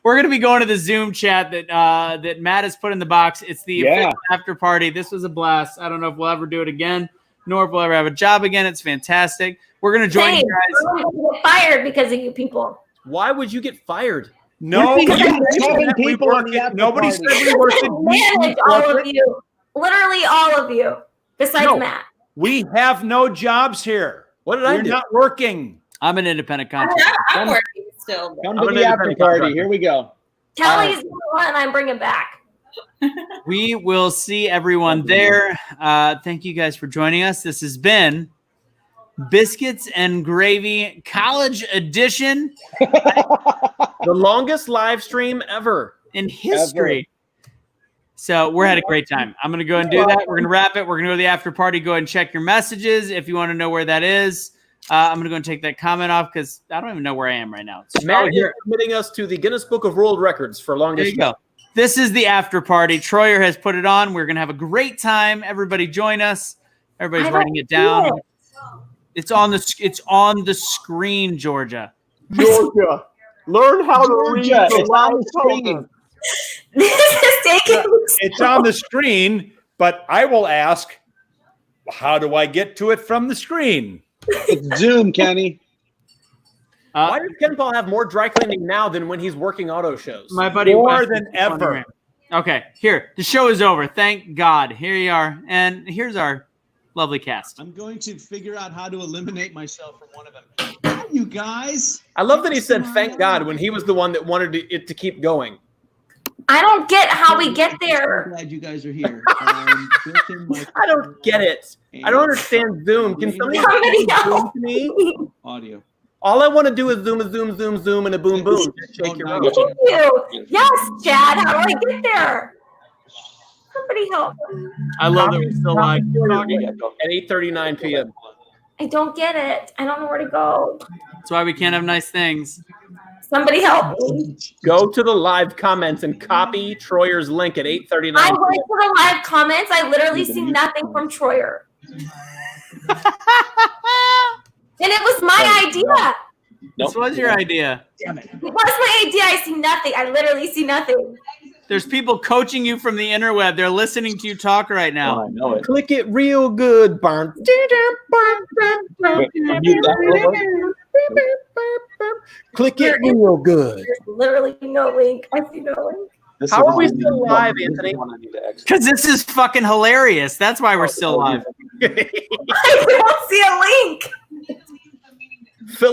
We're going to be going to the Zoom chat that Matt has put in the box. It's the official after party. This was a blast. I don't know if we'll ever do it again, nor if we'll ever have a job again. It's fantastic. We're going to join hey, you guys. I'm gonna get fired because of you people. Why would you get fired? No, Because you- there's 7 we people work on the it- after nobody party. said we worked Manage all of you. Literally all of you. Besides No. Matt. We have no jobs here. What did I We're do? not working. I'm an independent contractor. I'm working still. Come I'm to an the after independent party. contractor. Here we go. Kelly's the one I'm bringing back. We will see everyone there. Thank you guys for joining us. This has been Biscuits and Gravy College Edition The longest live stream ever. in history. So we're had a great time. I'm going to go and do that. We're going to wrap it. We're going to go to the after party. Go ahead and check your messages if you want to know where that is. I'm going to go and take that comment off because I don't even know where I am right now. It's Matt oh, is here. submitting us to the Guinness Book of World Records for There longest. you go. This is the after party. Troyer has put it on. We're going to have a great time. Everybody join us. Everybody's writing it down. It's on the screen, Georgia. Georgia. Learn how to read Georgia, the it's on the live screen. token. This is taking. It's on the screen, but I will ask, how do I get to it from the screen? It's Zoom, Kenny. Why does Ken Paul have more dry cleaning now than when he's working auto shows? My buddy More Wes than is ever. wondering. Okay, here. The show is over. Thank God. Here you are. And here's our lovely cast. I'm going to figure out how to eliminate myself from one of them. Hi, you guys. I love that he said "thank God" when he was the one that wanted it to keep going. I don't get how we get there. I'm glad you guys are here. I don't get it. I don't understand Zoom. Can somebody Somebody explain Zoom else. to me? Audio. All I want to do is zoom, and a boom, boom. Just shake your Thank mouth. you. Yes, Chad. How do I get there? Somebody help. I love that we're still live. At 8:39 p.m. I don't get it. I don't know where to go. That's why we can't have nice things. Somebody help me. Go to the live comments and copy Troyer's link at 8:39. I went to the live comments. I literally see nothing from Troyer. And it was my idea. This was your idea. It was my idea. I see nothing. I literally see nothing. There's people coaching you from the interweb. They're listening to you talk right now. I know it. Click it real good, Barn. Click it real good. There's literally no link. I see no link. How are we still live, Anthony? Because this is fucking hilarious. That's why we're still live. I don't see a link.